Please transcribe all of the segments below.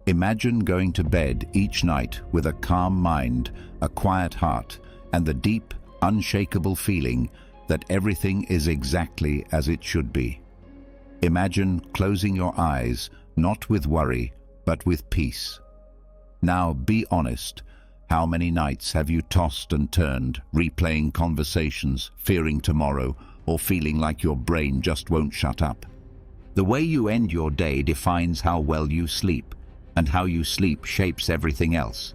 Imagine going to bed each night with a calm mind, a quiet heart, and the deep, unshakable feeling that everything is exactly as it should be. Imagine closing your eyes, not with worry, but with peace. Now be honest. How many nights have you tossed and turned, replaying conversations, fearing tomorrow, or feeling like your brain just won't shut up? The way you end your day defines how well you sleep, and how you sleep shapes everything else.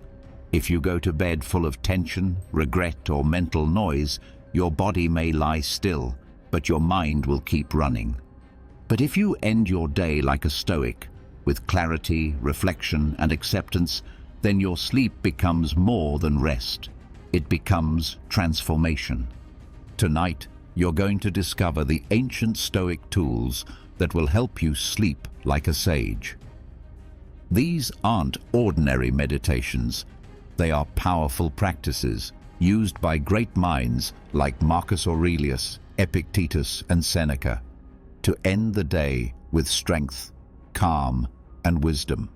If you go to bed full of tension, regret, or mental noise, your body may lie still, but your mind will keep running. But if you end your day like a Stoic, with clarity, reflection, and acceptance, then your sleep becomes more than rest. It becomes transformation. Tonight, you're going to discover the ancient Stoic tools that will help you sleep like a sage. These aren't ordinary meditations. They are powerful practices used by great minds like Marcus Aurelius, Epictetus, and Seneca to end the day with strength, calm, and wisdom.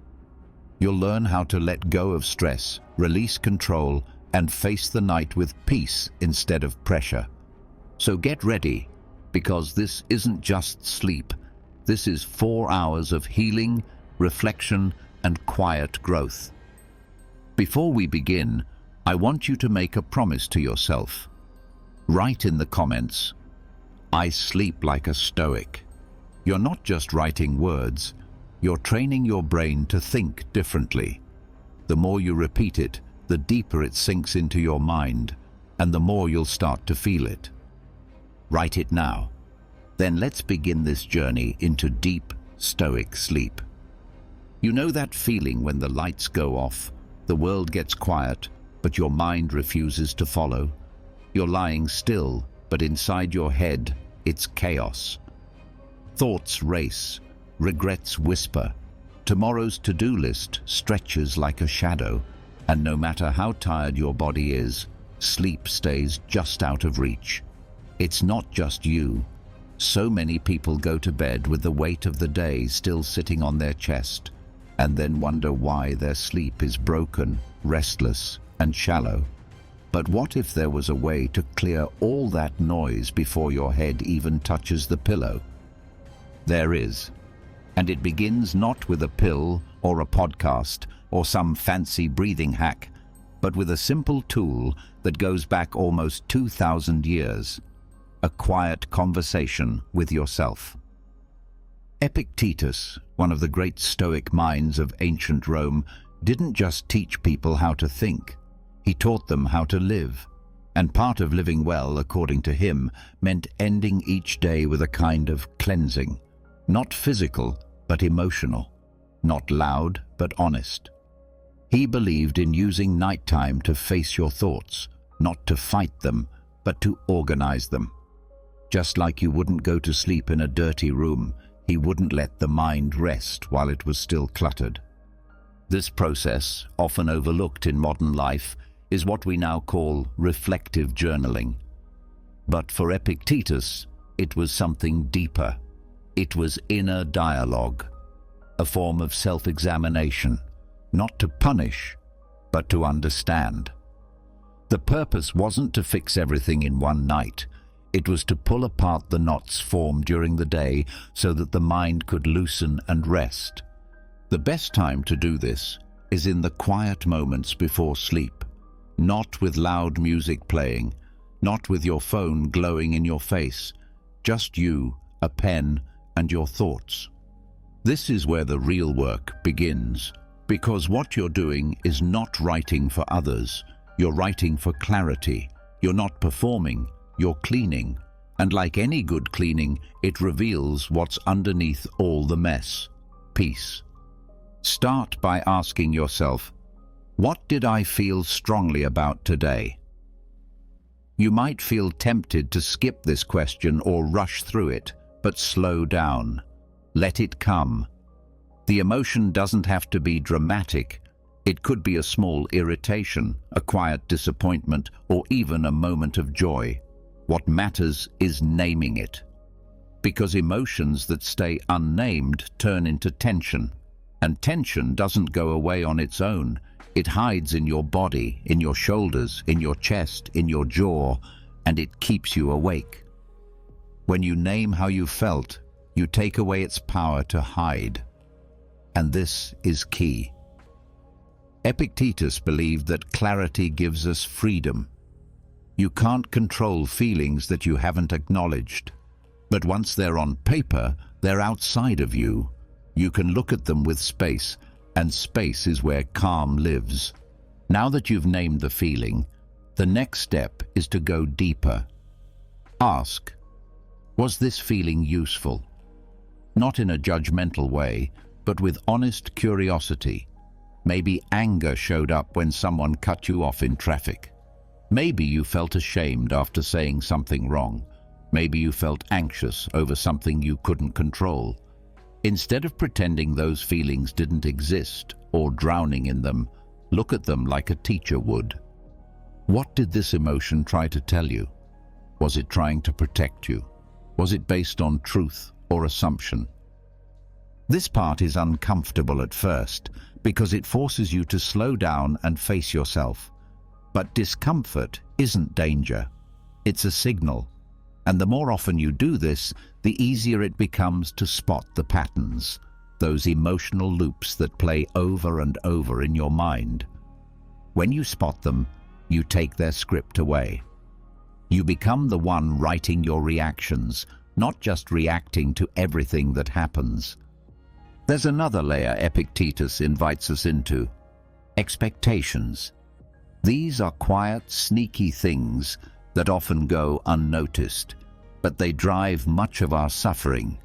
You'll learn how to let go of stress, release control, and face the night with peace instead of pressure. So get ready, because this isn't just sleep. This is 4 hours of healing, reflection, and quiet growth. Before we begin, I want you to make a promise to yourself. Write in the comments, "I sleep like a Stoic." You're not just writing words, you're training your brain to think differently. The more you repeat it, the deeper it sinks into your mind, and the more you'll start to feel it. Write it now. Then let's begin this journey into deep, Stoic sleep. You know that feeling when the lights go off, the world gets quiet, but your mind refuses to follow? You're lying still, but inside your head, it's chaos. Thoughts race, regrets whisper, tomorrow's to-do list stretches like a shadow, and no matter how tired your body is, sleep stays just out of reach. It's not just you. So many people go to bed with the weight of the day still sitting on their chest, and then wonder why their sleep is broken, restless, and shallow. But what if there was a way to clear all that noise before your head even touches the pillow? There is. And it begins not with a pill or a podcast or some fancy breathing hack, but with a simple tool that goes back almost 2,000 years. A quiet conversation with yourself. Epictetus, one of the great Stoic minds of ancient Rome, didn't just teach people how to think. He taught them how to live. And part of living well, according to him, meant ending each day with a kind of cleansing. Not physical, but emotional. Not loud, but honest. He believed in using nighttime to face your thoughts, not to fight them, but to organize them. Just like you wouldn't go to sleep in a dirty room, he wouldn't let the mind rest while it was still cluttered. This process, often overlooked in modern life, is what we now call reflective journaling. But for Epictetus, it was something deeper. It was inner dialogue, a form of self-examination, not to punish, but to understand. The purpose wasn't to fix everything in one night. It was to pull apart the knots formed during the day so that the mind could loosen and rest. The best time to do this is in the quiet moments before sleep, not with loud music playing, not with your phone glowing in your face, just you, a pen, and your thoughts. This is where the real work begins, because what you're doing is not writing for others. You're writing for clarity. You're not performing. You're cleaning, and like any good cleaning, it reveals what's underneath all the mess: peace. Start by asking yourself, what did I feel strongly about today? You might feel tempted to skip this question or rush through it, but slow down. Let it come. The emotion doesn't have to be dramatic. It could be a small irritation, a quiet disappointment, or even a moment of joy. What matters is naming it. Because emotions that stay unnamed turn into tension. And tension doesn't go away on its own. It hides in your body, in your shoulders, in your chest, in your jaw, and it keeps you awake. When you name how you felt, you take away its power to hide. And this is key. Epictetus believed that clarity gives us freedom. You can't control feelings that you haven't acknowledged. But once they're on paper, they're outside of you. You can look at them with space, and space is where calm lives. Now that you've named the feeling, the next step is to go deeper. Ask, was this feeling useful? Not in a judgmental way, but with honest curiosity. Maybe anger showed up when someone cut you off in traffic. Maybe you felt ashamed after saying something wrong. Maybe you felt anxious over something you couldn't control. Instead of pretending those feelings didn't exist or drowning in them, look at them like a teacher would. What did this emotion try to tell you? Was it trying to protect you? Was it based on truth or assumption? This part is uncomfortable at first because it forces you to slow down and face yourself. But discomfort isn't danger. It's a signal. And the more often you do this, the easier it becomes to spot the patterns, those emotional loops that play over and over in your mind. When you spot them, you take their script away. You become the one writing your reactions, not just reacting to everything that happens. There's another layer Epictetus invites us into: expectations. These are quiet, sneaky things that often go unnoticed, but they drive much of our suffering.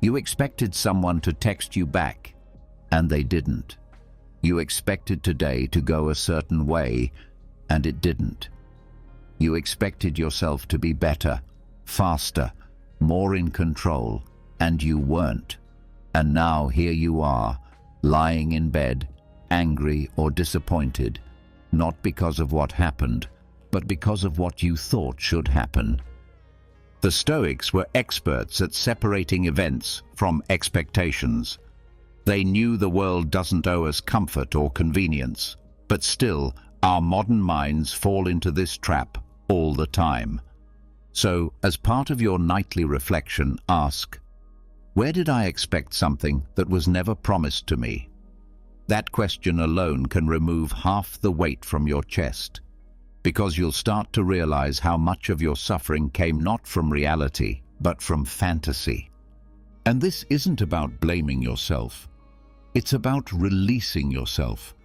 You expected someone to text you back, and they didn't. You expected today to go a certain way, and it didn't. You expected yourself to be better, faster, more in control, and you weren't. And now here you are, lying in bed, angry or disappointed, not because of what happened, but because of what you thought should happen. The Stoics were experts at separating events from expectations. They knew the world doesn't owe us comfort or convenience, but still, our modern minds fall into this trap all the time. So, as part of your nightly reflection, ask, where did I expect something that was never promised to me? That question alone can remove half the weight from your chest, because you'll start to realize how much of your suffering came not from reality, but from fantasy. And this isn't about blaming yourself. It's about releasing yourself.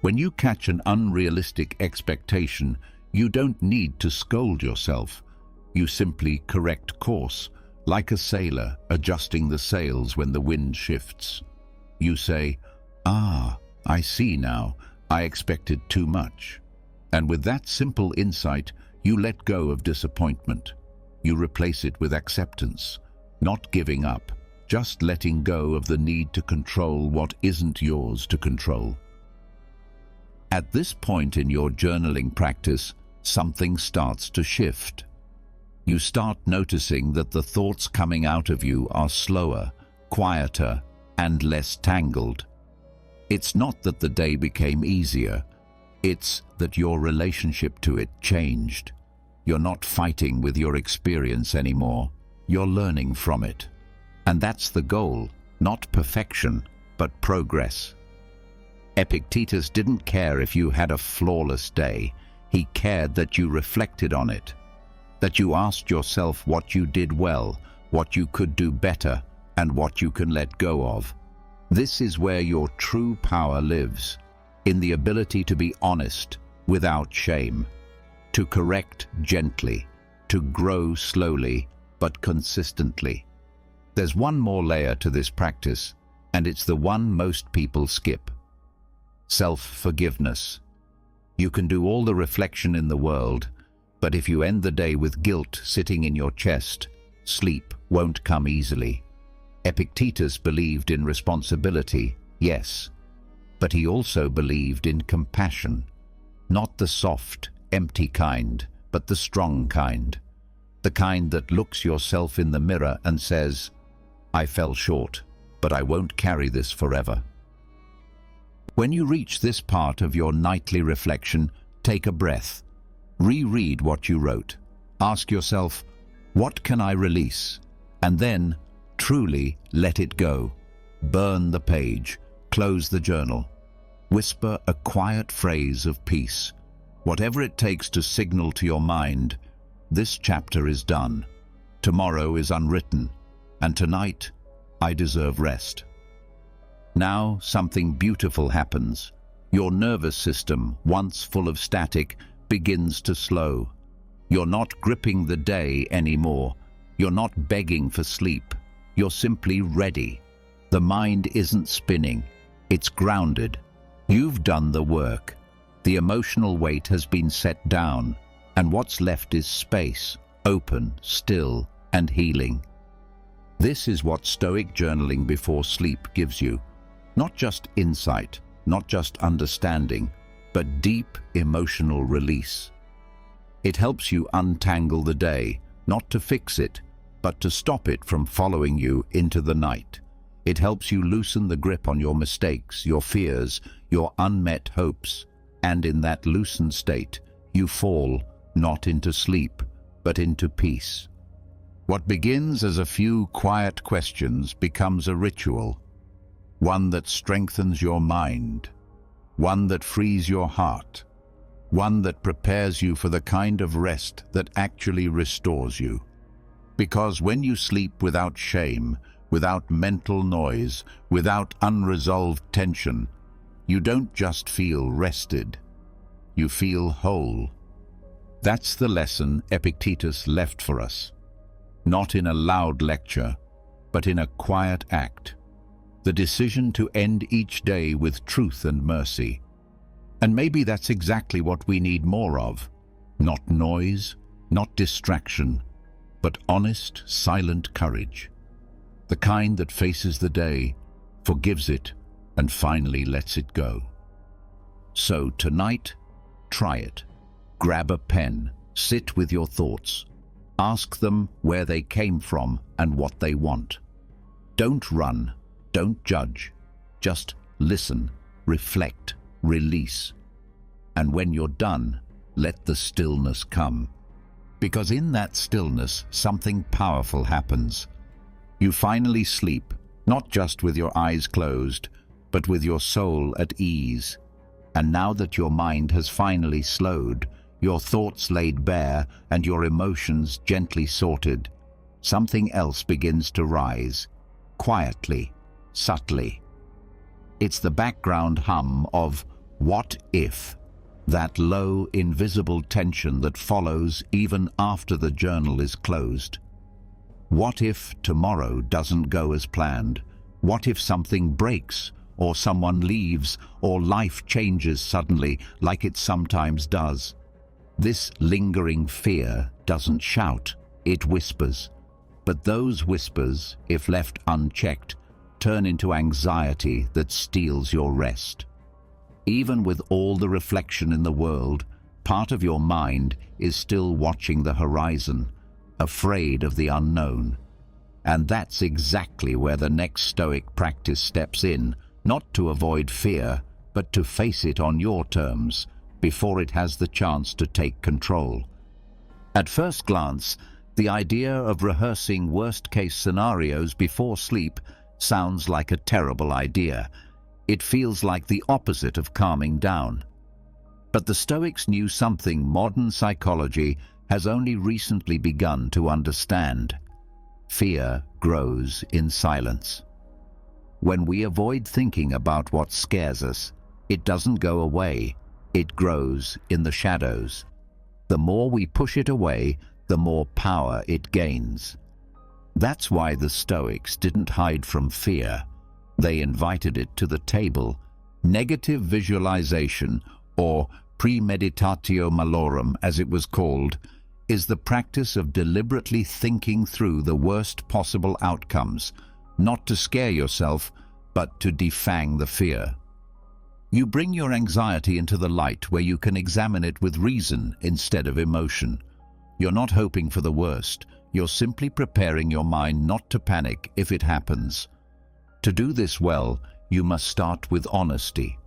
When you catch an unrealistic expectation, you don't need to scold yourself. You simply correct course, like a sailor adjusting the sails when the wind shifts. You say, I see now, I expected too much. And with that simple insight, you let go of disappointment. You replace it with acceptance, not giving up, just letting go of the need to control what isn't yours to control. At this point in your journaling practice, something starts to shift. You start noticing that the thoughts coming out of you are slower, quieter, and less tangled. It's not that the day became easier. It's that your relationship to it changed. You're not fighting with your experience anymore. You're learning from it. And that's the goal, not perfection, but progress. Epictetus didn't care if you had a flawless day. He cared that you reflected on it, that you asked yourself what you did well, what you could do better, and what you can let go of. This is where your true power lives, in the ability to be honest without shame, to correct gently, to grow slowly but consistently. There's one more layer to this practice, and it's the one most people skip: self-forgiveness. You can do all the reflection in the world, but if you end the day with guilt sitting in your chest, sleep won't come easily. Epictetus believed in responsibility, yes, but he also believed in compassion, not the soft, empty kind, but the strong kind, the kind that looks yourself in the mirror and says, I fell short, but I won't carry this forever. When you reach this part of your nightly reflection, take a breath. Reread what you wrote. Ask yourself, what can I release? And then, truly let it go. Burn the page. Close the journal. Whisper a quiet phrase of peace. Whatever it takes to signal to your mind, this chapter is done. Tomorrow is unwritten. And tonight, I deserve rest. Now, something beautiful happens. Your nervous system, once full of static, begins to slow. You're not gripping the day anymore. You're not begging for sleep. You're simply ready. The mind isn't spinning. It's grounded. You've done the work. The emotional weight has been set down, and what's left is space, open, still, and healing. This is what Stoic journaling before sleep gives you. Not just insight, not just understanding, but deep emotional release. It helps you untangle the day, not to fix it, but to stop it from following you into the night. It helps you loosen the grip on your mistakes, your fears, your unmet hopes. And in that loosened state, you fall not into sleep, but into peace. What begins as a few quiet questions becomes a ritual, one that strengthens your mind, one that frees your heart, one that prepares you for the kind of rest that actually restores you. Because when you sleep without shame, without mental noise, without unresolved tension, you don't just feel rested, you feel whole. That's the lesson Epictetus left for us. Not in a loud lecture, but in a quiet act. The decision to end each day with truth and mercy. And maybe that's exactly what we need more of. Not noise, not distraction, but honest, silent courage. The kind that faces the day, forgives it, and finally lets it go. So tonight, try it. Grab a pen, sit with your thoughts. Ask them where they came from and what they want. Don't run, don't judge. Just listen, reflect, release. And when you're done, let the stillness come. Because in that stillness, something powerful happens. You finally sleep, not just with your eyes closed, but with your soul at ease. And now that your mind has finally slowed, your thoughts laid bare, and your emotions gently sorted, something else begins to rise, quietly, subtly. It's the background hum of "what if," that low, invisible tension that follows even after the journal is closed. What if tomorrow doesn't go as planned? What if something breaks, or someone leaves, or life changes suddenly, like it sometimes does? This lingering fear doesn't shout, it whispers. But those whispers, if left unchecked, turn into anxiety that steals your rest. Even with all the reflection in the world, part of your mind is still watching the horizon, afraid of the unknown. And that's exactly where the next Stoic practice steps in, not to avoid fear, but to face it on your terms, before it has the chance to take control. At first glance, the idea of rehearsing worst-case scenarios before sleep sounds like a terrible idea. It feels like the opposite of calming down. But the Stoics knew something modern psychology has only recently begun to understand. Fear grows in silence. When we avoid thinking about what scares us, it doesn't go away. It grows in the shadows. The more we push it away, the more power it gains. That's why the Stoics didn't hide from fear. They invited it to the table. Negative visualization, or premeditatio malorum as it was called, is the practice of deliberately thinking through the worst possible outcomes, not to scare yourself, but to defang the fear. You bring your anxiety into the light where you can examine it with reason instead of emotion. You're not hoping for the worst. You're simply preparing your mind not to panic if it happens. To do this well, you must start with honesty.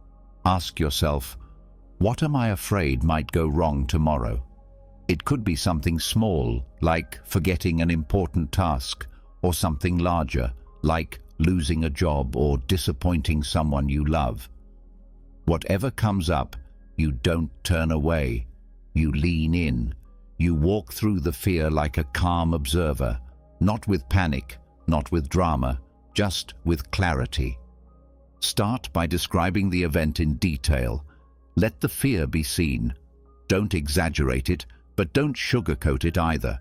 Ask yourself, what am I afraid might go wrong tomorrow? It could be something small, like forgetting an important task, or something larger, like losing a job or disappointing someone you love. Whatever comes up, you don't turn away. You lean in. You walk through the fear like a calm observer, not with panic, not with drama, just with clarity. Start by describing the event in detail. Let the fear be seen. Don't exaggerate it, but don't sugarcoat it either.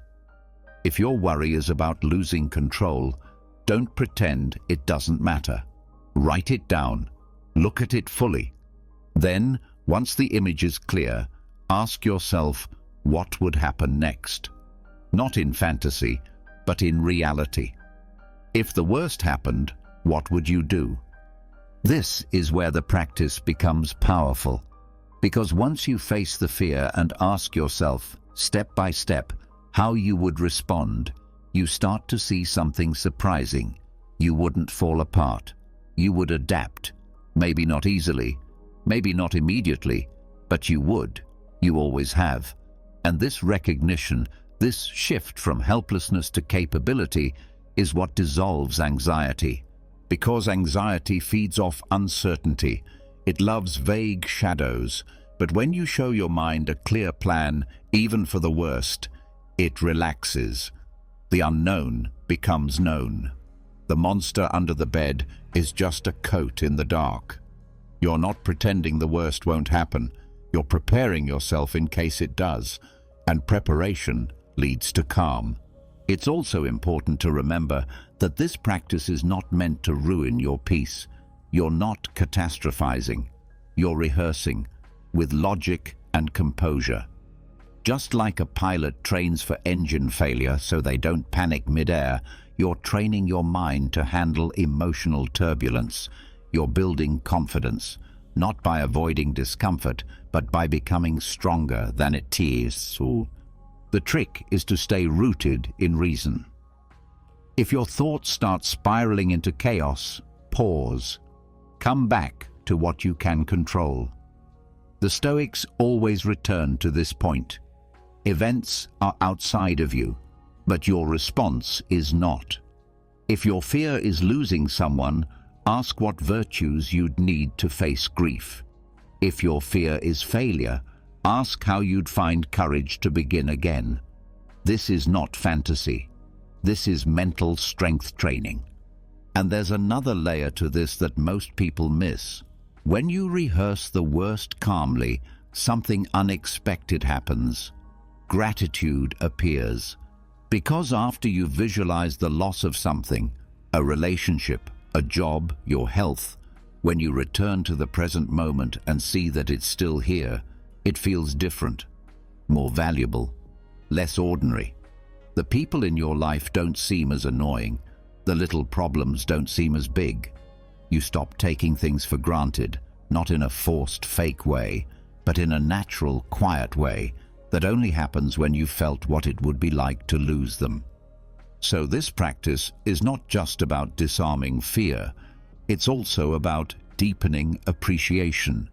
If your worry is about losing control, don't pretend it doesn't matter. Write it down. Look at it fully. Then, once the image is clear, ask yourself what would happen next. Not in fantasy, but in reality. If the worst happened, what would you do? This is where the practice becomes powerful, because once you face the fear and ask yourself, step by step, how you would respond, you start to see something surprising. You wouldn't fall apart. You would adapt. Maybe not easily, maybe not immediately, but you would. You always have. And this recognition, this shift from helplessness to capability, is what dissolves anxiety. Because anxiety feeds off uncertainty. It loves vague shadows. But when you show your mind a clear plan, even for the worst, it relaxes. The unknown becomes known. The monster under the bed is just a coat in the dark. You're not pretending the worst won't happen. You're preparing yourself in case it does. And preparation leads to calm. It's also important to remember that this practice is not meant to ruin your peace. You're not catastrophizing. You're rehearsing with logic and composure. Just like a pilot trains for engine failure so they don't panic mid-air, you're training your mind to handle emotional turbulence. You're building confidence, not by avoiding discomfort, but by becoming stronger than it is. The trick is to stay rooted in reason. If your thoughts start spiraling into chaos, pause. Come back to what you can control. The Stoics always return to this point. Events are outside of you, but your response is not. If your fear is losing someone, ask what virtues you'd need to face grief. If your fear is failure, ask how you'd find courage to begin again. This is not fantasy. This is mental strength training. And there's another layer to this that most people miss. When you rehearse the worst calmly, something unexpected happens. Gratitude appears. Because after you visualize the loss of something, a relationship, a job, your health, when you return to the present moment and see that it's still here, it feels different, more valuable, less ordinary. The people in your life don't seem as annoying. The little problems don't seem as big. You stop taking things for granted, not in a forced, fake way, but in a natural, quiet way that only happens when you felt what it would be like to lose them. So this practice is not just about disarming fear, it's also about deepening appreciation.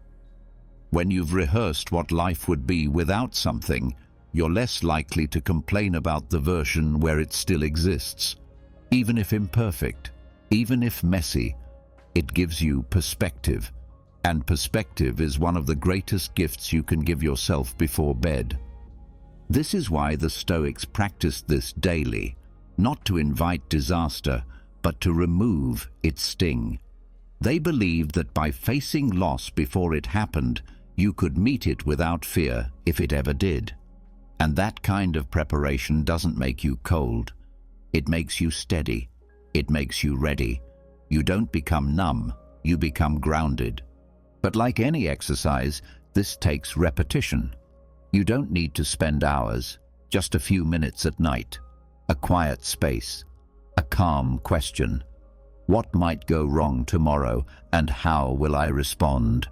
When you've rehearsed what life would be without something, you're less likely to complain about the version where it still exists. Even if imperfect, even if messy, it gives you perspective. And perspective is one of the greatest gifts you can give yourself before bed. This is why the Stoics practiced this daily, not to invite disaster, but to remove its sting. They believed that by facing loss before it happened, you could meet it without fear if it ever did. And that kind of preparation doesn't make you cold. It makes you steady. It makes you ready. You don't become numb, you become grounded. But like any exercise, this takes repetition. You don't need to spend hours, just a few minutes at night. A quiet space, a calm question. What might go wrong tomorrow, and how will I respond?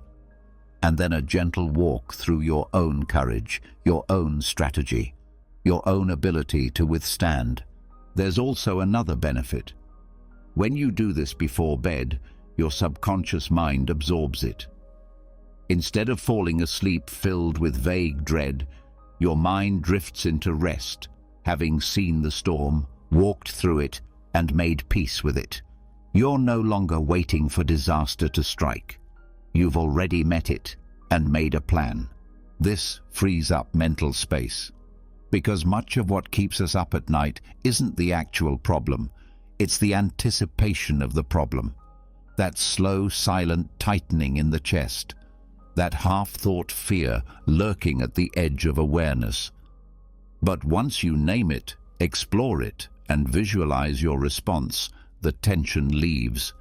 And then a gentle walk through your own courage, your own strategy, your own ability to withstand. There's also another benefit. When you do this before bed, your subconscious mind absorbs it. Instead of falling asleep filled with vague dread, your mind drifts into rest, having seen the storm, walked through it, and made peace with it. You're no longer waiting for disaster to strike. You've already met it and made a plan. This frees up mental space, because much of what keeps us up at night isn't the actual problem, it's the anticipation of the problem. That slow, silent tightening in the chest, that half-thought fear lurking at the edge of awareness. But once you name it, explore it, and visualize your response, the tension leaves.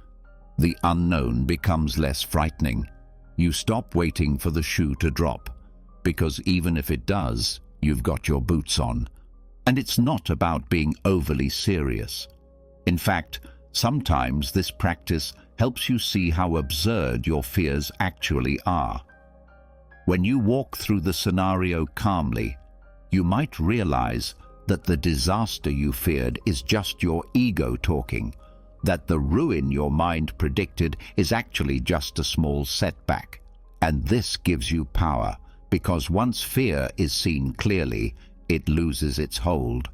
The unknown becomes less frightening. You stop waiting for the shoe to drop, because even if it does, you've got your boots on. And it's not about being overly serious. In fact, sometimes this practice helps you see how absurd your fears actually are. When you walk through the scenario calmly, you might realize that the disaster you feared is just your ego talking, that the ruin your mind predicted is actually just a small setback. And this gives you power, because once fear is seen clearly, it loses its hold.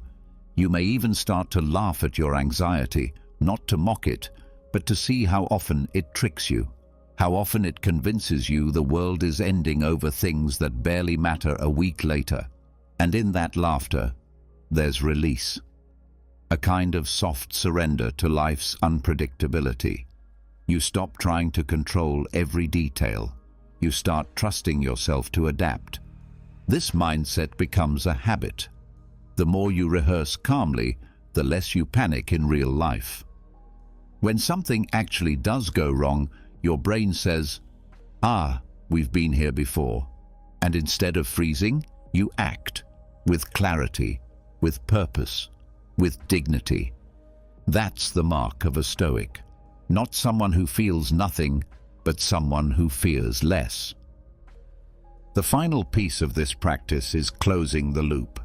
You may even start to laugh at your anxiety, not to mock it, but to see how often it tricks you, how often it convinces you the world is ending over things that barely matter a week later. And in that laughter, there's release. A kind of soft surrender to life's unpredictability. You stop trying to control every detail. You start trusting yourself to adapt. This mindset becomes a habit. The more you rehearse calmly, the less you panic in real life. When something actually does go wrong, your brain says, "Ah, we've been here before." And instead of freezing, you act with clarity, with purpose, with dignity. That's the mark of a Stoic. Not someone who feels nothing, but someone who fears less. The final piece of this practice is closing the loop.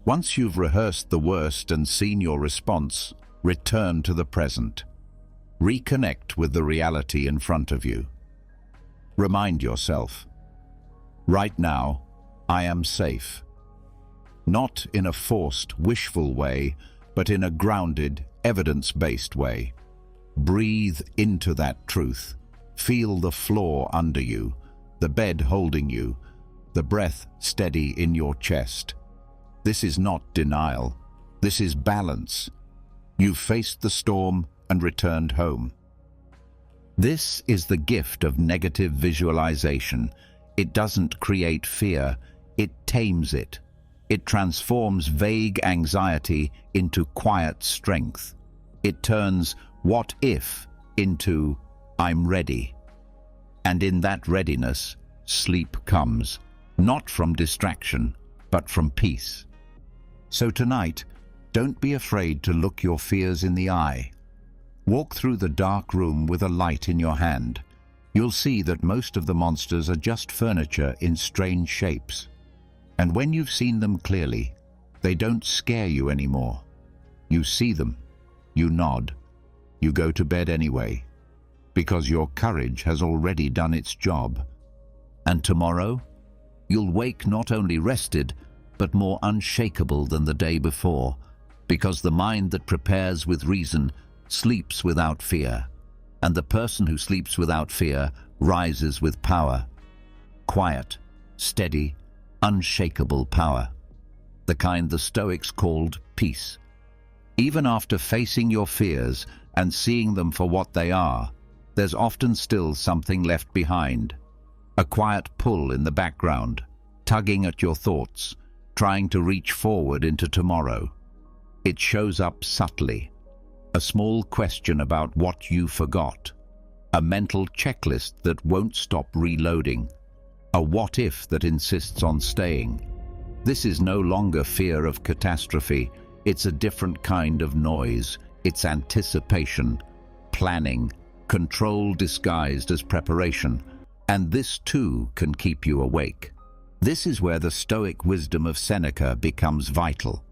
Once you've rehearsed the worst and seen your response, return to the present. Reconnect with the reality in front of you. Remind yourself, right now, I am safe. Not in a forced, wishful way, but in a grounded, evidence-based way. Breathe into that truth. Feel the floor under you, the bed holding you, the breath steady in your chest. This is not denial. This is balance. You've faced the storm and returned home. This is the gift of negative visualization. It doesn't create fear, it tames it. It transforms vague anxiety into quiet strength. It turns "what if" into "I'm ready." And in that readiness, sleep comes, not from distraction, but from peace. So tonight, don't be afraid to look your fears in the eye. Walk through the dark room with a light in your hand. You'll see that most of the monsters are just furniture in strange shapes. And when you've seen them clearly, they don't scare you anymore. You see them, you nod, you go to bed anyway, because your courage has already done its job. And tomorrow, you'll wake not only rested, but more unshakable than the day before, because the mind that prepares with reason sleeps without fear, and the person who sleeps without fear rises with power. Quiet, steady, unshakable power. The kind the Stoics called peace. Even after facing your fears and seeing them for what they are, there's often still something left behind. A quiet pull in the background, tugging at your thoughts, trying to reach forward into tomorrow. It shows up subtly. A small question about what you forgot. A mental checklist that won't stop reloading. A what if that insists on staying. This is no longer fear of catastrophe. It's a different kind of noise. It's anticipation, planning, control disguised as preparation. And this too can keep you awake. This is where the Stoic wisdom of Seneca becomes vital.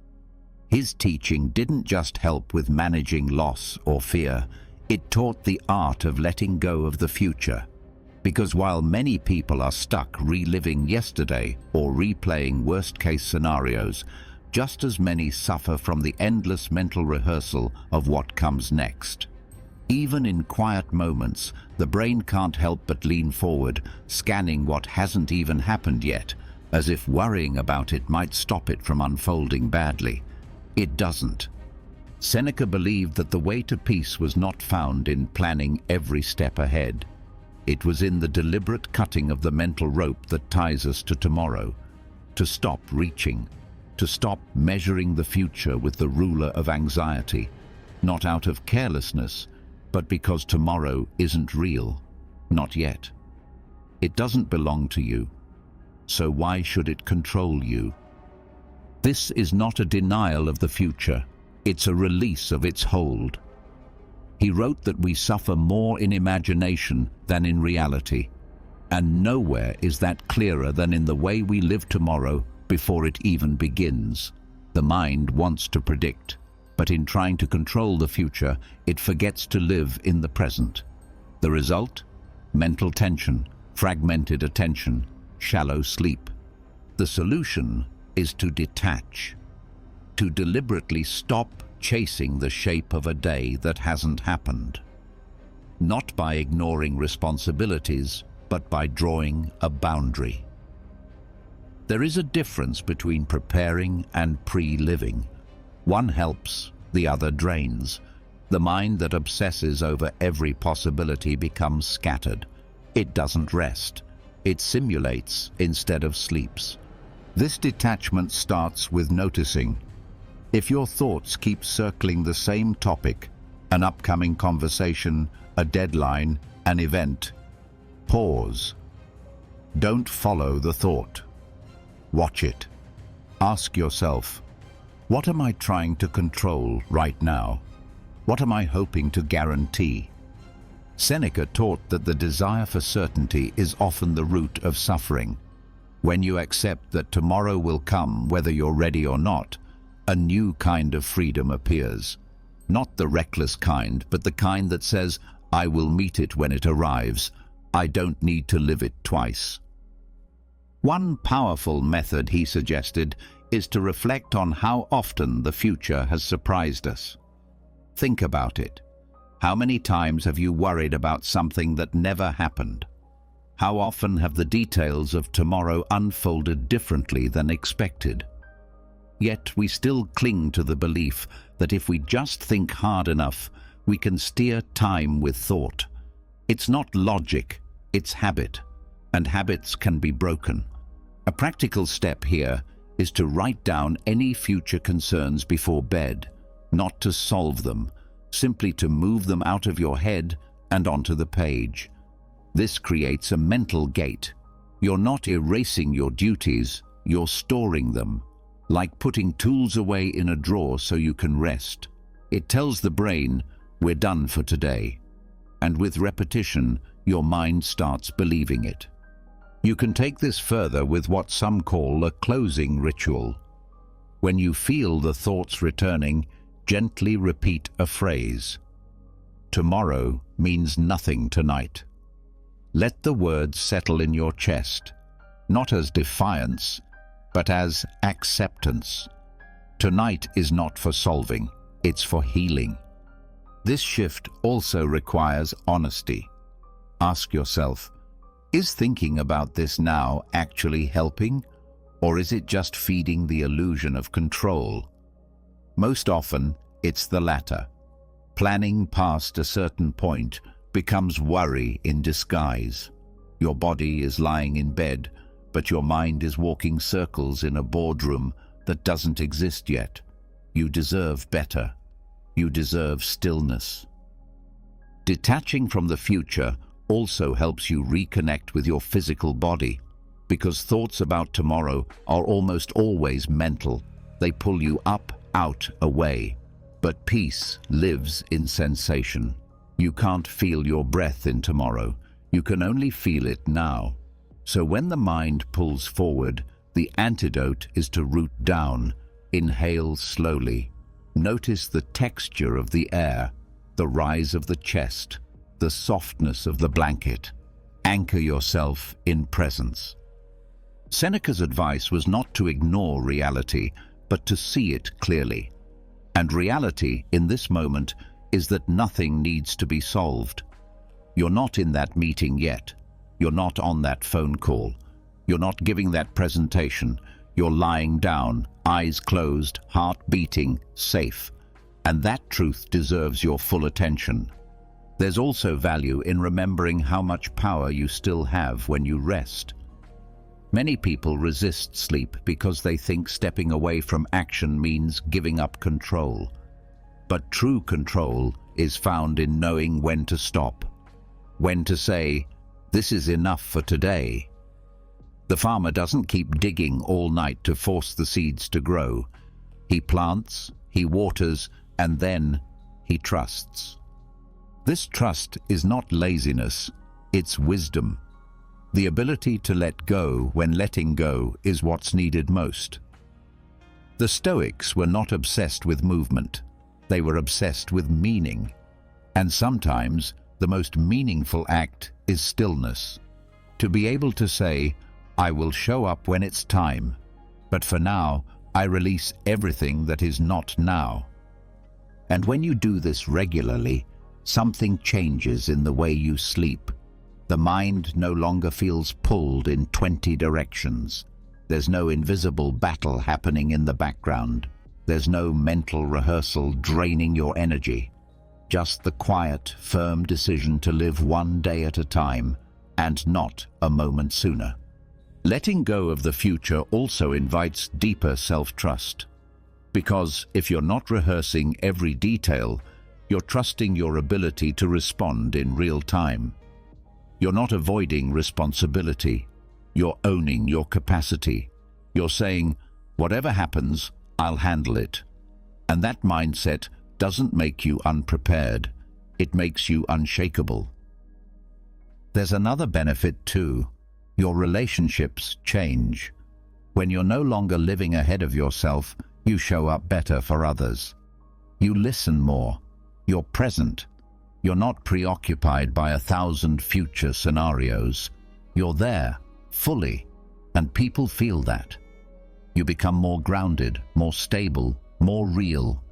His teaching didn't just help with managing loss or fear, it taught the art of letting go of the future. Because while many people are stuck reliving yesterday or replaying worst-case scenarios, just as many suffer from the endless mental rehearsal of what comes next. Even in quiet moments, the brain can't help but lean forward, scanning what hasn't even happened yet, as if worrying about it might stop it from unfolding badly. It doesn't. Seneca believed that the way to peace was not found in planning every step ahead. It was in the deliberate cutting of the mental rope that ties us to tomorrow, to stop reaching, to stop measuring the future with the ruler of anxiety, not out of carelessness, but because tomorrow isn't real, not yet. It doesn't belong to you, so why should it control you? This is not a denial of the future, it's a release of its hold. He wrote that we suffer more in imagination than in reality, and nowhere is that clearer than in the way we live tomorrow before it even begins. The mind wants to predict, but in trying to control the future, it forgets to live in the present. The result? Mental tension, fragmented attention, shallow sleep. The solution is to detach, to deliberately stop chasing the shape of a day that hasn't happened. Not by ignoring responsibilities, but by drawing a boundary. There is a difference between preparing and pre-living. One helps, the other drains. The mind that obsesses over every possibility becomes scattered. It doesn't rest. It simulates instead of sleeps. This detachment starts with noticing. If your thoughts keep circling the same topic, an upcoming conversation, a deadline, an event, pause. Don't follow the thought. Watch it. Ask yourself, what am I trying to control right now? What am I hoping to guarantee? Seneca taught that the desire for certainty is often the root of suffering. When you accept that tomorrow will come whether you're ready or not, a new kind of freedom appears. Not the reckless kind, but the kind that says, I will meet it when it arrives. I don't need to live it twice. One powerful method he suggested is to reflect on how often the future has surprised us. Think about it. How many times have you worried about something that never happened? How often have the details of tomorrow unfolded differently than expected? Yet we still cling to the belief that if we just think hard enough, we can steer time with thought. It's not logic, it's habit, and habits can be broken. A practical step here is to write down any future concerns before bed, not to solve them, simply to move them out of your head and onto the page. This creates a mental gate. You're not erasing your duties, you're storing them, like putting tools away in a drawer so you can rest. It tells the brain, we're done for today. And with repetition, your mind starts believing it. You can take this further with what some call a closing ritual. When you feel the thoughts returning, gently repeat a phrase. Tomorrow means nothing tonight. Let the words settle in your chest, not as defiance, but as acceptance. Tonight is not for solving, it's for healing. This shift also requires honesty. Ask yourself, is thinking about this now actually helping, or is it just feeding the illusion of control? Most often, it's the latter. Planning past a certain point becomes worry in disguise. Your body is lying in bed, but your mind is walking circles in a boardroom that doesn't exist yet. You deserve better. You deserve stillness. Detaching from the future also helps you reconnect with your physical body, because thoughts about tomorrow are almost always mental. They pull you up, out, away. But peace lives in sensation. You can't feel your breath in tomorrow. You can only feel it now. So when the mind pulls forward, the antidote is to root down. Inhale slowly. Notice the texture of the air, the rise of the chest, the softness of the blanket. Anchor yourself in presence. Seneca's advice was not to ignore reality, but to see it clearly. And reality, in this moment, is that nothing needs to be solved. You're not in that meeting yet. You're not on that phone call. You're not giving that presentation. You're lying down, eyes closed, heart beating, safe. And that truth deserves your full attention. There's also value in remembering how much power you still have when you rest. Many people resist sleep because they think stepping away from action means giving up control. But true control is found in knowing when to stop, when to say, "This is enough for today." The farmer doesn't keep digging all night to force the seeds to grow. He plants, he waters, and then he trusts. This trust is not laziness, it's wisdom. The ability to let go when letting go is what's needed most. The Stoics were not obsessed with movement. They were obsessed with meaning. And sometimes the most meaningful act is stillness. To be able to say, "I will show up when it's time, but for now, I release everything that is not now." And when you do this regularly, something changes in the way you sleep. The mind no longer feels pulled in 20 directions. There's no invisible battle happening in the background. There's no mental rehearsal draining your energy. Just the quiet, firm decision to live one day at a time, and not a moment sooner. Letting go of the future also invites deeper self-trust. Because if you're not rehearsing every detail, you're trusting your ability to respond in real time. You're not avoiding responsibility. You're owning your capacity. You're saying, "Whatever happens, I'll handle it." And that mindset doesn't make you unprepared. It makes you unshakable. There's another benefit too. Your relationships change. When you're no longer living ahead of yourself, you show up better for others. You listen more. You're present. You're not preoccupied by 1,000 future scenarios. You're there, fully, and people feel that. You become more grounded, more stable, more real.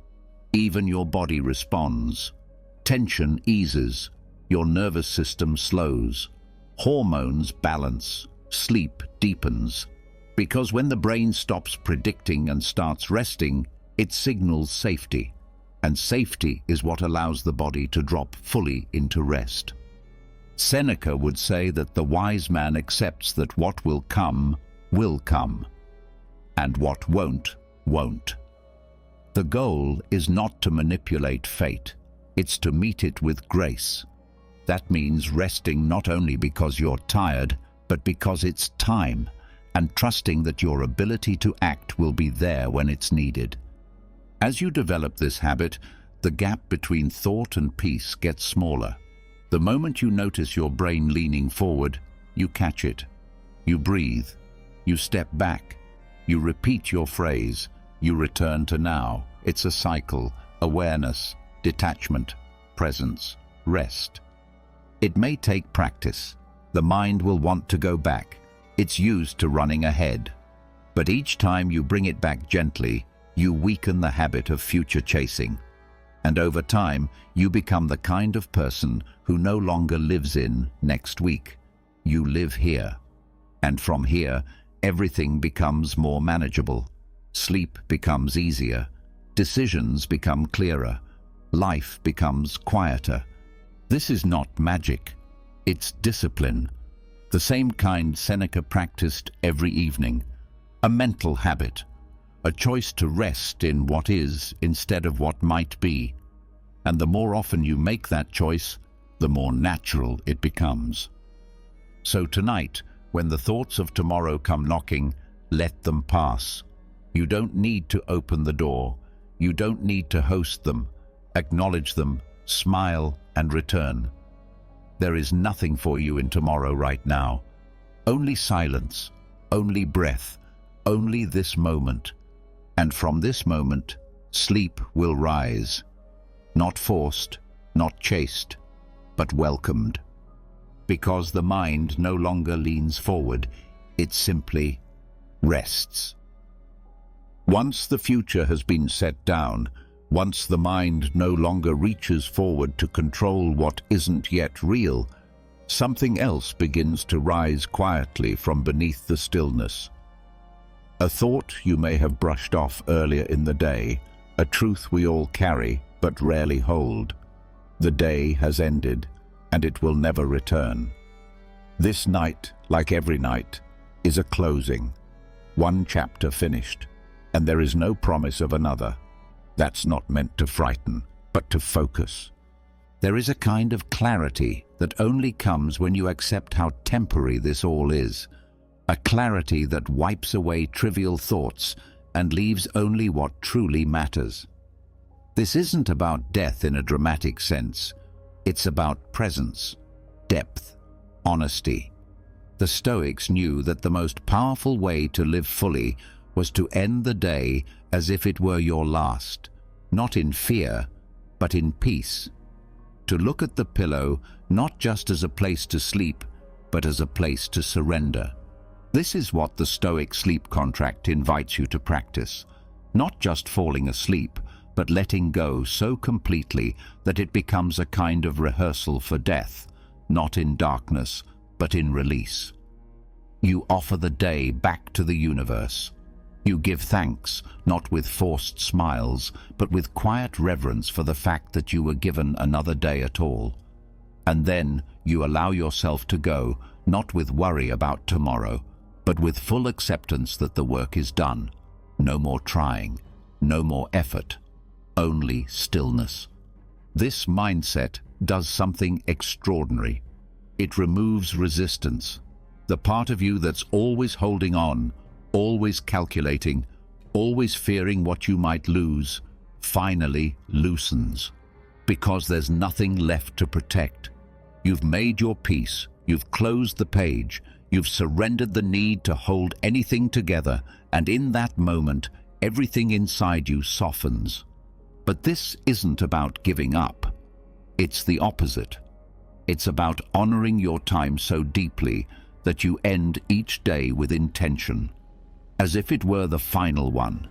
Even your body responds. Tension eases. Your nervous system slows. Hormones balance. Sleep deepens. Because when the brain stops predicting and starts resting, it signals safety. And safety is what allows the body to drop fully into rest. Seneca would say that the wise man accepts that what will come, and what won't, won't. The goal is not to manipulate fate, it's to meet it with grace. That means resting not only because you're tired, but because it's time, and trusting that your ability to act will be there when it's needed. As you develop this habit, the gap between thought and peace gets smaller. The moment you notice your brain leaning forward, you catch it. You breathe. You step back. You repeat your phrase. You return to now. It's a cycle: awareness, detachment, presence, rest. It may take practice. The mind will want to go back. It's used to running ahead. But each time you bring it back gently, you weaken the habit of future chasing. And over time, you become the kind of person who no longer lives in next week. You live here. And from here, everything becomes more manageable. Sleep becomes easier. Decisions become clearer. Life becomes quieter. This is not magic. It's discipline. The same kind Seneca practiced every evening. A mental habit. A choice to rest in what is instead of what might be. And the more often you make that choice, the more natural it becomes. So tonight, when the thoughts of tomorrow come knocking, let them pass. You don't need to open the door. You don't need to host them. Acknowledge them, smile, and return. There is nothing for you in tomorrow right now. Only silence, only breath, only this moment. And from this moment, sleep will rise. Not forced, not chased, but welcomed. because the mind no longer leans forward, it simply rests. Once the future has been set down, once the mind no longer reaches forward to control what isn't yet real, something else begins to rise quietly from beneath the stillness. A thought you may have brushed off earlier in the day, a truth we all carry but rarely hold. The day has ended, and it will never return. This night, like every night, is a closing. One chapter finished, and there is no promise of another. That's not meant to frighten, but to focus. There is a kind of clarity that only comes when you accept how temporary this all is. A clarity that wipes away trivial thoughts and leaves only what truly matters. This isn't about death in a dramatic sense. It's about presence, depth, honesty. The Stoics knew that the most powerful way to live fully was to end the day as if it were your last, not in fear, but in peace. To look at the pillow not just as a place to sleep, but as a place to surrender. This is what the Stoic sleep contract invites you to practice. Not just falling asleep, but letting go so completely that it becomes a kind of rehearsal for death, not in darkness, but in release. You offer the day back to the universe. You give thanks, not with forced smiles, but with quiet reverence for the fact that you were given another day at all. And then you allow yourself to go, not with worry about tomorrow, but with full acceptance that the work is done. No more trying, no more effort, only stillness. This mindset does something extraordinary. It removes resistance. The part of you that's always holding on, always calculating, always fearing what you might lose, finally loosens. Because there's nothing left to protect. You've made your peace, you've closed the page, you've surrendered the need to hold anything together, and in that moment, everything inside you softens. But this isn't about giving up. It's the opposite. It's about honoring your time so deeply that you end each day with intention, as if it were the final one.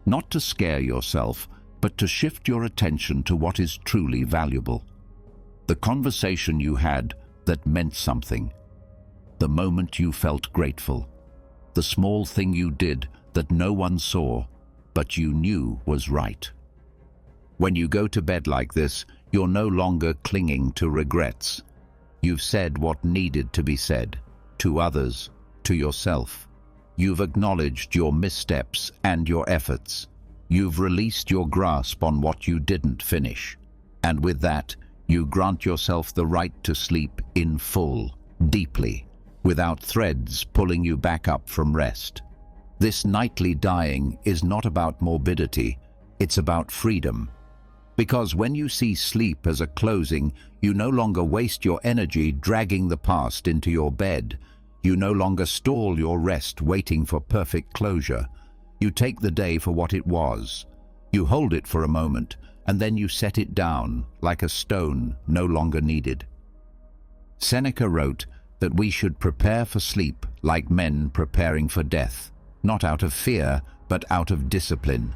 Not to scare yourself, but to shift your attention to what is truly valuable. The conversation you had that meant something. The moment you felt grateful. The small thing you did that no one saw, but you knew was right. When you go to bed like this, you're no longer clinging to regrets. You've said what needed to be said, to others, to yourself. You've acknowledged your missteps and your efforts. You've released your grasp on what you didn't finish. And with that, you grant yourself the right to sleep in full, deeply, without threads pulling you back up from rest. This nightly dying is not about morbidity, it's about freedom. Because when you see sleep as a closing, you no longer waste your energy dragging the past into your bed. You no longer stall your rest waiting for perfect closure. You take the day for what it was. You hold it for a moment, and then you set it down like a stone no longer needed. Seneca wrote that we should prepare for sleep like men preparing for death, not out of fear, but out of discipline.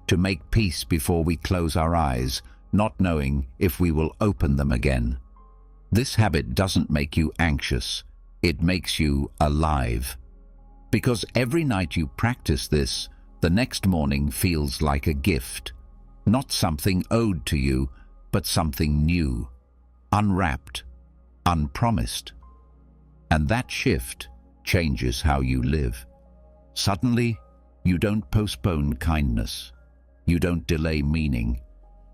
To make peace before we close our eyes, not knowing if we will open them again. This habit doesn't make you anxious, it makes you alive. Because every night you practice this, the next morning feels like a gift. Not something owed to you, but something new, unwrapped, unpromised. And that shift changes how you live. Suddenly, you don't postpone kindness. You don't delay meaning.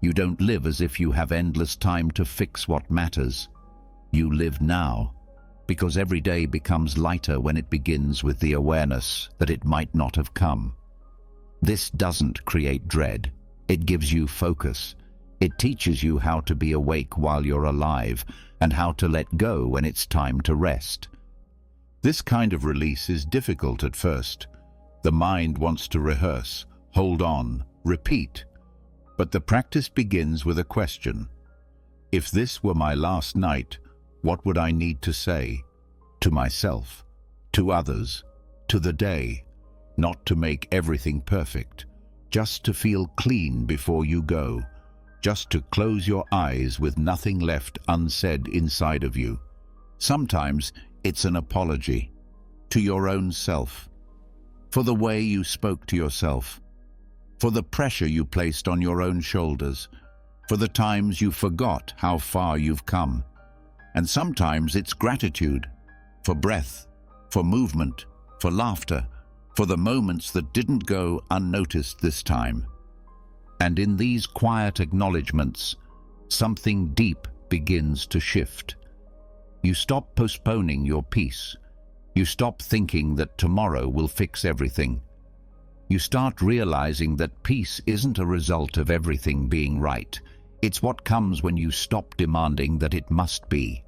You don't live as if you have endless time to fix what matters. You live now, because every day becomes lighter when it begins with the awareness that it might not have come. This doesn't create dread. It gives you focus. It teaches you how to be awake while you're alive and how to let go when it's time to rest. This kind of release is difficult at first. The mind wants to rehearse, hold on, repeat. But the practice begins with a question. If this were my last night, What would I need to say? To myself, to others, to the day, not to make everything perfect, just to feel clean before you go, just to close your eyes with nothing left unsaid inside of you. Sometimes it's an apology to your own self, for the way you spoke to yourself, for the pressure you placed on your own shoulders, for the times you forgot how far you've come. And sometimes it's gratitude, for breath, for movement, for laughter, for the moments that didn't go unnoticed this time. And in these quiet acknowledgements, something deep begins to shift. You stop postponing your peace. You stop thinking that tomorrow will fix everything. You start realizing that peace isn't a result of everything being right. It's what comes when you stop demanding that it must be.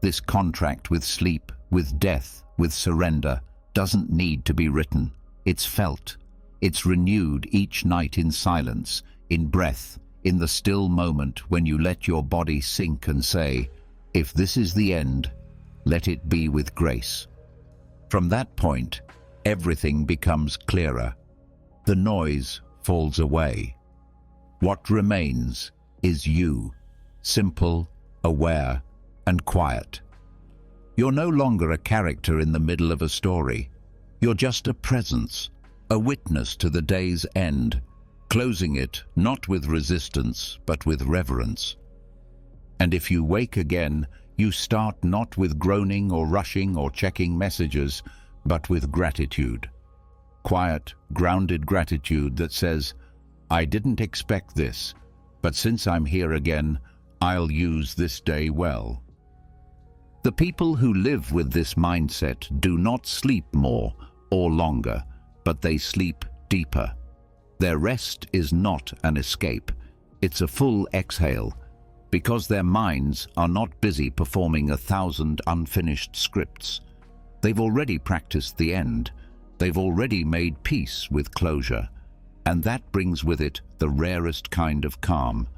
This contract with sleep, with death, with surrender, doesn't need to be written. It's felt. It's renewed each night in silence, in breath, in the still moment when you let your body sink and say, if this is the end, let it be with grace. From that point, everything becomes clearer. The noise falls away. What remains is you, simple, aware, and quiet. You're no longer a character in the middle of a story. You're just a presence, a witness to the day's end, closing it not with resistance, but with reverence. And if you wake again, you start not with groaning or rushing or checking messages, but with gratitude. Quiet, grounded gratitude that says, I didn't expect this, but since I'm here again, I'll use this day well. The people who live with this mindset do not sleep more or longer, but they sleep deeper. Their rest is not an escape, it's a full exhale, because their minds are not busy performing 1,000 unfinished scripts. They've already practiced the end. They've already made peace with closure. And that brings with it the rarest kind of calm.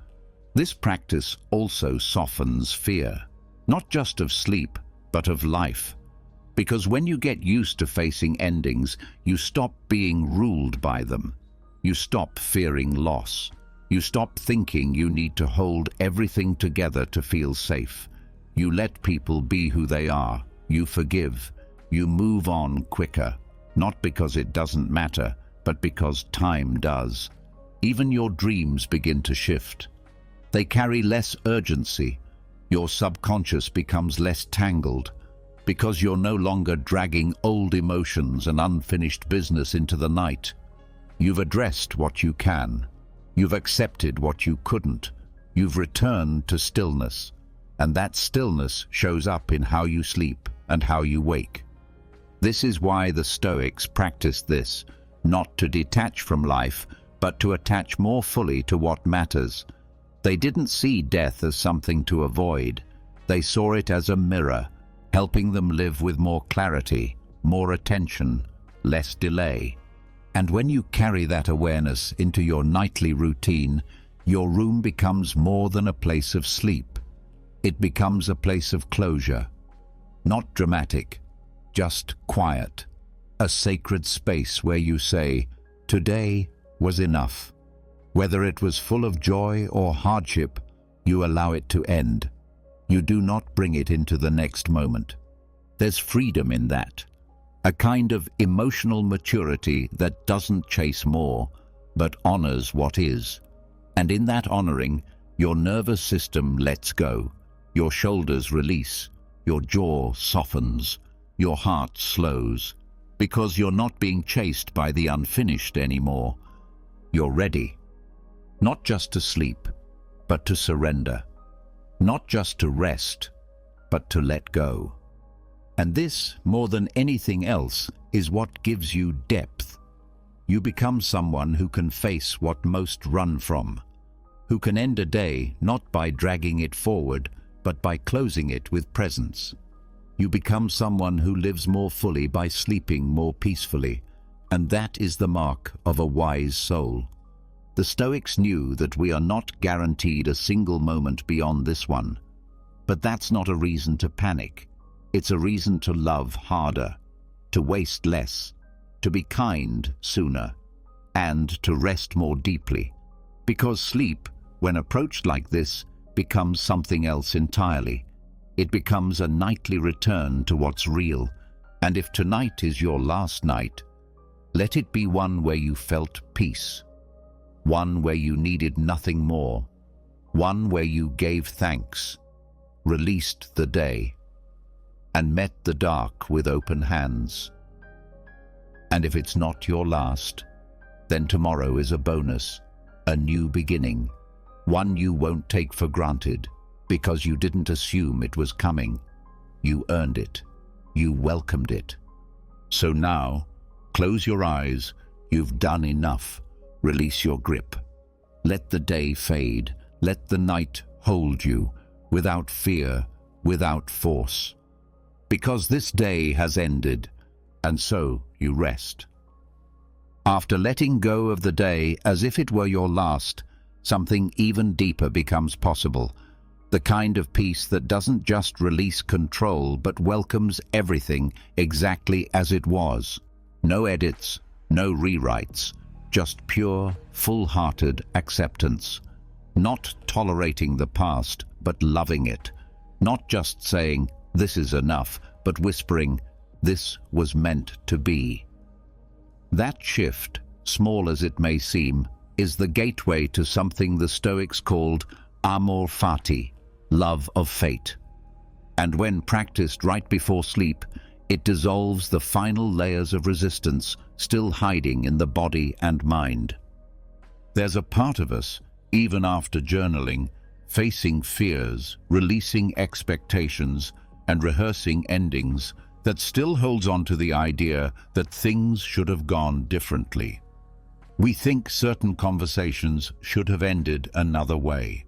This practice also softens fear, not just of sleep, but of life. Because when you get used to facing endings, you stop being ruled by them. You stop fearing loss. You stop thinking you need to hold everything together to feel safe. You let people be who they are. You forgive. You move on quicker, not because it doesn't matter, but because time does. Even your dreams begin to shift. They carry less urgency. Your subconscious becomes less tangled, because you're no longer dragging old emotions and unfinished business into the night. You've addressed what you can. You've accepted what you couldn't. You've returned to stillness. And that stillness shows up in how you sleep and how you wake. This is why the Stoics practiced this, not to detach from life, but to attach more fully to what matters. They didn't see death as something to avoid. They saw it as a mirror, helping them live with more clarity, more attention, less delay. And when you carry that awareness into your nightly routine, your room becomes more than a place of sleep. It becomes a place of closure. Not dramatic, just quiet. A sacred space where you say, today was enough. Whether it was full of joy or hardship, you allow it to end. You do not bring it into the next moment. There's freedom in that. A kind of emotional maturity that doesn't chase more, but honors what is. And in that honoring, your nervous system lets go, your shoulders release, your jaw softens, your heart slows, because you're not being chased by the unfinished anymore. You're ready, not just to sleep, but to surrender, not just to rest, but to let go. And this, more than anything else, is what gives you depth. You become someone who can face what most run from, who can end a day not by dragging it forward, but by closing it with presence. You become someone who lives more fully by sleeping more peacefully, and that is the mark of a wise soul. The Stoics knew that we are not guaranteed a single moment beyond this one. But that's not a reason to panic. It's a reason to love harder, to waste less, to be kind sooner, and to rest more deeply. Because sleep, when approached like this, becomes something else entirely. It becomes a nightly return to what's real. And if tonight is your last night, let it be one where you felt peace, one where you needed nothing more, one where you gave thanks, released the day, and met the dark with open hands. And if it's not your last, then tomorrow is a bonus, a new beginning, one you won't take for granted because you didn't assume it was coming. You earned it. You welcomed it. So now, close your eyes. You've done enough. Release your grip. Let the day fade. Let the night hold you, without fear, without force. Because this day has ended, and so you rest. After letting go of the day as if it were your last, something even deeper becomes possible. The kind of peace that doesn't just release control but welcomes everything exactly as it was. No edits, no rewrites, just pure, full-hearted acceptance. Not tolerating the past, but loving it. Not just saying, "This is enough," but whispering, "This was meant to be." That shift, small as it may seem, is the gateway to something the Stoics called amor fati, love of fate. And when practiced right before sleep, it dissolves the final layers of resistance still hiding in the body and mind. There's a part of us, even after journaling, facing fears, releasing expectations, and rehearsing endings, that still holds on to the idea that things should have gone differently. We think certain conversations should have ended another way,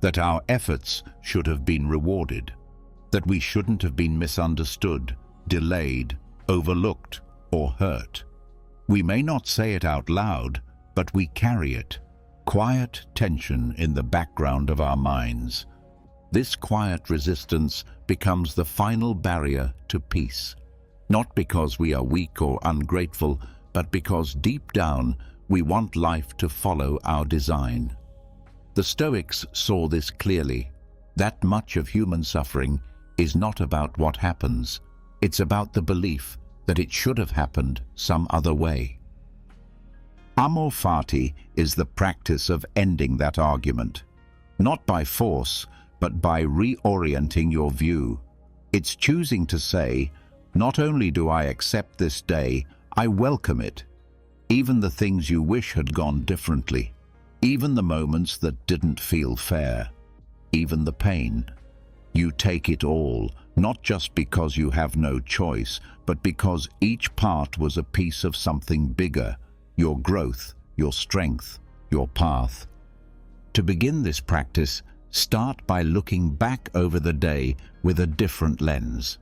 that our efforts should have been rewarded, that we shouldn't have been misunderstood, delayed, overlooked, or hurt. We may not say it out loud, but we carry it. Quiet tension in the background of our minds. This quiet resistance becomes the final barrier to peace. Not because we are weak or ungrateful, but because deep down we want life to follow our design. The Stoics saw this clearly. That much of human suffering is not about what happens. It's about the belief that it should have happened some other way. Amor fati is the practice of ending that argument, not by force, but by reorienting your view. It's choosing to say, not only do I accept this day, I welcome it. Even the things you wish had gone differently, even the moments that didn't feel fair, even the pain. You take it all, not just because you have no choice, but because each part was a piece of something bigger, your growth, your strength, your path. To begin this practice, start by looking back over the day with a different lens.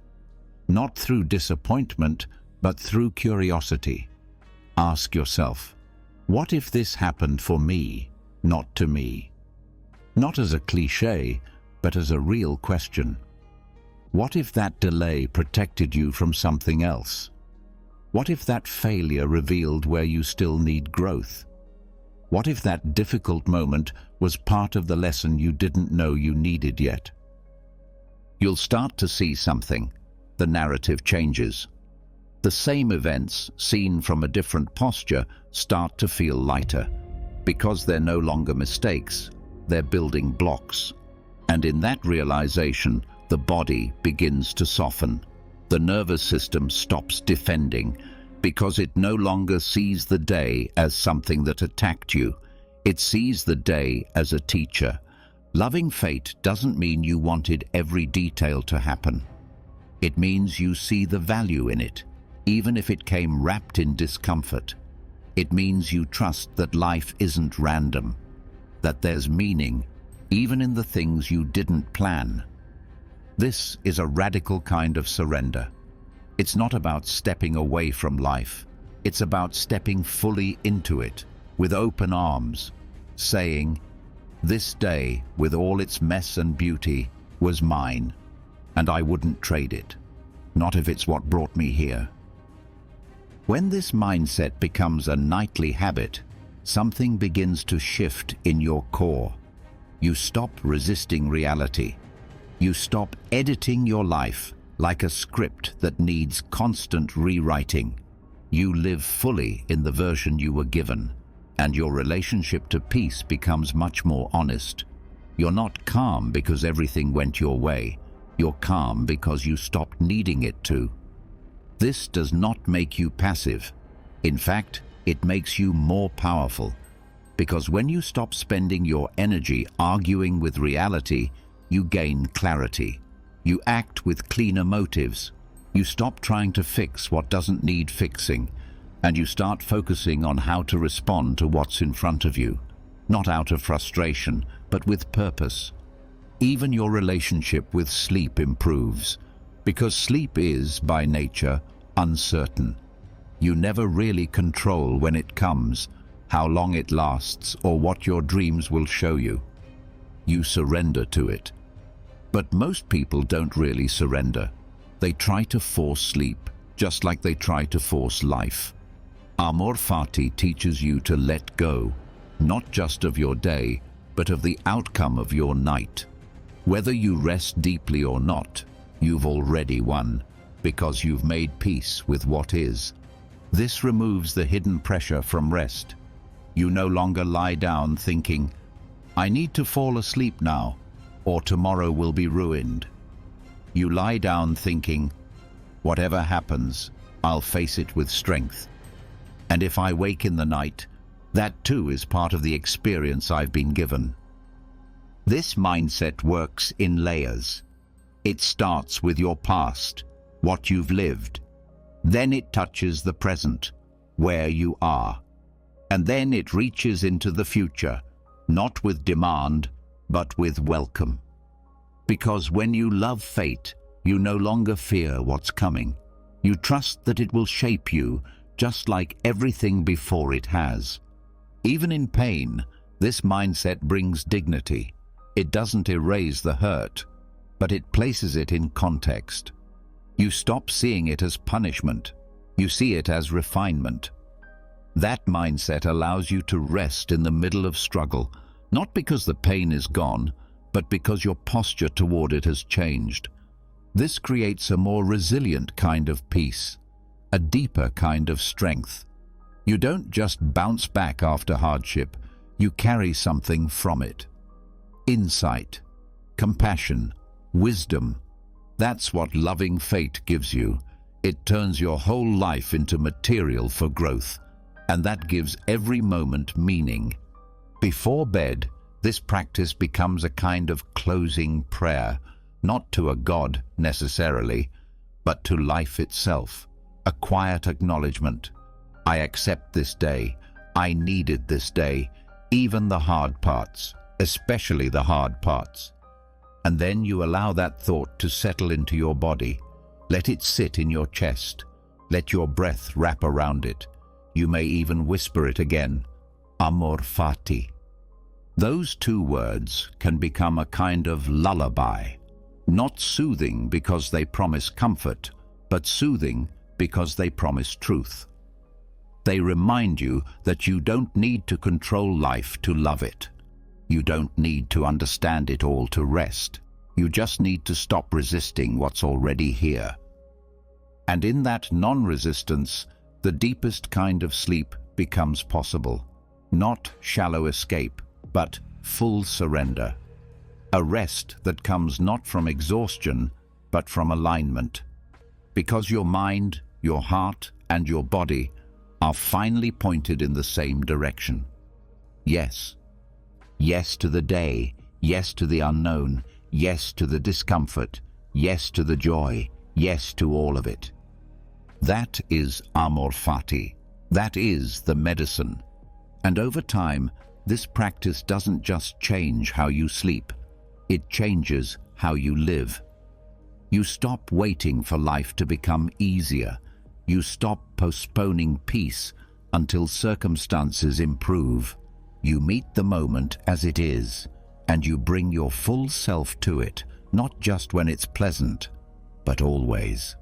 Not through disappointment, but through curiosity. Ask yourself, what if this happened for me, not to me? Not as a cliché, but as a real question. What if that delay protected you from something else? What if that failure revealed where you still need growth? What if that difficult moment was part of the lesson you didn't know you needed yet? You'll start to see something. The narrative changes. The same events, seen from a different posture, start to feel lighter. Because they're no longer mistakes, they're building blocks. And in that realization, the body begins to soften. The nervous system stops defending, because it no longer sees the day as something that attacked you. It sees the day as a teacher. Loving fate doesn't mean you wanted every detail to happen. It means you see the value in it, even if it came wrapped in discomfort. It means you trust that life isn't random, that there's meaning, even in the things you didn't plan. This is a radical kind of surrender. It's not about stepping away from life. It's about stepping fully into it, with open arms, saying, "This day, with all its mess and beauty, was mine, and I wouldn't trade it, not if it's what brought me here. When this mindset becomes a nightly habit, something begins to shift in your core. You stop resisting reality. You stop editing your life like a script that needs constant rewriting. You live fully in the version you were given, and your relationship to peace becomes much more honest. You're not calm because everything went your way. You're calm because you stopped needing it to. This does not make you passive. In fact, it makes you more powerful. Because when you stop spending your energy arguing with reality, you gain clarity. You act with cleaner motives. You stop trying to fix what doesn't need fixing, and you start focusing on how to respond to what's in front of you, not out of frustration, but with purpose. Even your relationship with sleep improves, because sleep is, by nature, uncertain. You never really control when it comes, how long it lasts, or what your dreams will show you. You surrender to it. But most people don't really surrender. They try to force sleep, just like they try to force life. Amor Fati teaches you to let go, not just of your day, but of the outcome of your night. Whether you rest deeply or not, you've already won, because you've made peace with what is. This removes the hidden pressure from rest. You no longer lie down thinking, "I need to fall asleep now, or tomorrow will be ruined." You lie down thinking, "Whatever happens, I'll face it with strength. And if I wake in the night, that too is part of the experience I've been given." This mindset works in layers. It starts with your past, what you've lived. Then it touches the present, where you are. And then it reaches into the future, not with demand, but with welcome. Because when you love fate, you no longer fear what's coming. You trust that it will shape you, just like everything before it has. Even in pain, this mindset brings dignity. It doesn't erase the hurt, but it places it in context. You stop seeing it as punishment. You see it as refinement. That mindset allows you to rest in the middle of struggle, not because the pain is gone, but because your posture toward it has changed. This creates a more resilient kind of peace, a deeper kind of strength. You don't just bounce back after hardship, you carry something from it. Insight, compassion, wisdom. That's what loving fate gives you. It turns your whole life into material for growth, and that gives every moment meaning. Before bed, this practice becomes a kind of closing prayer, not to a god necessarily, but to life itself, a quiet acknowledgement. I accept this day. I needed this day, even the hard parts, especially the hard parts. And then you allow that thought to settle into your body. Let it sit in your chest. Let your breath wrap around it. You may even whisper it again, Amor Fati. Those two words can become a kind of lullaby, not soothing because they promise comfort, but soothing because they promise truth. They remind you that you don't need to control life to love it. You don't need to understand it all to rest. You just need to stop resisting what's already here. And in that non-resistance, the deepest kind of sleep becomes possible. Not shallow escape, but full surrender. A rest that comes not from exhaustion, but from alignment. Because your mind, your heart, and your body are finally pointed in the same direction. Yes. Yes to the day, yes to the unknown, yes to the discomfort, yes to the joy, yes to all of it. That is Amor Fati. That is the medicine. And over time, this practice doesn't just change how you sleep. It changes how you live. You stop waiting for life to become easier. You stop postponing peace until circumstances improve. You meet the moment as it is, and you bring your full self to it, not just when it's pleasant, but always.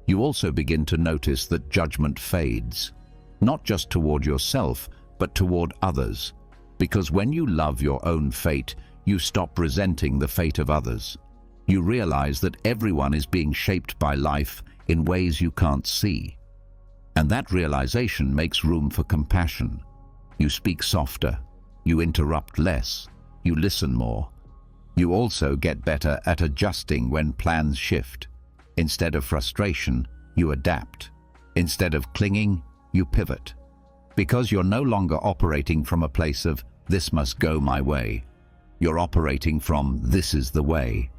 You also begin to notice that judgment fades, not just toward yourself, but toward others, because when you love your own fate, you stop resenting the fate of others. You realize that everyone is being shaped by life in ways you can't see. And that realization makes room for compassion. You speak softer, you interrupt less, you listen more. You also get better at adjusting when plans shift. Instead of frustration, you adapt. Instead of clinging, you pivot. Because you're no longer operating from a place of, this must go my way. You're operating from, this is the way.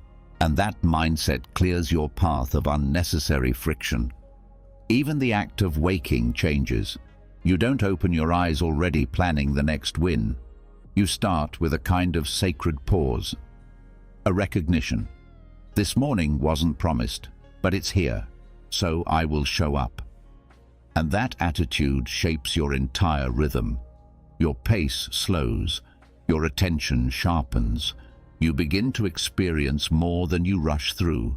And that mindset clears your path of unnecessary friction. Even the act of waking changes. You don't open your eyes already planning the next win. You start with a kind of sacred pause. A recognition. This morning wasn't promised, but it's here, so I will show up. And that attitude shapes your entire rhythm. Your pace slows, your attention sharpens. You begin to experience more than you rush through.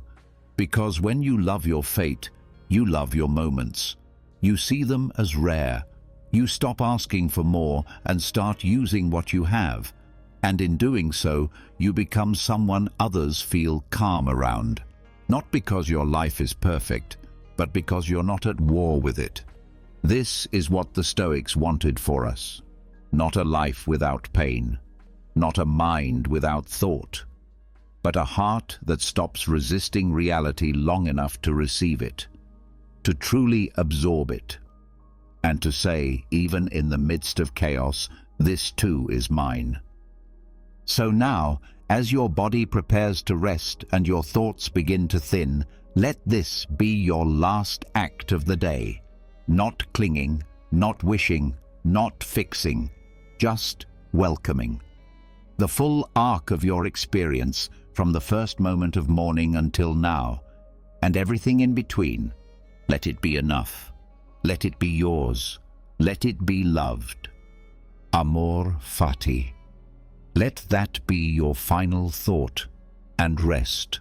Because when you love your fate, you love your moments. You see them as rare. You stop asking for more and start using what you have. And in doing so, you become someone others feel calm around. Not because your life is perfect, but because you're not at war with it. This is what the Stoics wanted for us. Not a life without pain, not a mind without thought, but a heart that stops resisting reality long enough to receive it, to truly absorb it, and to say, even in the midst of chaos, this too is mine. So now, as your body prepares to rest and your thoughts begin to thin, let this be your last act of the day. Not clinging, not wishing, not fixing, just welcoming. The full arc of your experience from the first moment of morning until now, and everything in between. Let it be enough. Let it be yours. Let it be loved. Amor fati. Let that be your final thought and rest.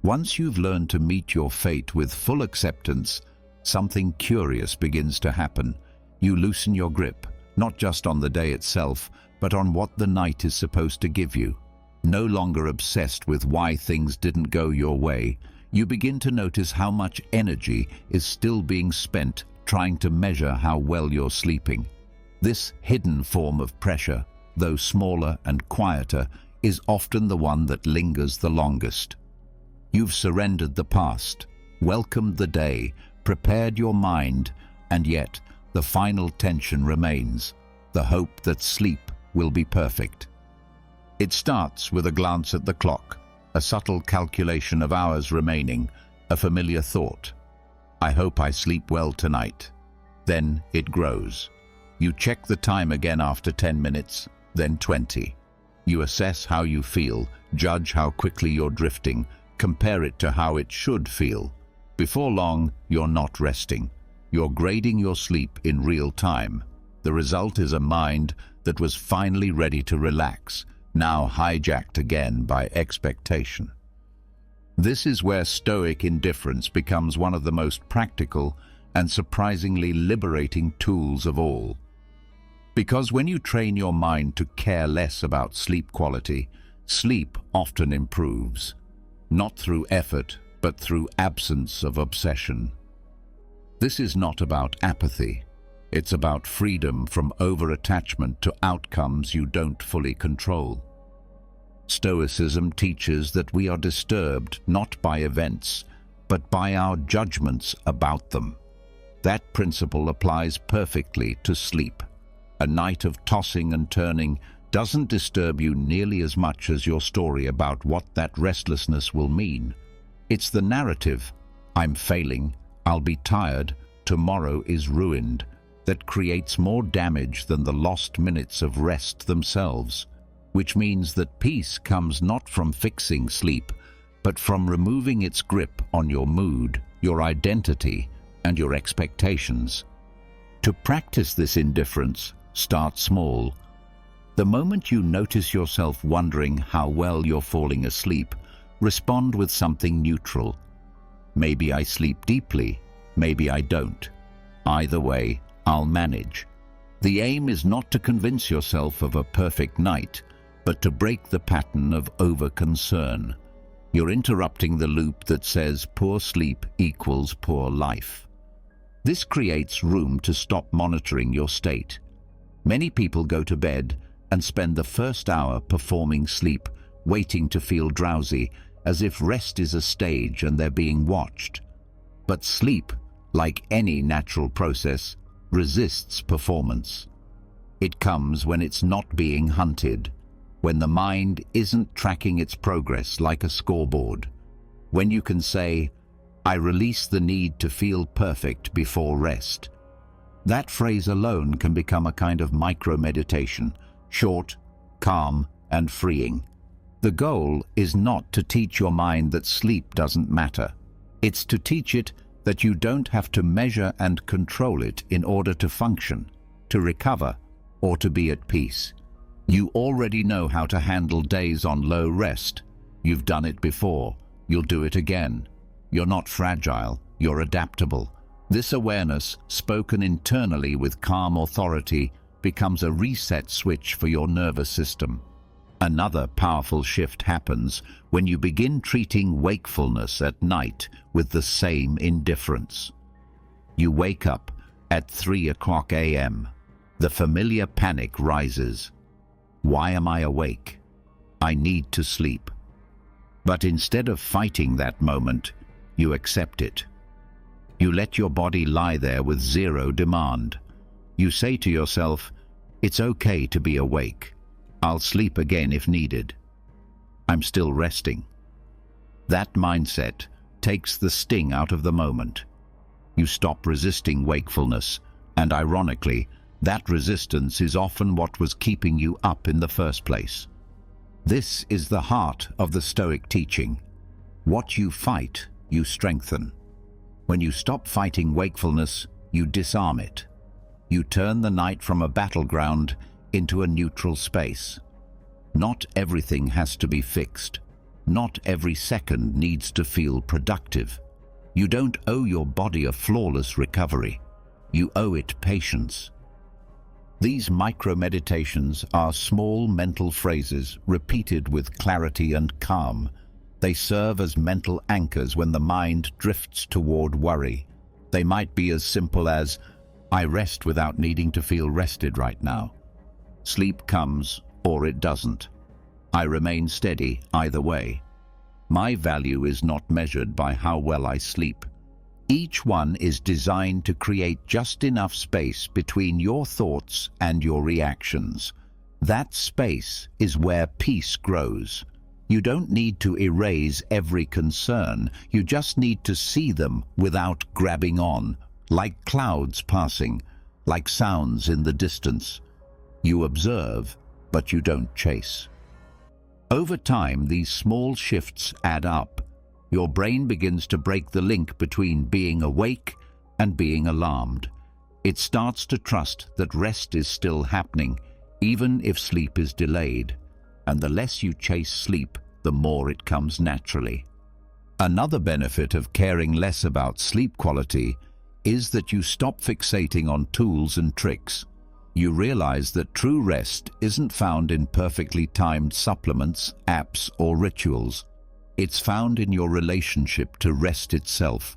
Once you've learned to meet your fate with full acceptance, something curious begins to happen. You loosen your grip, not just on the day itself, but on what the night is supposed to give you. No longer obsessed with why things didn't go your way, you begin to notice how much energy is still being spent trying to measure how well you're sleeping. This hidden form of pressure, though smaller and quieter, is often the one that lingers the longest. You've surrendered the past, welcomed the day, prepared your mind, and yet the final tension remains, the hope that sleep will be perfect. It starts with a glance at the clock, a subtle calculation of hours remaining, a familiar thought. I hope I sleep well tonight. Then it grows. You check the time again after 10 minutes, then 20. You assess how you feel, judge how quickly you're drifting, compare it to how it should feel. Before long, you're not resting. You're grading your sleep in real time. The result is a mind that was finally ready to relax, now hijacked again by expectation. This is where Stoic indifference becomes one of the most practical and surprisingly liberating tools of all. Because when you train your mind to care less about sleep quality, sleep often improves. Not through effort, but through absence of obsession. This is not about apathy. It's about freedom from over-attachment to outcomes you don't fully control. Stoicism teaches that we are disturbed not by events, but by our judgments about them. That principle applies perfectly to sleep. A night of tossing and turning doesn't disturb you nearly as much as your story about what that restlessness will mean. It's the narrative, I'm failing, I'll be tired, tomorrow is ruined, that creates more damage than the lost minutes of rest themselves, which means that peace comes not from fixing sleep, but from removing its grip on your mood, your identity, and your expectations. To practice this indifference, start small. The moment you notice yourself wondering how well you're falling asleep, Respond with something neutral. Maybe I sleep deeply, maybe I don't. Either way, I'll manage. The aim is not to convince yourself of a perfect night, but to break the pattern of over-concern. You're interrupting the loop that says poor sleep equals poor life. This creates room to stop monitoring your state. Many people go to bed and spend the first hour performing sleep, waiting to feel drowsy, as if rest is a stage and they're being watched. But sleep, like any natural process, resists performance. It comes when it's not being hunted, when the mind isn't tracking its progress like a scoreboard, when you can say, I release the need to feel perfect before rest. That phrase alone can become a kind of micro-meditation, short, calm, and freeing. The goal is not to teach your mind that sleep doesn't matter. It's to teach it that you don't have to measure and control it in order to function, to recover, or to be at peace. You already know how to handle days on low rest. You've done it before. You'll do it again. You're not fragile. You're adaptable. This awareness, spoken internally with calm authority, becomes a reset switch for your nervous system. Another powerful shift happens when you begin treating wakefulness at night with the same indifference. You wake up at 3 a.m. The familiar panic rises. Why am I awake? I need to sleep. But instead of fighting that moment, you accept it. You let your body lie there with zero demand. You say to yourself, it's okay to be awake. I'll sleep again if needed. I'm still resting. That mindset takes the sting out of the moment. You stop resisting wakefulness, and ironically, that resistance is often what was keeping you up in the first place. This is the heart of the Stoic teaching. What you fight, you strengthen. When you stop fighting wakefulness, you disarm it. You turn the night from a battleground into a neutral space. Not everything has to be fixed. Not every second needs to feel productive. You don't owe your body a flawless recovery. You owe it patience. These micro-meditations are small mental phrases repeated with clarity and calm. They serve as mental anchors when the mind drifts toward worry. They might be as simple as, I rest without needing to feel rested right now. Sleep comes or it doesn't. I remain steady either way. My value is not measured by how well I sleep. Each one is designed to create just enough space between your thoughts and your reactions. That space is where peace grows. You don't need to erase every concern. You just need to see them without grabbing on, like clouds passing, like sounds in the distance. You observe, but you don't chase. Over time, these small shifts add up. Your brain begins to break the link between being awake and being alarmed. It starts to trust that rest is still happening, even if sleep is delayed. And the less you chase sleep, the more it comes naturally. Another benefit of caring less about sleep quality is that you stop fixating on tools and tricks. You realize that true rest isn't found in perfectly timed supplements, apps, or rituals. It's found in your relationship to rest itself.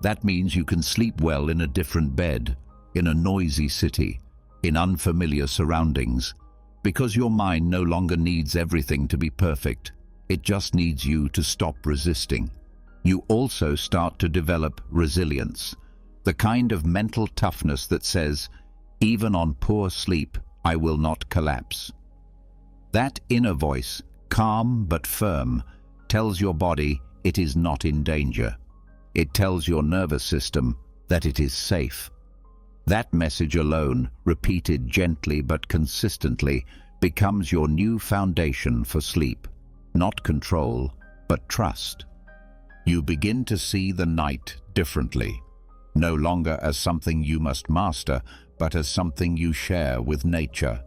That means you can sleep well in a different bed, in a noisy city, in unfamiliar surroundings, because your mind no longer needs everything to be perfect. It just needs you to stop resisting. You also start to develop resilience, the kind of mental toughness that says, even on poor sleep, I will not collapse. That inner voice, calm but firm, tells your body it is not in danger. It tells your nervous system that it is safe. That message alone, repeated gently but consistently, becomes your new foundation for sleep. Not control, but trust. You begin to see the night differently, no longer as something you must master, but as something you share with nature.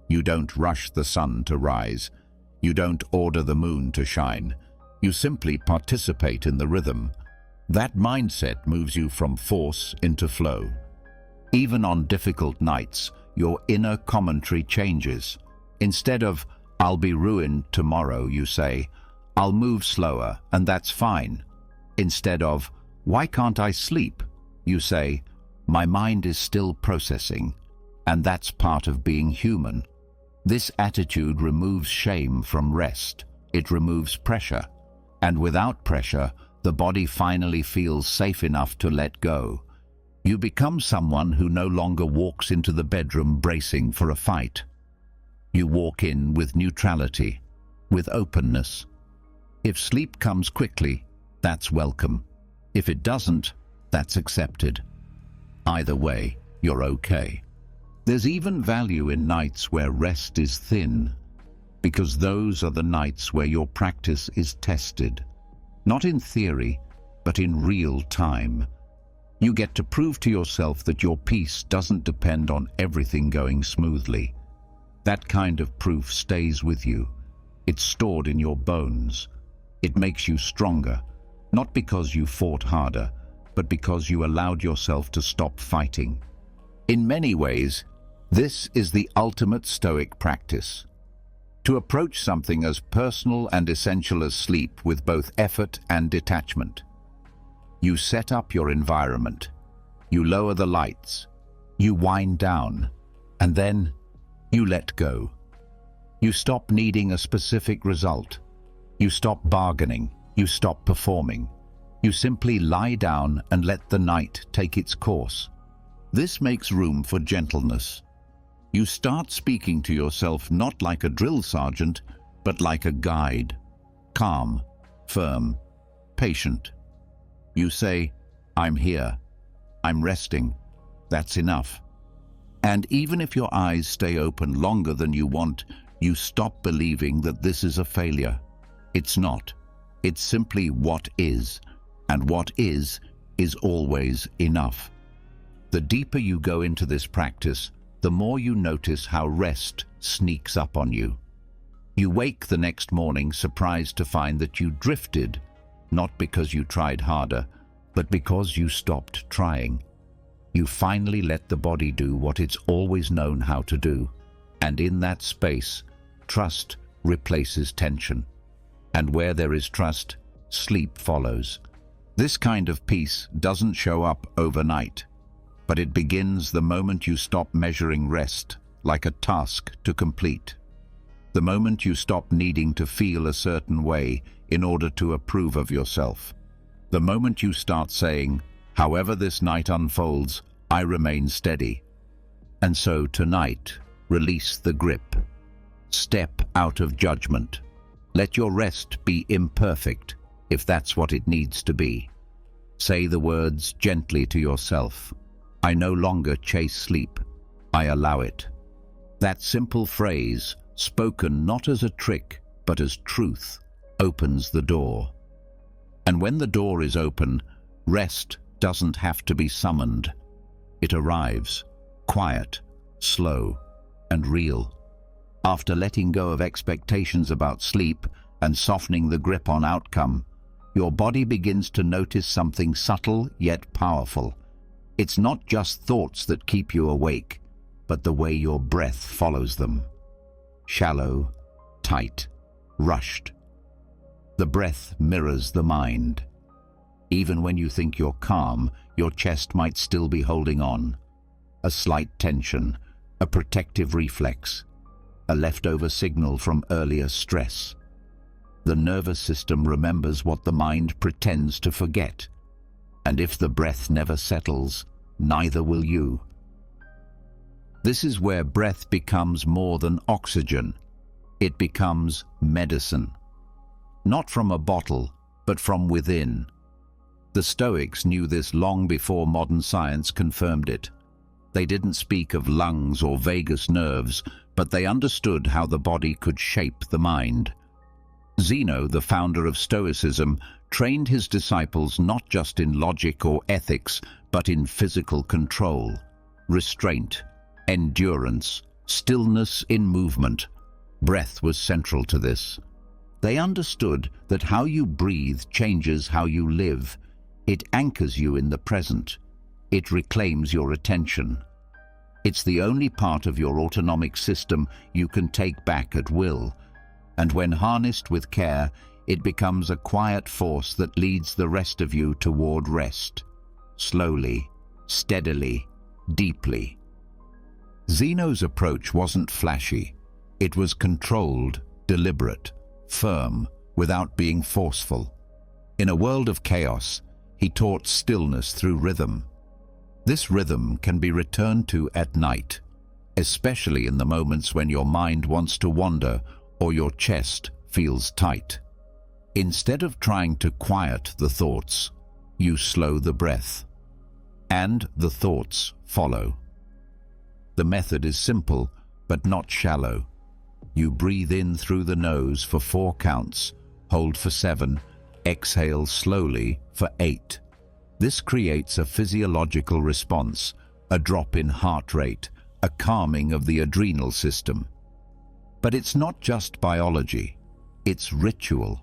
You don't rush the sun to rise. You don't order the moon to shine. You simply participate in the rhythm. That mindset moves you from force into flow. Even on difficult nights, your inner commentary changes. Instead of, "I'll be ruined tomorrow," you say, "I'll move slower, and that's fine." Instead of, "Why can't I sleep?" you say, "My mind is still processing," and that's part of being human. This attitude removes shame from rest. It removes pressure. And without pressure, the body finally feels safe enough to let go. You become someone who no longer walks into the bedroom bracing for a fight. You walk in with neutrality, with openness. If sleep comes quickly, that's welcome. If it doesn't, that's accepted. Either way, you're okay. There's even value in nights where rest is thin, because those are the nights where your practice is tested. Not in theory, but in real time. You get to prove to yourself that your peace doesn't depend on everything going smoothly. That kind of proof stays with you. It's stored in your bones. It makes you stronger, not because you fought harder, but because you allowed yourself to stop fighting. In many ways, this is the ultimate Stoic practice. To approach something as personal and essential as sleep with both effort and detachment. You set up your environment. You lower the lights. You wind down. And then you let go. You stop needing a specific result. You stop bargaining. You stop performing. You simply lie down and let the night take its course. This makes room for gentleness. You start speaking to yourself not like a drill sergeant, but like a guide. Calm, firm, patient. You say, "I'm here. I'm resting. That's enough." And even if your eyes stay open longer than you want, you stop believing that this is a failure. It's not. It's simply what is. And what is always enough. The deeper you go into this practice, the more you notice how rest sneaks up on you. You wake the next morning surprised to find that you drifted, not because you tried harder, but because you stopped trying. You finally let the body do what it's always known how to do. And in that space, trust replaces tension. And where there is trust, sleep follows. This kind of peace doesn't show up overnight, but it begins the moment you stop measuring rest like a task to complete. The moment you stop needing to feel a certain way in order to approve of yourself. The moment you start saying, "However this night unfolds, I remain steady." And so tonight, release the grip. Step out of judgment. Let your rest be imperfect, if that's what it needs to be. Say the words gently to yourself. "I no longer chase sleep. I allow it." That simple phrase, spoken not as a trick, but as truth, opens the door. And when the door is open, rest doesn't have to be summoned. It arrives, quiet, slow, and real. After letting go of expectations about sleep and softening the grip on outcome, your body begins to notice something subtle yet powerful. It's not just thoughts that keep you awake, but the way your breath follows them. Shallow, tight, rushed. The breath mirrors the mind. Even when you think you're calm, your chest might still be holding on. A slight tension, a protective reflex, a leftover signal from earlier stress. The nervous system remembers what the mind pretends to forget. And if the breath never settles, neither will you. This is where breath becomes more than oxygen. It becomes medicine. Not from a bottle, but from within. The Stoics knew this long before modern science confirmed it. They didn't speak of lungs or vagus nerves, but they understood how the body could shape the mind. Zeno, the founder of Stoicism, trained his disciples not just in logic or ethics, but in physical control, restraint, endurance, stillness in movement. Breath was central to this. They understood that how you breathe changes how you live. It anchors you in the present. It reclaims your attention. It's the only part of your autonomic system you can take back at will, and when harnessed with care, it becomes a quiet force that leads the rest of you toward rest. Slowly, steadily, deeply. Zeno's approach wasn't flashy. It was controlled, deliberate, firm, without being forceful. In a world of chaos, he taught stillness through rhythm. This rhythm can be returned to at night, especially in the moments when your mind wants to wander or your chest feels tight. Instead of trying to quiet the thoughts, you slow the breath, and the thoughts follow. The method is simple, but not shallow. You breathe in through the nose for 4 counts, hold for 7, exhale slowly for 8. This creates a physiological response, a drop in heart rate, a calming of the adrenal system. But it's not just biology, it's ritual.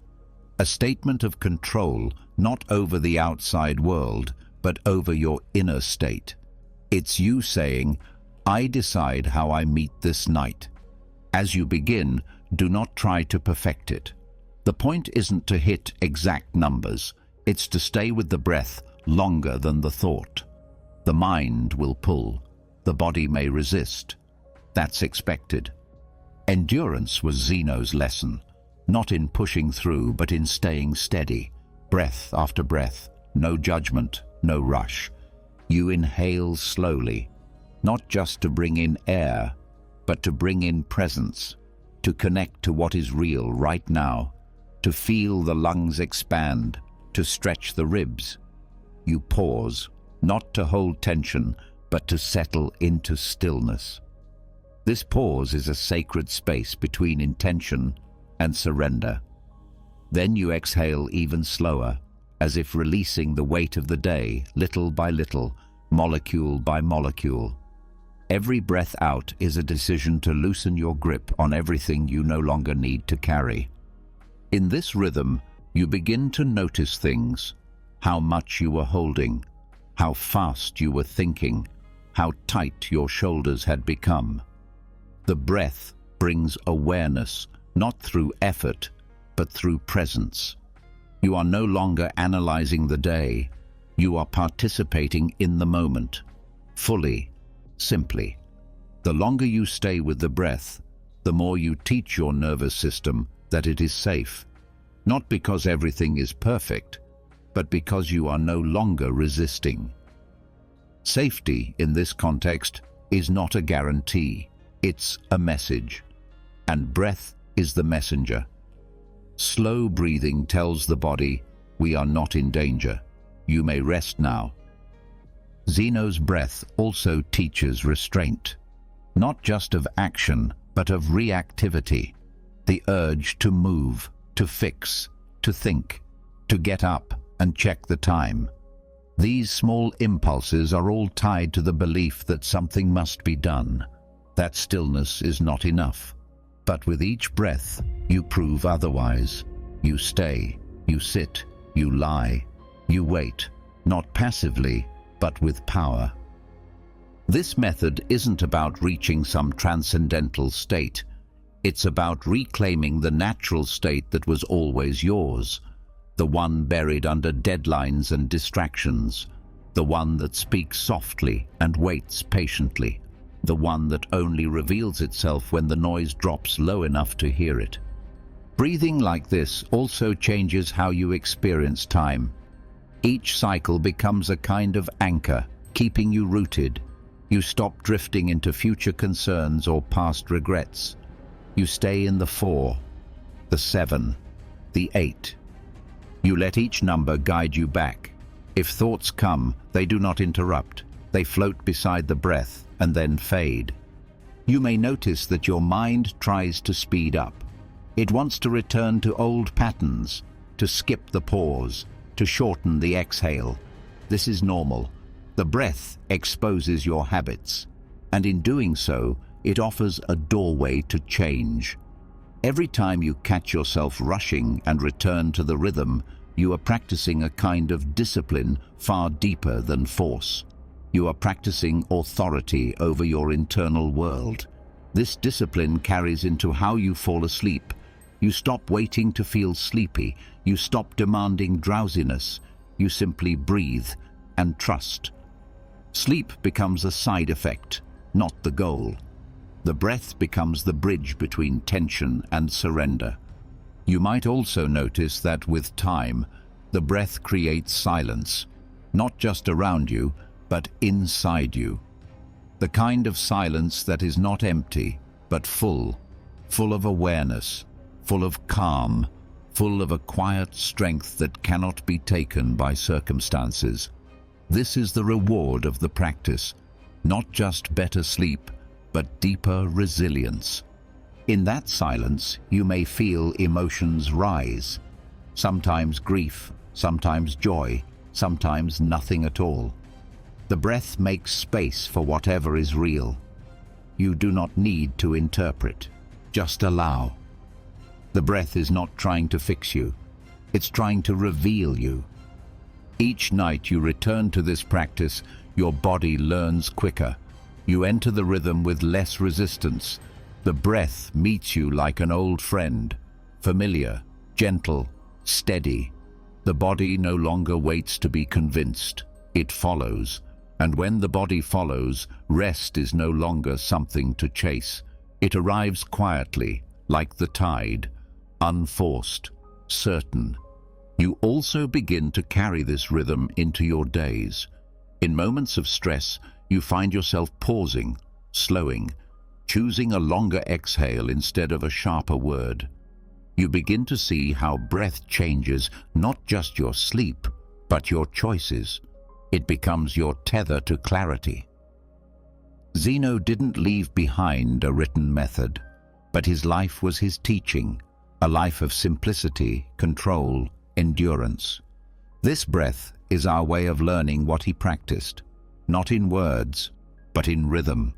A statement of control, not over the outside world, but over your inner state. It's you saying, I decide how I meet this night. As you begin, do not try to perfect it. The point isn't to hit exact numbers, it's to stay with the breath longer than the thought. The mind will pull, the body may resist. That's expected. Endurance was Zeno's lesson, not in pushing through, but in staying steady, breath after breath, no judgment, no rush. You inhale slowly, not just to bring in air, but to bring in presence, to connect to what is real right now, to feel the lungs expand, to stretch the ribs. You pause, not to hold tension, but to settle into stillness. This pause is a sacred space between intention and surrender. Then you exhale even slower, as if releasing the weight of the day, little by little, molecule by molecule. Every breath out is a decision to loosen your grip on everything you no longer need to carry. In this rhythm, you begin to notice things, how much you were holding, how fast you were thinking, how tight your shoulders had become. The breath brings awareness, not through effort, but through presence. You are no longer analyzing the day, you are participating in the moment, fully, simply. The longer you stay with the breath, the more you teach your nervous system that it is safe, not because everything is perfect, but because you are no longer resisting. Safety, in this context, is not a guarantee, it's a message, and breath is the messenger. Slow breathing tells the body, we are not in danger, you may rest now. Zeno's breath also teaches restraint, not just of action, but of reactivity, the urge to move, to fix, to think, to get up and check the time. These small impulses are all tied to the belief that something must be done, that stillness is not enough. But with each breath, you prove otherwise. You stay, you sit, you lie, you wait, not passively, but with power. This method isn't about reaching some transcendental state. It's about reclaiming the natural state that was always yours, the one buried under deadlines and distractions, the one that speaks softly and waits patiently, the one that only reveals itself when the noise drops low enough to hear it. Breathing like this also changes how you experience time. Each cycle becomes a kind of anchor, keeping you rooted. You stop drifting into future concerns or past regrets. You stay in the 4, the 7, the 8. You let each number guide you back. If thoughts come, they do not interrupt. They float beside the breath and then fade. You may notice that your mind tries to speed up. It wants to return to old patterns, to skip the pause, to shorten the exhale. This is normal. The breath exposes your habits, and in doing so, it offers a doorway to change. Every time you catch yourself rushing and return to the rhythm, you are practicing a kind of discipline far deeper than force. You are practicing authority over your internal world. This discipline carries into how you fall asleep. You stop waiting to feel sleepy. You stop demanding drowsiness. You simply breathe and trust. Sleep becomes a side effect, not the goal. The breath becomes the bridge between tension and surrender. You might also notice that with time, the breath creates silence, not just around you, but inside you. The kind of silence that is not empty, but full of awareness, full of calm, full of a quiet strength that cannot be taken by circumstances. This is the reward of the practice, not just better sleep, but deeper resilience. In that silence, you may feel emotions rise, sometimes grief, sometimes joy, sometimes nothing at all. The breath makes space for whatever is real. You do not need to interpret, just allow. The breath is not trying to fix you, it's trying to reveal you. Each night you return to this practice, your body learns quicker. You enter the rhythm with less resistance. The breath meets you like an old friend, familiar, gentle, steady. The body no longer waits to be convinced, it follows. And when the body follows, rest is no longer something to chase. It arrives quietly, like the tide, unforced, certain. You also begin to carry this rhythm into your days. In moments of stress, you find yourself pausing, slowing, choosing a longer exhale instead of a sharper word. You begin to see how breath changes not just your sleep, but your choices. It becomes your tether to clarity. Zeno didn't leave behind a written method, but his life was his teaching, a life of simplicity, control, endurance. This breath is our way of learning what he practiced, not in words, but in rhythm,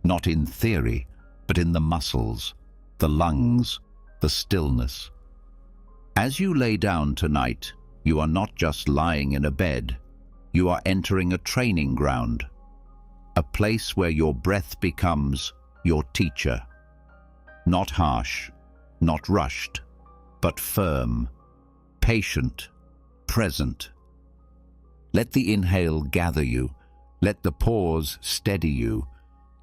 not in theory, but in the muscles, the lungs, the stillness. As you lay down tonight, you are not just lying in a bed, you are entering a training ground, a place where your breath becomes your teacher. Not harsh, not rushed, but firm, patient, present. Let the inhale gather you, let the pause steady you,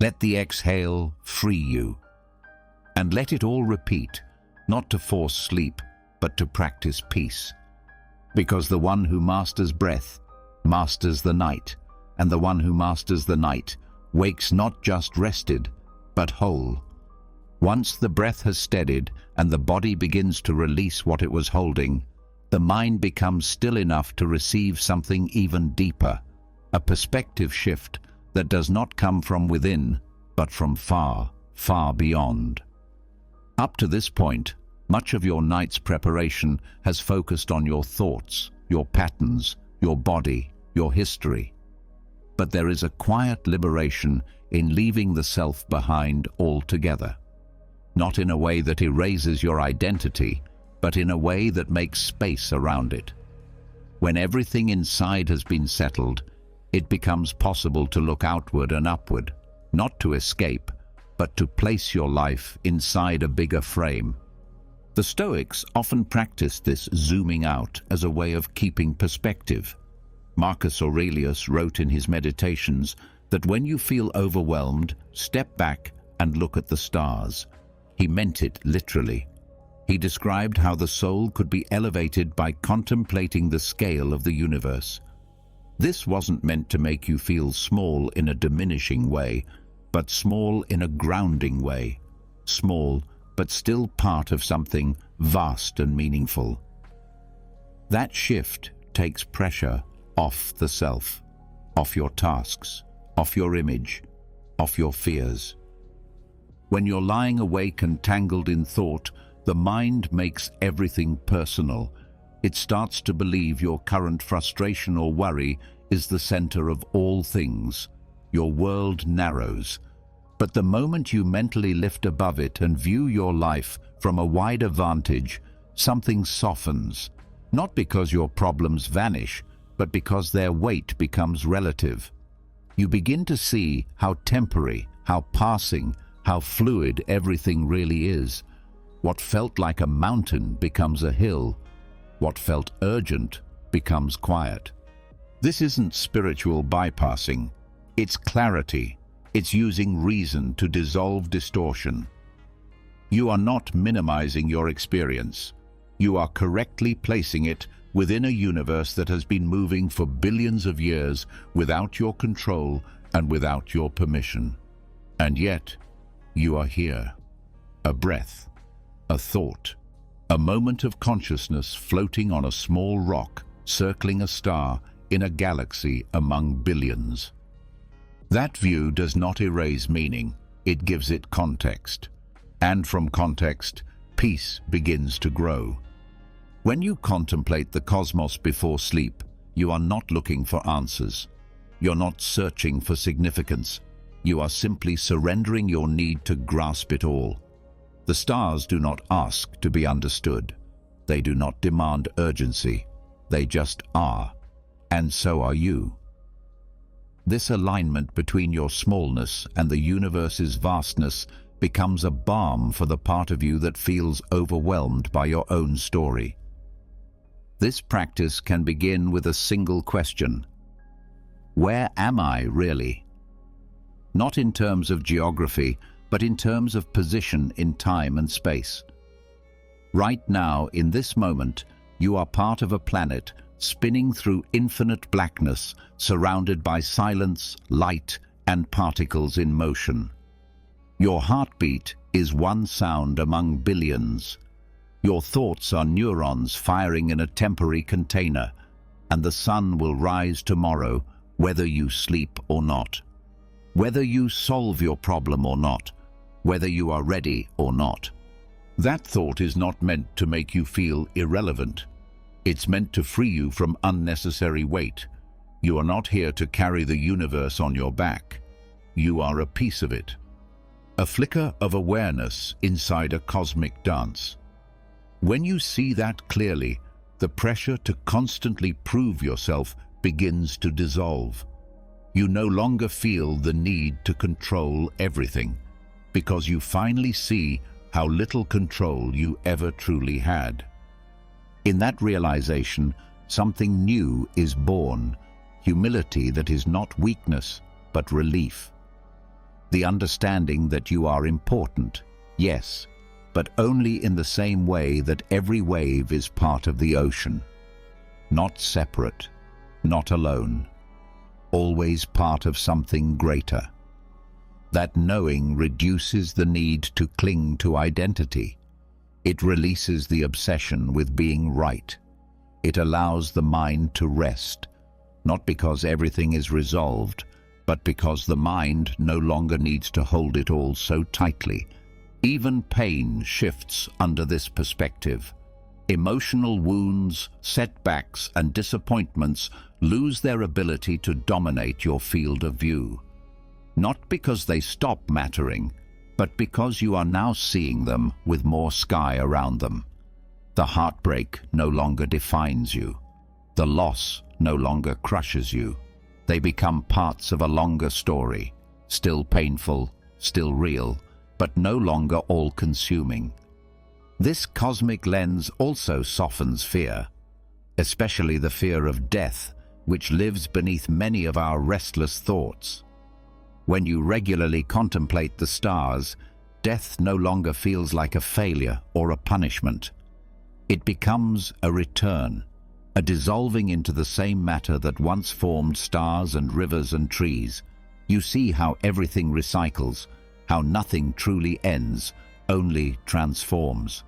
let the exhale free you. And let it all repeat, not to force sleep, but to practice peace. Because the one who masters breath masters the night, and the one who masters the night wakes not just rested, but whole. Once the breath has steadied and the body begins to release what it was holding, the mind becomes still enough to receive something even deeper, a perspective shift that does not come from within, but from far, far beyond. Up to this point, much of your night's preparation has focused on your thoughts, your patterns, your body, your history. But there is a quiet liberation in leaving the self behind altogether. Not in a way that erases your identity, but in a way that makes space around it. When everything inside has been settled, it becomes possible to look outward and upward, not to escape, but to place your life inside a bigger frame. The Stoics often practiced this zooming out as a way of keeping perspective. Marcus Aurelius wrote in his Meditations that when you feel overwhelmed, step back and look at the stars. He meant it literally. He described how the soul could be elevated by contemplating the scale of the universe. This wasn't meant to make you feel small in a diminishing way, but small in a grounding way. Small, but still part of something vast and meaningful. That shift takes pressure off the self, off your tasks, off your image, off your fears. When you're lying awake and tangled in thought, the mind makes everything personal. It starts to believe your current frustration or worry is the center of all things. Your world narrows. But the moment you mentally lift above it and view your life from a wider vantage, something softens, not because your problems vanish, but because their weight becomes relative. You begin to see how temporary, how passing, how fluid everything really is. What felt like a mountain becomes a hill. What felt urgent becomes quiet. This isn't spiritual bypassing. It's clarity. It's using reason to dissolve distortion. You are not minimizing your experience. You are correctly placing it within a universe that has been moving for billions of years without your control and without your permission. And yet, you are here. A breath, a thought, a moment of consciousness floating on a small rock, circling a star in a galaxy among billions. That view does not erase meaning, it gives it context. And from context, peace begins to grow. When you contemplate the cosmos before sleep, you are not looking for answers. You're not searching for significance. You are simply surrendering your need to grasp it all. The stars do not ask to be understood. They do not demand urgency. They just are. And so are you. This alignment between your smallness and the universe's vastness becomes a balm for the part of you that feels overwhelmed by your own story. This practice can begin with a single question. Where am I really? Not in terms of geography, but in terms of position in time and space. Right now, in this moment, you are part of a planet spinning through infinite blackness, surrounded by silence, light, and particles in motion. Your heartbeat is one sound among billions. Your thoughts are neurons firing in a temporary container, and the sun will rise tomorrow, whether you sleep or not. Whether you solve your problem or not, whether you are ready or not. That thought is not meant to make you feel irrelevant. It's meant to free you from unnecessary weight. You are not here to carry the universe on your back. You are a piece of it. A flicker of awareness inside a cosmic dance. When you see that clearly, the pressure to constantly prove yourself begins to dissolve. You no longer feel the need to control everything, because you finally see how little control you ever truly had. In that realization, something new is born, humility that is not weakness, but relief. The understanding that you are important, yes, but only in the same way that every wave is part of the ocean. Not separate, not alone, always part of something greater. That knowing reduces the need to cling to identity. It releases the obsession with being right. It allows the mind to rest, not because everything is resolved, but because the mind no longer needs to hold it all so tightly. Even pain shifts under this perspective. Emotional wounds, setbacks, and disappointments lose their ability to dominate your field of view. Not because they stop mattering, but because you are now seeing them with more sky around them. The heartbreak no longer defines you. The loss no longer crushes you. They become parts of a longer story, still painful, still real, but no longer all-consuming. This cosmic lens also softens fear, especially the fear of death, which lives beneath many of our restless thoughts. When you regularly contemplate the stars, death no longer feels like a failure or a punishment. It becomes a return, a dissolving into the same matter that once formed stars and rivers and trees. You see how everything recycles, how nothing truly ends, only transforms.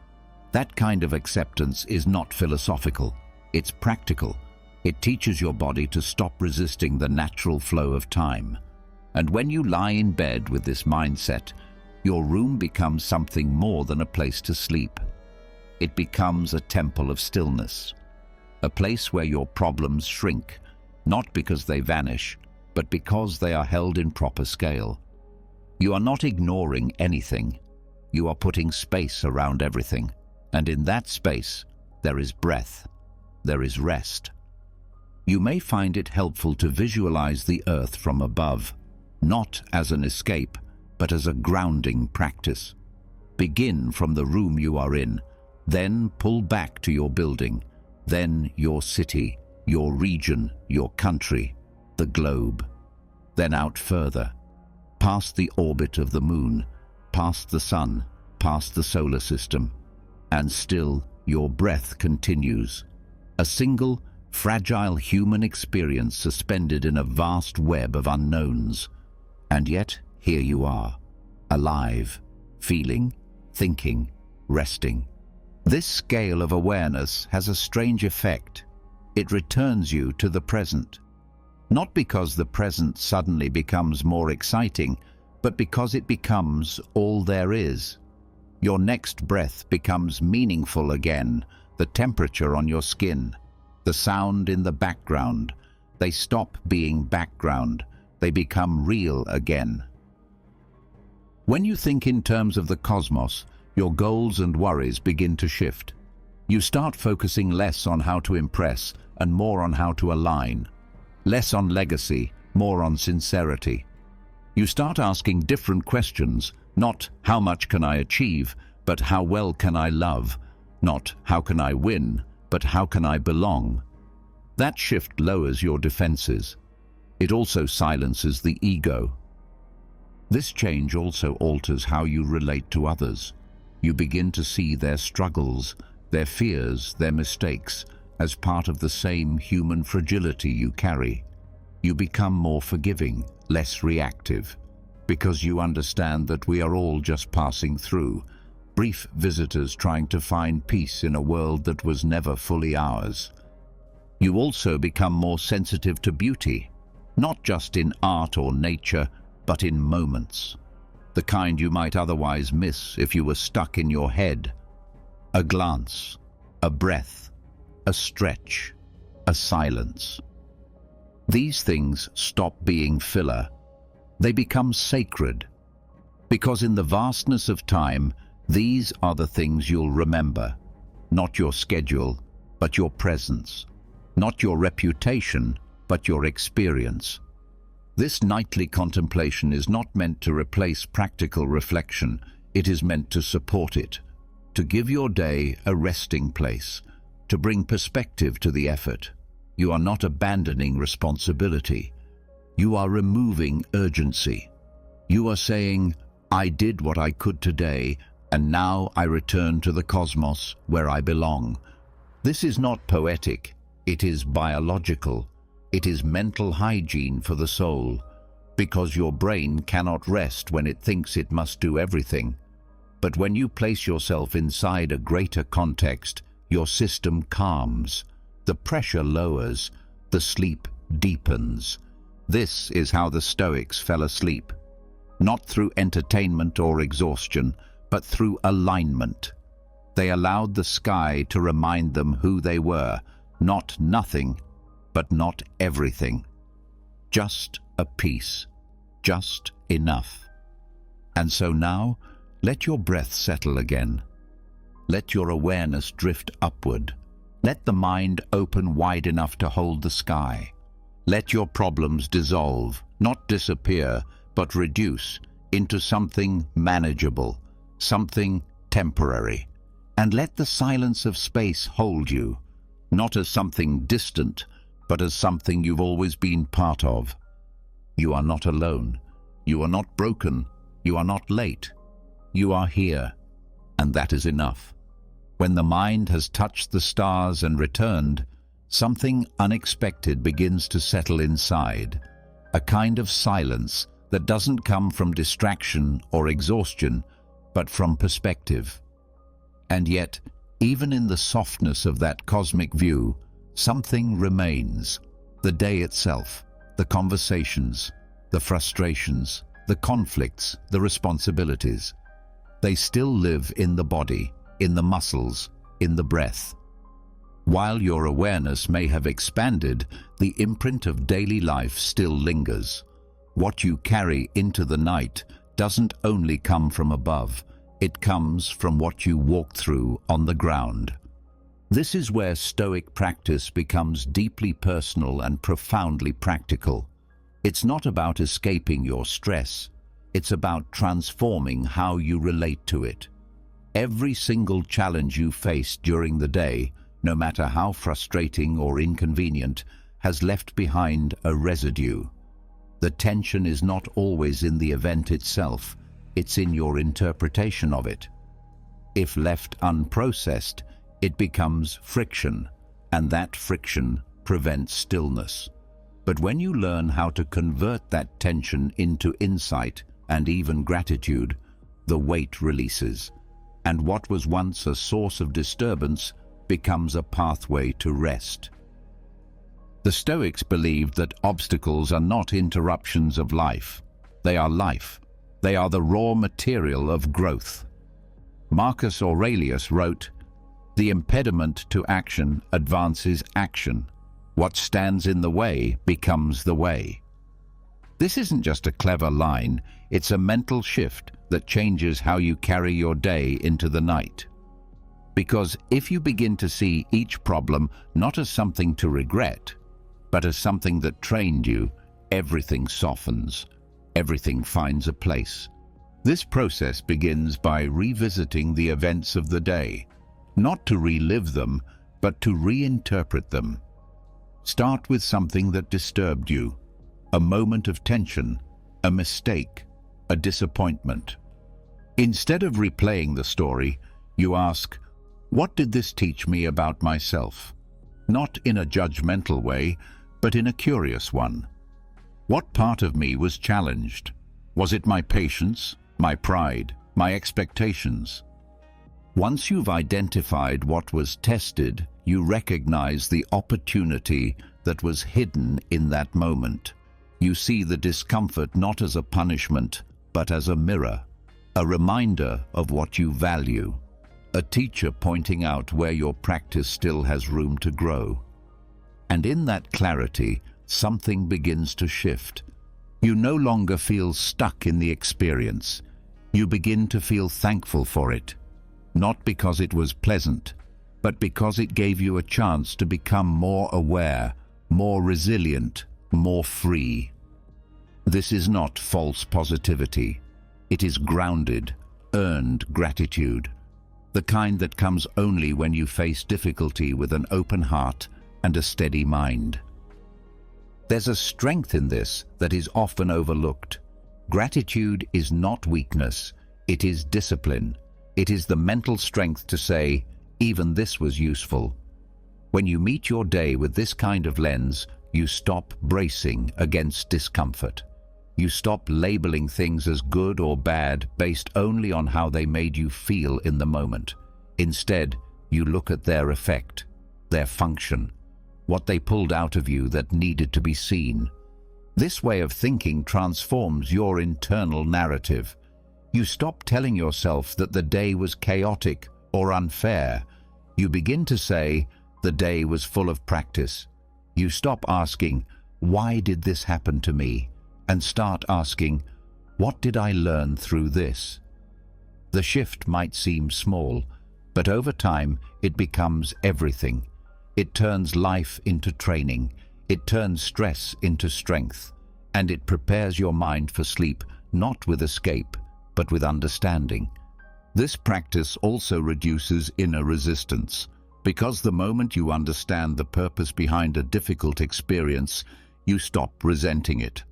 That kind of acceptance is not philosophical, it's practical. It teaches your body to stop resisting the natural flow of time. And when you lie in bed with this mindset, your room becomes something more than a place to sleep. It becomes a temple of stillness, a place where your problems shrink, not because they vanish, but because they are held in proper scale. You are not ignoring anything. you are putting space around everything. And in that space, there is breath, there is rest. You may find it helpful to visualize the earth from above, not as an escape, but as a grounding practice. Begin from the room you are in, then pull back to your building, then your city, your region, your country, the globe. Then out further, past the orbit of the moon, past the sun, past the solar system. And still your breath continues. A single, fragile human experience suspended in a vast web of unknowns. And yet, here you are, alive, feeling, thinking, resting. This scale of awareness has a strange effect. It returns you to the present. Not because the present suddenly becomes more exciting, but because it becomes all there is. Your next breath becomes meaningful again, the temperature on your skin, the sound in the background. They stop being background. They become real again. When you think in terms of the cosmos, your goals and worries begin to shift. You start focusing less on how to impress and more on how to align. Less on legacy, more on sincerity. You start asking different questions, not how much can I achieve, but how well can I love? Not how can I win, but how can I belong? That shift lowers your defenses. It also silences the ego. This change also alters how you relate to others. You begin to see their struggles, their fears, their mistakes, as part of the same human fragility you carry. You become more forgiving, less reactive, because you understand that we are all just passing through, brief visitors trying to find peace in a world that was never fully ours. You also become more sensitive to beauty, not just in art or nature, but in moments. The kind you might otherwise miss if you were stuck in your head. A glance, a breath, a stretch, a silence. These things stop being filler. They become sacred. Because in the vastness of time, these are the things you'll remember. Not your schedule, but your presence. Not your reputation, but your experience. This nightly contemplation is not meant to replace practical reflection. It is meant to support it, to give your day a resting place, to bring perspective to the effort. You are not abandoning responsibility. You are removing urgency. You are saying, I did what I could today, and now I return to the cosmos where I belong. This is not poetic. It is biological. It is mental hygiene for the soul, because your brain cannot rest when it thinks it must do everything. But when you place yourself inside a greater context, your system calms, the pressure lowers, the sleep deepens. This is how the Stoics fell asleep, not through entertainment or exhaustion, but through alignment. They allowed the sky to remind them who they were, not nothing, but not everything. Just a piece, just enough. And so now, let your breath settle again. Let your awareness drift upward. Let the mind open wide enough to hold the sky. Let your problems dissolve, not disappear, but reduce into something manageable, something temporary. And let the silence of space hold you, not as something distant, but as something you've always been part of. You are not alone. You are not broken. You are not late. You are here, and that is enough. When the mind has touched the stars and returned, something unexpected begins to settle inside, a kind of silence that doesn't come from distraction or exhaustion, but from perspective. And yet, even in the softness of that cosmic view, something remains. The day itself, the conversations, the frustrations, the conflicts, the responsibilities. They still live in the body, in the muscles, in the breath. While your awareness may have expanded, the imprint of daily life still lingers. What you carry into the night doesn't only come from above, It comes from what you walk through on the ground. This is where Stoic practice becomes deeply personal and profoundly practical. It's not about escaping your stress. It's about transforming how you relate to it. Every single challenge you face during the day, no matter how frustrating or inconvenient, has left behind a residue. The tension is not always in the event itself, it's in your interpretation of it. If left unprocessed, it becomes friction, and that friction prevents stillness. But when you learn how to convert that tension into insight and even gratitude, the weight releases, and what was once a source of disturbance becomes a pathway to rest. The Stoics believed that obstacles are not interruptions of life. They are life. They are the raw material of growth. Marcus Aurelius wrote, "The impediment to action advances action. What stands in the way becomes the way." This isn't just a clever line, it's a mental shift that changes how you carry your day into the night. Because if you begin to see each problem not as something to regret, but as something that trained you, everything softens, everything finds a place. This process begins by revisiting the events of the day, not to relive them, but to reinterpret them. Start with something that disturbed you, a moment of tension, a mistake, a disappointment. Instead of replaying the story, you ask, what did this teach me about myself? Not in a judgmental way, but in a curious one. What part of me was challenged? Was it my patience, my pride, my expectations? Once you've identified what was tested, you recognize the opportunity that was hidden in that moment. You see the discomfort not as a punishment, but as a mirror, a reminder of what you value, a teacher pointing out where your practice still has room to grow. And in that clarity, something begins to shift. You no longer feel stuck in the experience. You begin to feel thankful for it, not because it was pleasant, but because it gave you a chance to become more aware, more resilient, more free. This is not false positivity. It is grounded, earned gratitude, the kind that comes only when you face difficulty with an open heart and a steady mind. There's a strength in this that is often overlooked. Gratitude is not weakness, it is discipline. It is the mental strength to say, even this was useful. When you meet your day with this kind of lens, you stop bracing against discomfort. You stop labeling things as good or bad based only on how they made you feel in the moment. Instead, you look at their effect, their function, what they pulled out of you that needed to be seen. This way of thinking transforms your internal narrative. You stop telling yourself that the day was chaotic or unfair. You begin to say, the day was full of practice. You stop asking, why did this happen to me? And start asking, what did I learn through this? The shift might seem small, but over time it becomes everything. It turns life into training, it turns stress into strength, and it prepares your mind for sleep, not with escape, but with understanding. This practice also reduces inner resistance, because the moment you understand the purpose behind a difficult experience, you stop resenting it.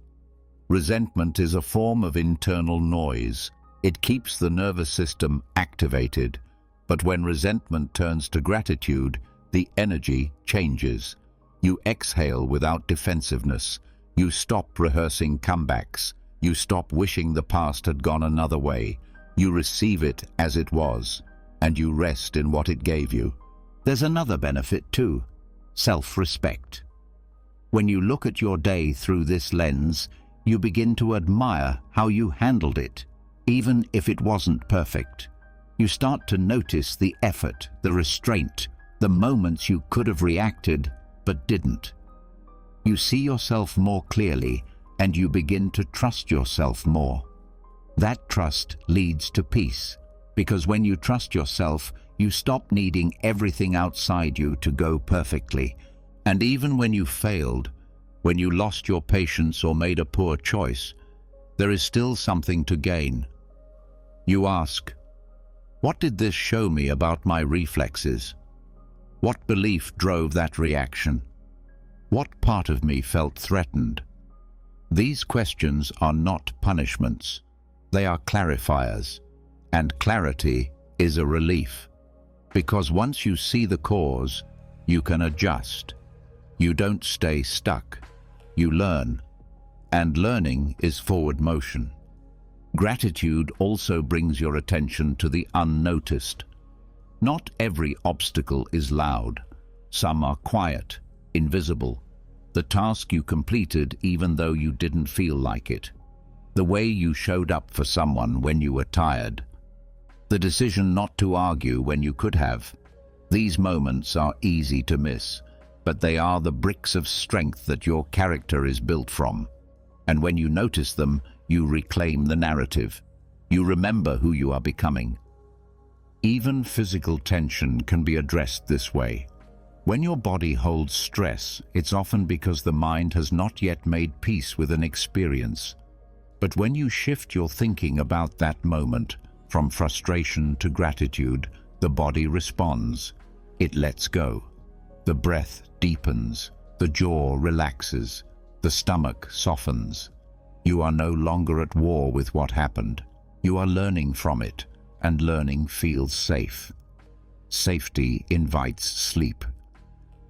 Resentment is a form of internal noise. It keeps the nervous system activated, but when resentment turns to gratitude, the energy changes. You exhale without defensiveness. You stop rehearsing comebacks. You stop wishing the past had gone another way. You receive it as it was, and you rest in what it gave you. There's another benefit too, self-respect. When you look at your day through this lens, you begin to admire how you handled it, even if it wasn't perfect. You start to notice the effort, the restraint, the moments you could have reacted but didn't. You see yourself more clearly, and you begin to trust yourself more. That trust leads to peace, Because when you trust yourself, you stop needing everything outside you to go perfectly. And even when you failed, when you lost your patience or made a poor choice, there is still something to gain. You ask, what did this show me about my reflexes? What belief drove that reaction? What part of me felt threatened? These questions are not punishments. They are clarifiers. And clarity is a relief. Because once you see the cause, you can adjust. You don't stay stuck. You learn. And learning is forward motion. Gratitude also brings your attention to the unnoticed. Not every obstacle is loud. Some are quiet, invisible. The task you completed even though you didn't feel like it. The way you showed up for someone when you were tired. The decision not to argue when you could have. These moments are easy to miss, but they are the bricks of strength that your character is built from. And when you notice them, you reclaim the narrative. You remember who you are becoming. Even physical tension can be addressed this way. When your body holds stress, it's often because the mind has not yet made peace with an experience. But when you shift your thinking about that moment, from frustration to gratitude, the body responds. It lets go. The breath deepens, the jaw relaxes, the stomach softens. You are no longer at war with what happened. You are learning from it, and learning feels safe. Safety invites sleep.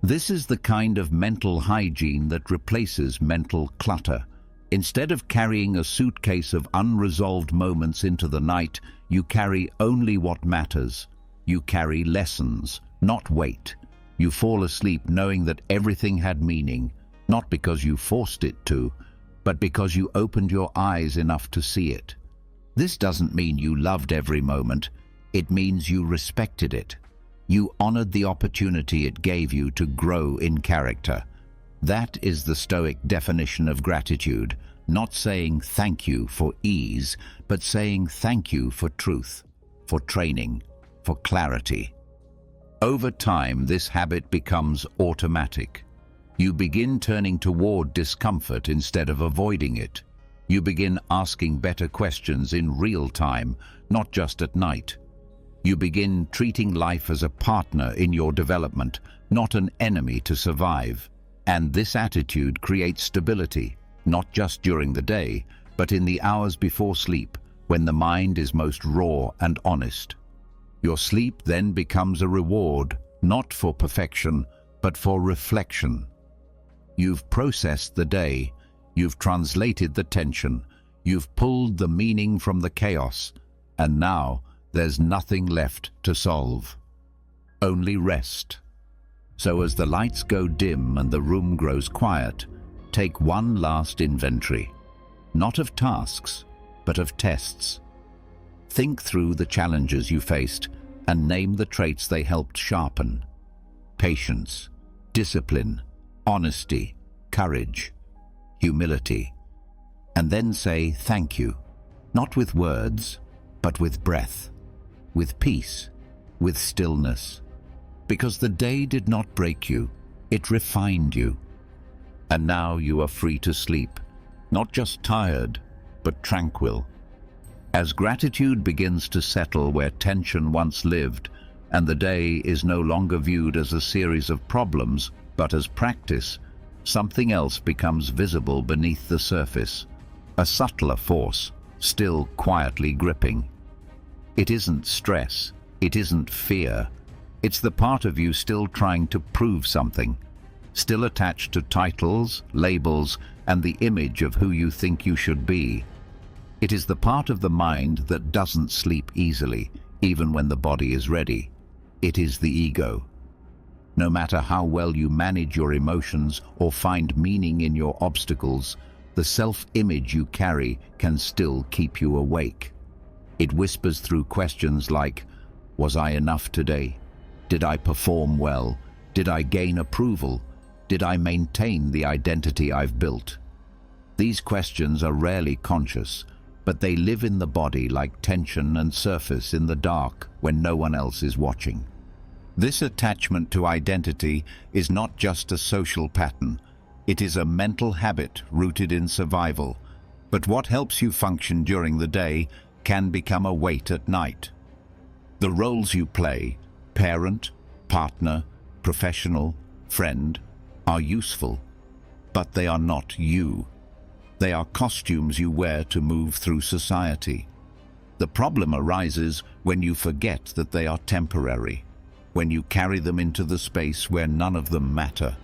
This is the kind of mental hygiene that replaces mental clutter. Instead of carrying a suitcase of unresolved moments into the night, you carry only what matters. You carry lessons, not weight. You fall asleep knowing that everything had meaning, not because you forced it to, but because you opened your eyes enough to see it. This doesn't mean you loved every moment. It means you respected it. You honored the opportunity it gave you to grow in character. That is the Stoic definition of gratitude, not saying thank you for ease, but saying thank you for truth, for training, for clarity. Over time, this habit becomes automatic. You begin turning toward discomfort instead of avoiding it. You begin asking better questions in real time, not just at night. You begin treating life as a partner in your development, not an enemy to survive. And this attitude creates stability, not just during the day, but in the hours before sleep, when the mind is most raw and honest. Your sleep then becomes a reward, not for perfection, but for reflection. You've processed the day, you've translated the tension, you've pulled the meaning from the chaos, and now there's nothing left to solve. Only rest. So as the lights go dim and the room grows quiet, take one last inventory, not of tasks, but of tests. Think through the challenges you faced and name the traits they helped sharpen. Patience, discipline, honesty, courage, humility. And then say thank you, not with words, but with breath, with peace, with stillness. Because the day did not break you, it refined you. And now you are free to sleep, not just tired, but tranquil. As gratitude begins to settle where tension once lived, and the day is no longer viewed as a series of problems, but as practice, something else becomes visible beneath the surface, a subtler force, still quietly gripping. It isn't stress, it isn't fear. It's the part of you still trying to prove something, still attached to titles, labels, and the image of who you think you should be. It is the part of the mind that doesn't sleep easily, even when the body is ready. It is the ego. No matter how well you manage your emotions or find meaning in your obstacles, the self-image you carry can still keep you awake. It whispers through questions like, was I enough today? Did I perform well? Did I gain approval? Did I maintain the identity I've built? These questions are rarely conscious, but they live in the body like tension and surface in the dark when no one else is watching. This attachment to identity is not just a social pattern. It is a mental habit rooted in survival. But what helps you function during the day can become a weight at night. The roles you play, parent, partner, professional, friend, are useful, but they are not you. They are costumes you wear to move through society. The problem arises when you forget that they are temporary, when you carry them into the space where none of them matter.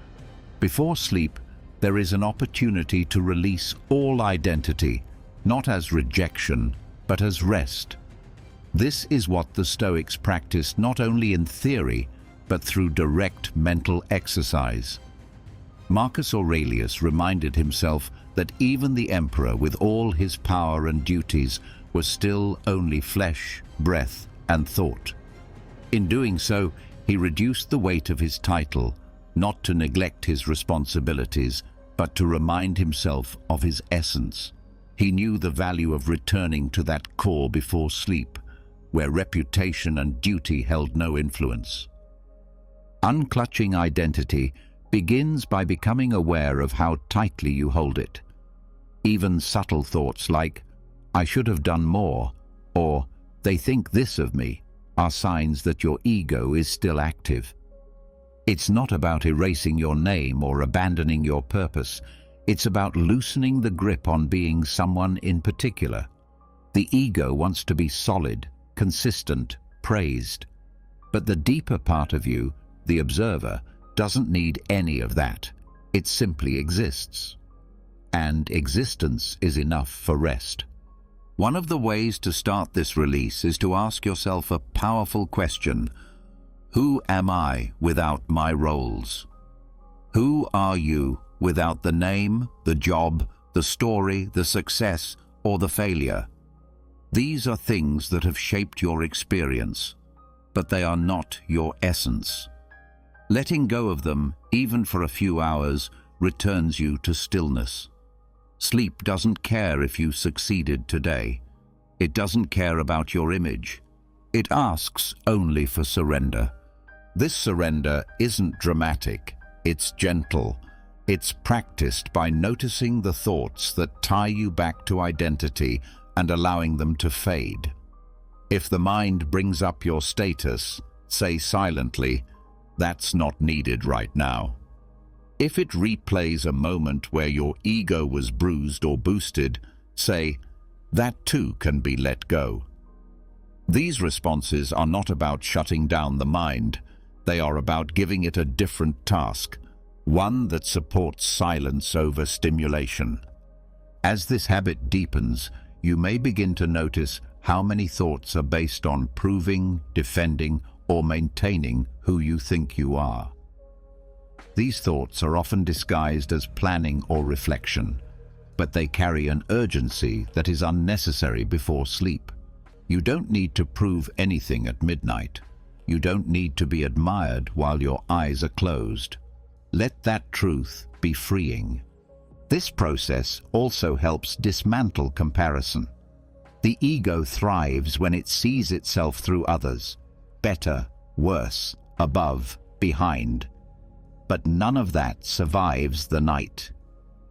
Before sleep, there is an opportunity to release all identity, not as rejection, but as rest. This is what the Stoics practiced not only in theory, but through direct mental exercise. Marcus Aurelius reminded himself that even the emperor, with all his power and duties, was still only flesh, breath, and thought. In doing so, he reduced the weight of his title, not to neglect his responsibilities, but to remind himself of his essence. He knew the value of returning to that core before sleep, where reputation and duty held no influence. Unclutching identity begins by becoming aware of how tightly you hold it. Even subtle thoughts like, "I should have done more," or "they think this of me," are signs that your ego is still active. It's not about erasing your name or abandoning your purpose. It's about loosening the grip on being someone in particular. The ego wants to be solid, consistent, praised. But the deeper part of you, the observer, doesn't need any of that. It simply exists. And existence is enough for rest. One of the ways to start this release is to ask yourself a powerful question. Who am I without my roles? Who are you without the name, the job, the story, the success, or the failure? These are things that have shaped your experience, but they are not your essence. Letting go of them, even for a few hours, returns you to stillness. Sleep doesn't care if you succeeded today. It doesn't care about your image. It asks only for surrender. This surrender isn't dramatic, it's gentle. It's practiced by noticing the thoughts that tie you back to identity and allowing them to fade. If the mind brings up your status, say silently, "That's not needed right now." If it replays a moment where your ego was bruised or boosted, say, "That too can be let go." These responses are not about shutting down the mind. They are about giving it a different task, one that supports silence over stimulation. As this habit deepens, you may begin to notice how many thoughts are based on proving, defending, or maintaining who you think you are. These thoughts are often disguised as planning or reflection, but they carry an urgency that is unnecessary before sleep. You don't need to prove anything at midnight. You don't need to be admired while your eyes are closed. Let that truth be freeing. This process also helps dismantle comparison. The ego thrives when it sees itself through others, better, worse, above, behind. But none of that survives the night.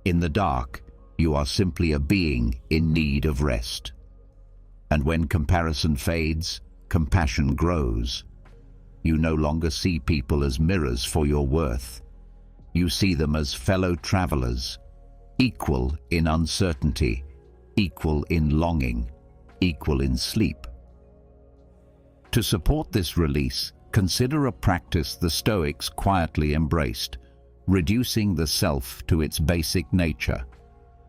In the dark, you are simply a being in need of rest. And when comparison fades, compassion grows. You no longer see people as mirrors for your worth. You see them as fellow travelers, equal in uncertainty, equal in longing, equal in sleep. To support this release, consider a practice the Stoics quietly embraced, reducing the self to its basic nature.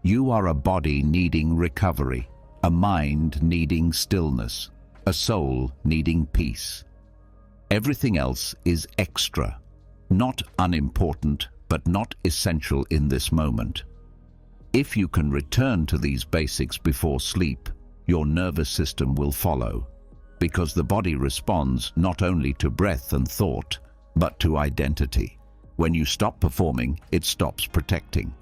You are a body needing recovery, a mind needing stillness, a soul needing peace. Everything else is extra, not unimportant, but not essential in this moment. If you can return to these basics before sleep, your nervous system will follow, because the body responds not only to breath and thought, but to identity. When you stop performing, it stops protecting.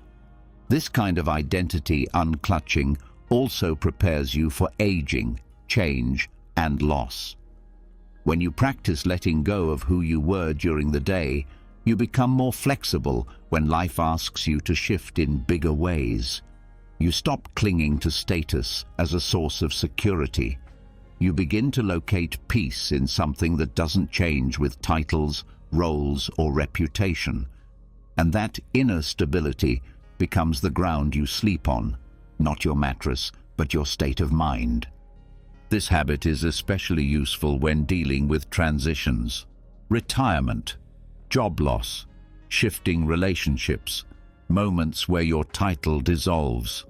This kind of identity unclutching also prepares you for aging, change, and loss. When you practice letting go of who you were during the day, you become more flexible when life asks you to shift in bigger ways. You stop clinging to status as a source of security. You begin to locate peace in something that doesn't change with titles, roles, or reputation. And that inner stability becomes the ground you sleep on, not your mattress, but your state of mind. This habit is especially useful when dealing with transitions, retirement, job loss, shifting relationships, moments where your title dissolves.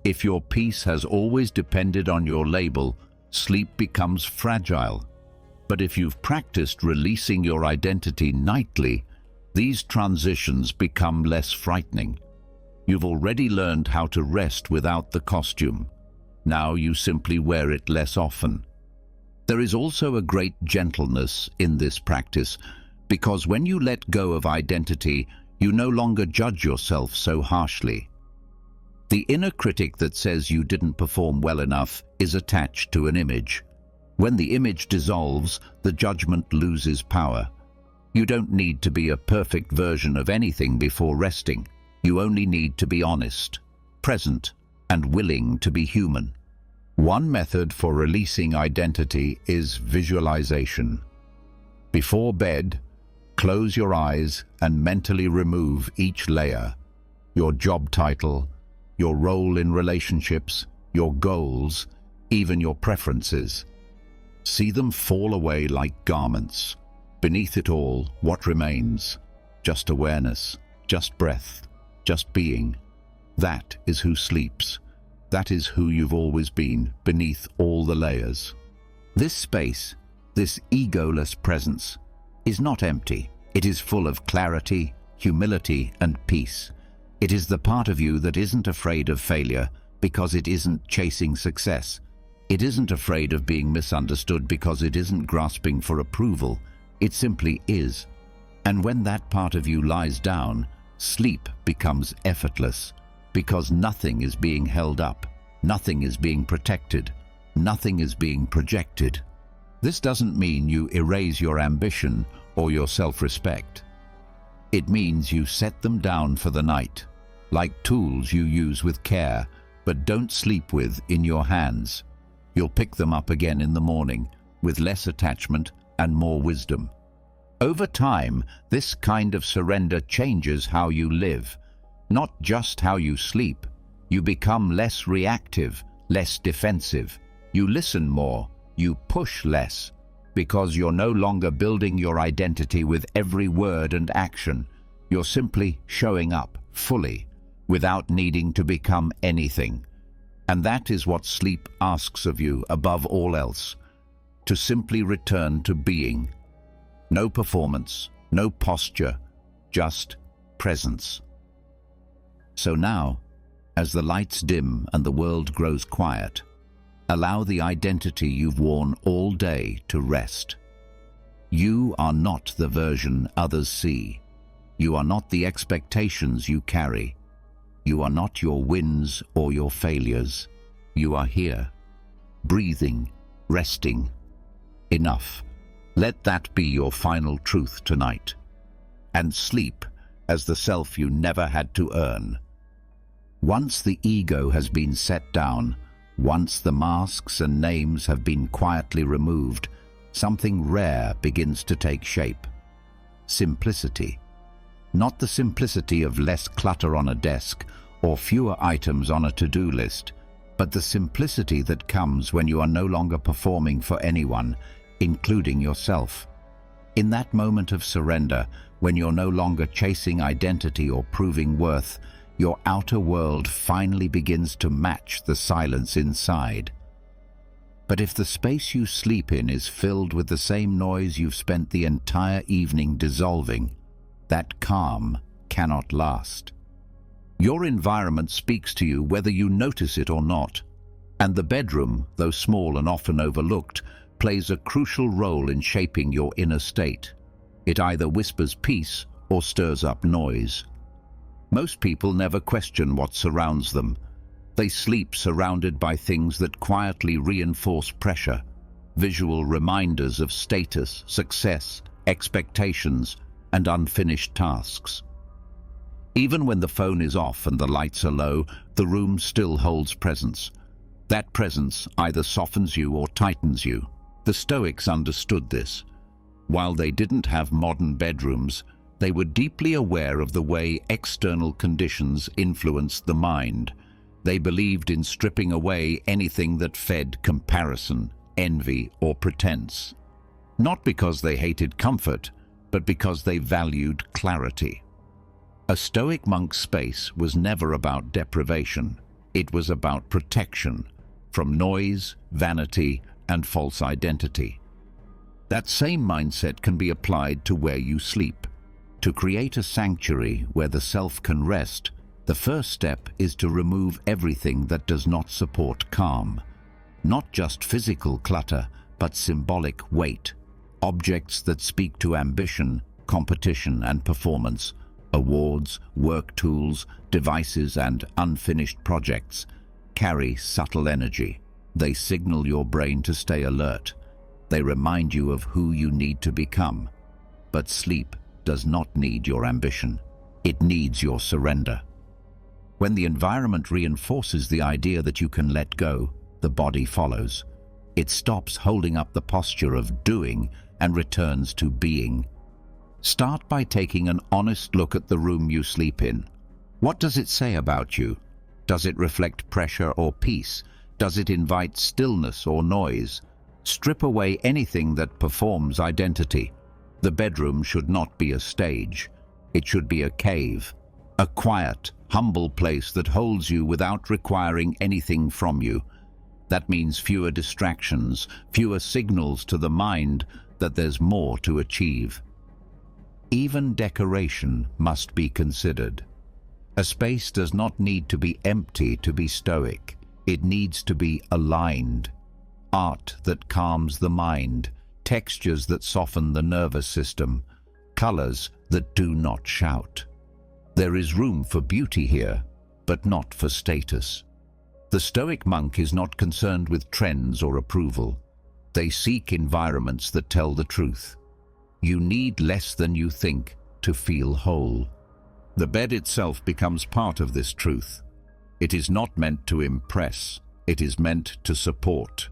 If your peace has always depended on your label, sleep becomes fragile. But if you've practiced releasing your identity nightly, these transitions become less frightening. You've already learned how to rest without the costume. Now you simply wear it less often. There is also a great gentleness in this practice, because when you let go of identity, you no longer judge yourself so harshly. The inner critic that says you didn't perform well enough is attached to an image. When the image dissolves, the judgment loses power. You don't need to be a perfect version of anything before resting. You only need to be honest, present, and willing to be human. One method for releasing identity is visualization. Before bed, close your eyes and mentally remove each layer: your job title, your role in relationships, your goals, even your preferences. See them fall away like garments. Beneath it all, what remains? Just awareness, just breath, just being. That is who sleeps. That is who you've always been, beneath all the layers. This space, this egoless presence, is not empty. It is full of clarity, humility, and peace. It is the part of you that isn't afraid of failure because it isn't chasing success. It isn't afraid of being misunderstood because it isn't grasping for approval. It simply is. And when that part of you lies down, sleep becomes effortless, because nothing is being held up, nothing is being protected, nothing is being projected. This doesn't mean you erase your ambition or your self-respect. It means you set them down for the night, like tools you use with care, but don't sleep with in your hands. You'll pick them up again in the morning, with less attachment and more wisdom. Over time, this kind of surrender changes how you live, not just how you sleep. You become less reactive, less defensive. You listen more, you push less, because you're no longer building your identity with every word and action. You're simply showing up fully, without needing to become anything. And that is what sleep asks of you above all else, to simply return to being. No performance, no posture, just presence. So now, as the lights dim and the world grows quiet, allow the identity you've worn all day to rest. You are not the version others see. You are not the expectations you carry. You are not your wins or your failures. You are here, breathing, resting. Enough. Let that be your final truth tonight. And sleep as the self you never had to earn. Once the ego has been set down, once the masks and names have been quietly removed, something rare begins to take shape. Simplicity. Not the simplicity of less clutter on a desk or fewer items on a to-do list, but the simplicity that comes when you are no longer performing for anyone, including yourself. In that moment of surrender, when you're no longer chasing identity or proving worth, your outer world finally begins to match the silence inside. But if the space you sleep in is filled with the same noise you've spent the entire evening dissolving, that calm cannot last. Your environment speaks to you whether you notice it or not, and the bedroom, though small and often overlooked, plays a crucial role in shaping your inner state. It either whispers peace or stirs up noise. Most people never question what surrounds them. They sleep surrounded by things that quietly reinforce pressure, visual reminders of status, success, expectations, and unfinished tasks. Even when the phone is off and the lights are low, the room still holds presence. That presence either softens you or tightens you. The Stoics understood this. While they didn't have modern bedrooms, they were deeply aware of the way external conditions influenced the mind. They believed in stripping away anything that fed comparison, envy, or pretense. Not because they hated comfort, but because they valued clarity. A Stoic monk's space was never about deprivation. It was about protection from noise, vanity, and false identity. That same mindset can be applied to where you sleep. To create a sanctuary where the self can rest, the first step is to remove everything that does not support calm. Not just physical clutter, but symbolic weight. Objects that speak to ambition, competition, and performance. Awards, work tools, devices, and unfinished projects carry subtle energy. They signal your brain to stay alert. They remind you of who you need to become. But sleep does not need your ambition. It needs your surrender. When the environment reinforces the idea that you can let go, the body follows. It stops holding up the posture of doing and returns to being. Start by taking an honest look at the room you sleep in. What does it say about you? Does it reflect pressure or peace? Does it invite stillness or noise? Strip away anything that performs identity. The bedroom should not be a stage. It should be a cave, a quiet, humble place that holds you without requiring anything from you. That means fewer distractions, fewer signals to the mind that there's more to achieve. Even decoration must be considered. A space does not need to be empty to be Stoic. It needs to be aligned. Art that calms the mind, textures that soften the nervous system, colors that do not shout. There is room for beauty here, but not for status. The Stoic monk is not concerned with trends or approval. They seek environments that tell the truth. You need less than you think to feel whole. The bed itself becomes part of this truth. It is not meant to impress. It is meant to support.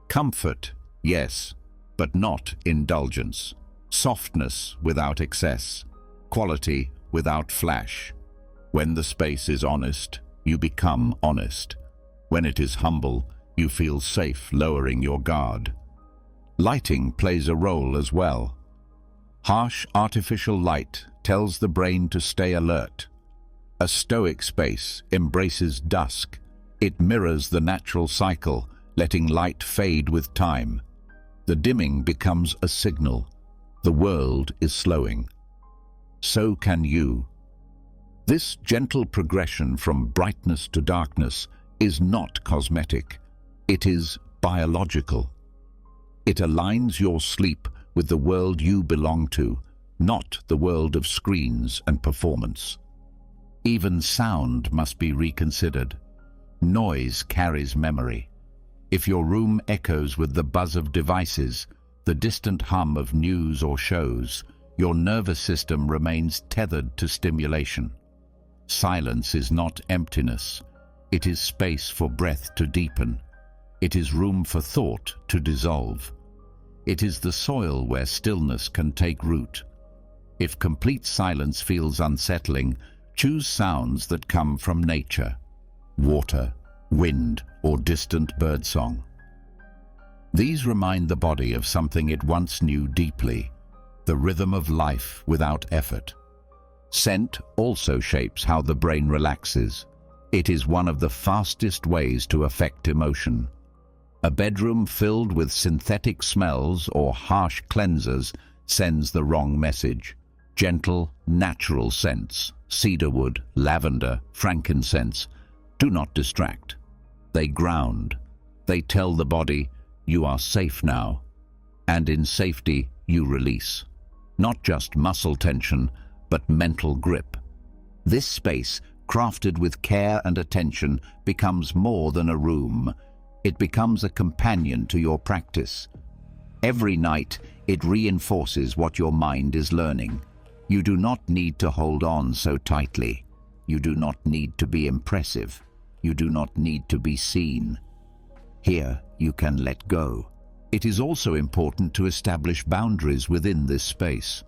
Comfort, yes, but not indulgence. Softness without excess. Quality without flash. When the space is honest, you become honest. When it is humble, you feel safe lowering your guard. Lighting plays a role as well. Harsh artificial light tells the brain to stay alert. A Stoic space embraces dusk. It mirrors the natural cycle, letting light fade with time. The dimming becomes a signal. The world is slowing. So can you. This gentle progression from brightness to darkness is not cosmetic. It is biological. It aligns your sleep with the world you belong to, not the world of screens and performance. Even sound must be reconsidered. Noise carries memory. If your room echoes with the buzz of devices, the distant hum of news or shows, your nervous system remains tethered to stimulation. Silence is not emptiness. It is space for breath to deepen. It is room for thought to dissolve. It is the soil where stillness can take root. If complete silence feels unsettling, choose sounds that come from nature. Water, wind, or distant birdsong. These remind the body of something it once knew deeply, the rhythm of life without effort. Scent also shapes how the brain relaxes. It is one of the fastest ways to affect emotion. A bedroom filled with synthetic smells or harsh cleansers sends the wrong message. Gentle, natural scents, cedarwood, lavender, frankincense, do not distract. They ground. They tell the body, you are safe now. And in safety, you release. Not just muscle tension, but mental grip. This space crafted with care and attention, becomes more than a room. It becomes a companion to your practice. Every night, it reinforces what your mind is learning. You do not need to hold on so tightly. You do not need to be impressive. You do not need to be seen. Here, you can let go. It is also important to establish boundaries within this space.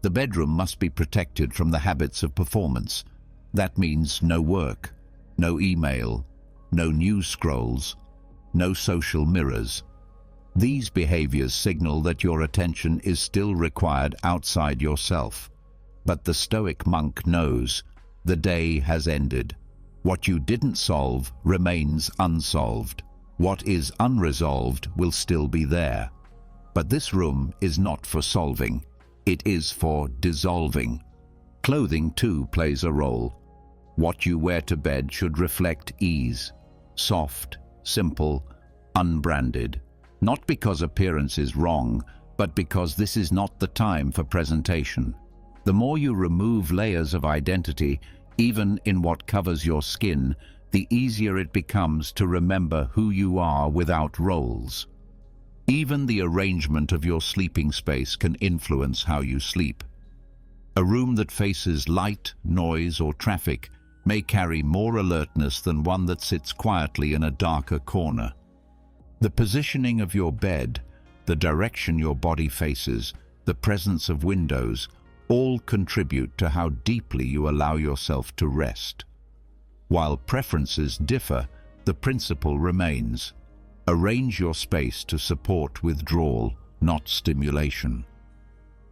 The bedroom must be protected from the habits of performance. That means no work, no email, no news scrolls, no social mirrors. These behaviors signal that your attention is still required outside yourself. But the Stoic monk knows the day has ended. What you didn't solve remains unsolved. What is unresolved will still be there. But this room is not for solving. It is for dissolving. Clothing too plays a role. What you wear to bed should reflect ease, soft, simple, unbranded. Not because appearance is wrong, but because this is not the time for presentation. The more you remove layers of identity, even in what covers your skin, the easier it becomes to remember who you are without roles. Even the arrangement of your sleeping space can influence how you sleep. A room that faces light, noise, or traffic may carry more alertness than one that sits quietly in a darker corner. The positioning of your bed, the direction your body faces, the presence of windows, all contribute to how deeply you allow yourself to rest. While preferences differ, the principle remains. Arrange your space to support withdrawal, not stimulation.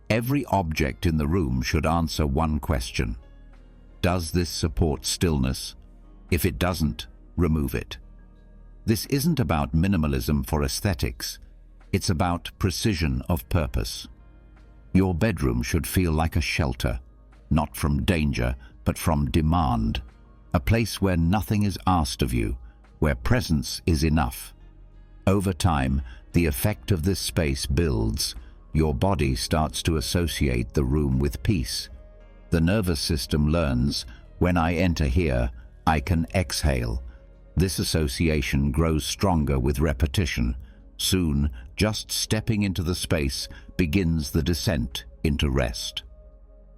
Every object in the room should answer one question. Does this support stillness? If it doesn't, remove it. This isn't about minimalism for aesthetics. It's about precision of purpose. Your bedroom should feel like a shelter, not from danger, but from demand. A place where nothing is asked of you, where presence is enough. Over time, the effect of this space builds. Your body starts to associate the room with peace. The nervous system learns, when I enter here, I can exhale. This association grows stronger with repetition. Soon, just stepping into the space begins the descent into rest.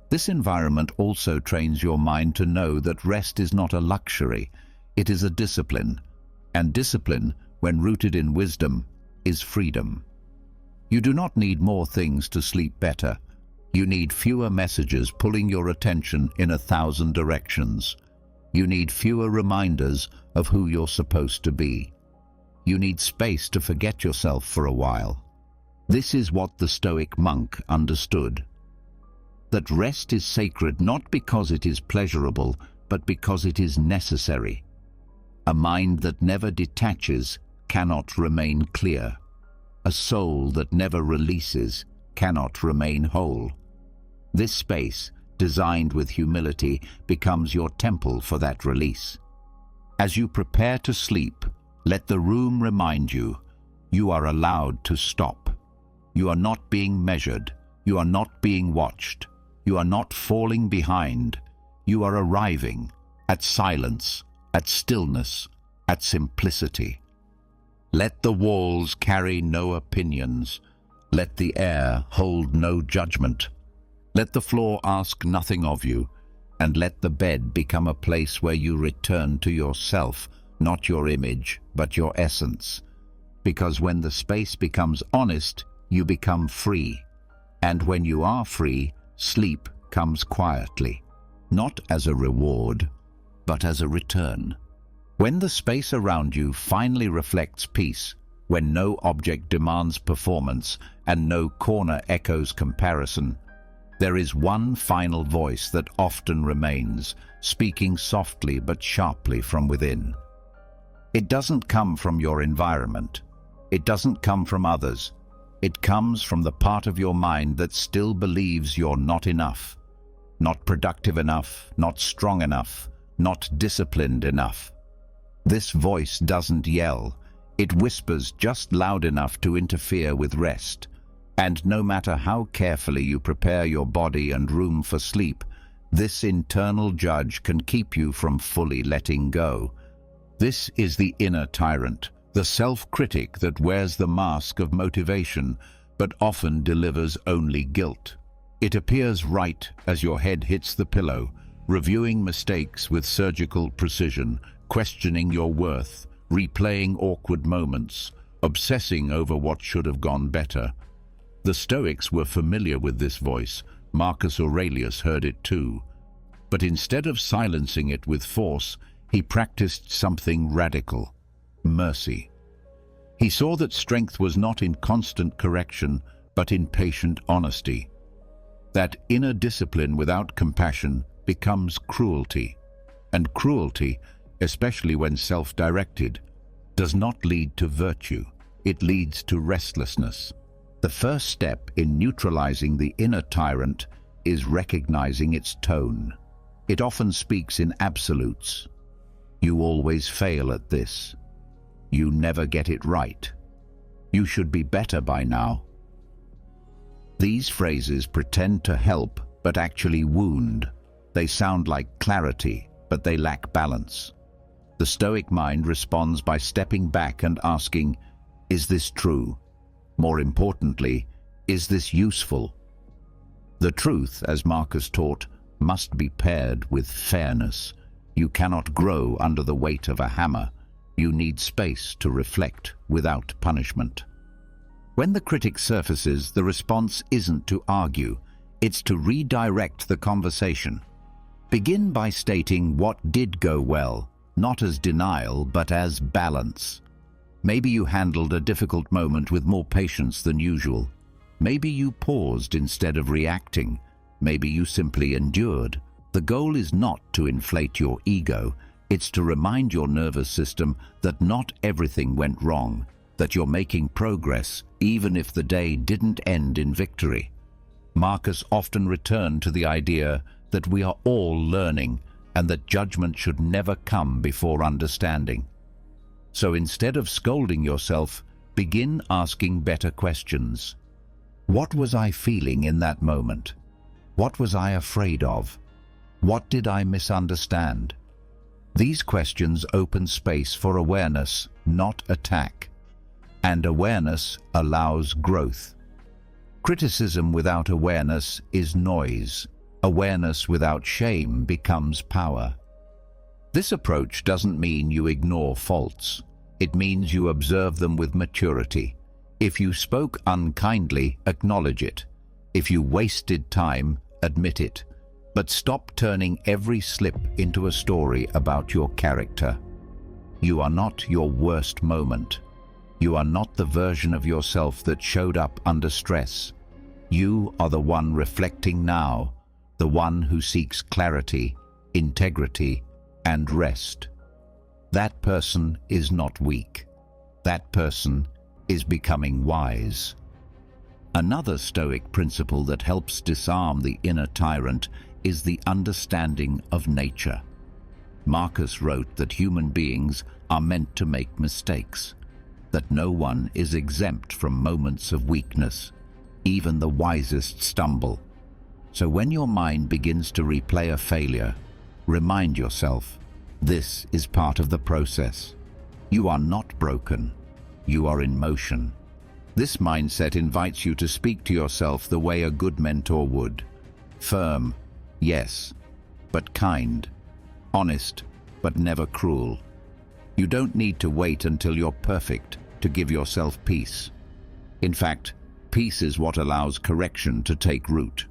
This environment also trains your mind to know that rest is not a luxury, it is a discipline. And discipline, when rooted in wisdom, is freedom. You do not need more things to sleep better. You need fewer messages pulling your attention in 1,000 directions. You need fewer reminders of who you're supposed to be. You need space to forget yourself for a while. This is what the Stoic monk understood. That rest is sacred not because it is pleasurable, but because it is necessary. A mind that never detaches cannot remain clear. A soul that never releases cannot remain whole. This space, designed with humility, becomes your temple for that release. As you prepare to sleep, let the room remind you, you are allowed to stop. You are not being measured. You are not being watched. You are not falling behind. You are arriving at silence, at stillness, at simplicity. Let the walls carry no opinions. Let the air hold no judgment. Let the floor ask nothing of you, and let the bed become a place where you return to yourself, not your image, but your essence. Because when the space becomes honest, you become free. And when you are free, sleep comes quietly, not as a reward, but as a return. When the space around you finally reflects peace, when no object demands performance and no corner echoes comparison, there is one final voice that often remains, speaking softly but sharply from within. It doesn't come from your environment. It doesn't come from others. It comes from the part of your mind that still believes you're not enough, not productive enough, not strong enough, not disciplined enough. This voice doesn't yell. It whispers just loud enough to interfere with rest. And no matter how carefully you prepare your body and room for sleep, This internal judge can keep you from fully letting go. This is the inner tyrant, the self-critic that wears the mask of motivation, but often delivers only guilt. It appears right as your head hits the pillow, reviewing mistakes with surgical precision, questioning your worth, replaying awkward moments, obsessing over what should have gone better. The Stoics were familiar with this voice. Marcus Aurelius heard it too. But instead of silencing it with force, he practiced something radical: mercy. He saw that strength was not in constant correction, but in patient honesty. That inner discipline without compassion becomes cruelty. And cruelty, especially when self-directed, does not lead to virtue. It leads to restlessness. The first step in neutralizing the inner tyrant is recognizing its tone. It often speaks in absolutes. You always fail at this. You never get it right. You should be better by now. These phrases pretend to help, but actually wound. They sound like clarity, but they lack balance. The Stoic mind responds by stepping back and asking, is this true? More importantly, is this useful? The truth, as Marcus taught, must be paired with fairness. You cannot grow under the weight of a hammer. You need space to reflect without punishment. When the critic surfaces, the response isn't to argue, it's to redirect the conversation. Begin by stating what did go well, not as denial, but as balance. Maybe you handled a difficult moment with more patience than usual. Maybe you paused instead of reacting. Maybe you simply endured. The goal is not to inflate your ego. It's to remind your nervous system that not everything went wrong, that you're making progress, even if the day didn't end in victory. Marcus often returned to the idea that we are all learning and that judgment should never come before understanding. So instead of scolding yourself, begin asking better questions. What was I feeling in that moment? What was I afraid of? What did I misunderstand? These questions open space for awareness, not attack. And awareness allows growth. Criticism without awareness is noise. Awareness without shame becomes power. This approach doesn't mean you ignore faults. It means you observe them with maturity. If you spoke unkindly, acknowledge it. If you wasted time, admit it. But stop turning every slip into a story about your character. You are not your worst moment. You are not the version of yourself that showed up under stress. You are the one reflecting now, the one who seeks clarity, integrity, and rest. That person is not weak. That person is becoming wise. Another Stoic principle that helps disarm the inner tyrant is the understanding of nature. Marcus wrote that human beings are meant to make mistakes, that no one is exempt from moments of weakness. Even the wisest stumble. So when your mind begins to replay a failure, remind yourself, this is part of the process. You are not broken. You are in motion. This mindset invites you to speak to yourself the way a good mentor would. Firm, yes, but kind. Honest, but never cruel. You don't need to wait until you're perfect to give yourself peace. In fact, peace is what allows correction to take root.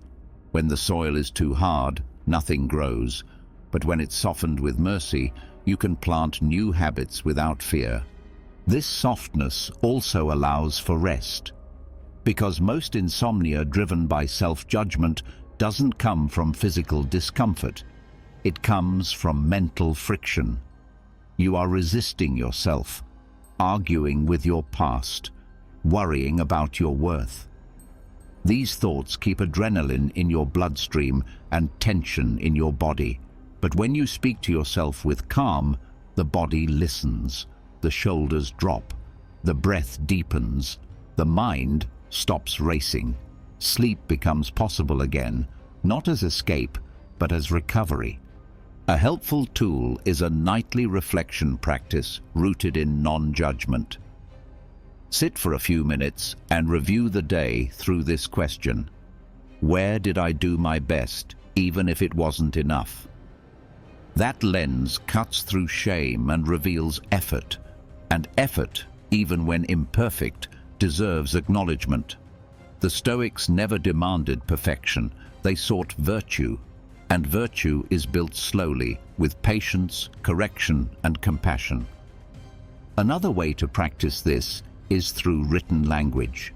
When the soil is too hard, nothing grows. But when it's softened with mercy, you can plant new habits without fear. This softness also allows for rest. Because most insomnia driven by self-judgment doesn't come from physical discomfort. It comes from mental friction. You are resisting yourself, arguing with your past, worrying about your worth. These thoughts keep adrenaline in your bloodstream and tension in your body. But when you speak to yourself with calm, the body listens, the shoulders drop, the breath deepens, the mind stops racing. Sleep becomes possible again, not as escape, but as recovery. A helpful tool is a nightly reflection practice rooted in non-judgment. Sit for a few minutes and review the day through this question. Where did I do my best, even if it wasn't enough? That lens cuts through shame and reveals effort, and effort, even when imperfect, deserves acknowledgement. The Stoics never demanded perfection, they sought virtue, and virtue is built slowly, with patience, correction, and compassion. Another way to practice this is through written language.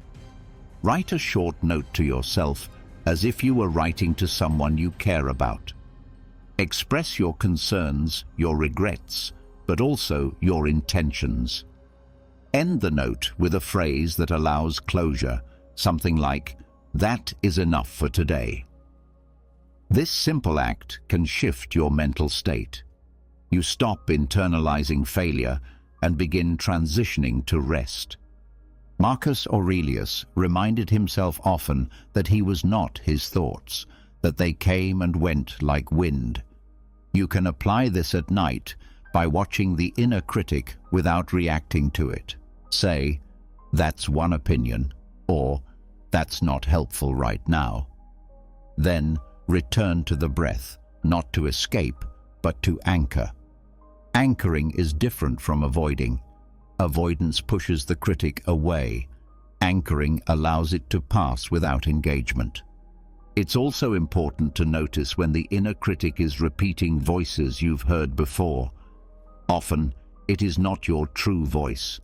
Write a short note to yourself as if you were writing to someone you care about. Express your concerns, your regrets, but also your intentions. End the note with a phrase that allows closure, something like, "That is enough for today." This simple act can shift your mental state. You stop internalizing failure and begin transitioning to rest. Marcus Aurelius reminded himself often that he was not his thoughts, that they came and went like wind. You can apply this at night by watching the inner critic without reacting to it. Say, "That's one opinion," or "That's not helpful right now." Then return to the breath, not to escape, but to anchor. Anchoring is different from avoiding. Avoidance pushes the critic away. Anchoring allows it to pass without engagement. It's also important to notice when the inner critic is repeating voices you've heard before. Often, it is not your true voice.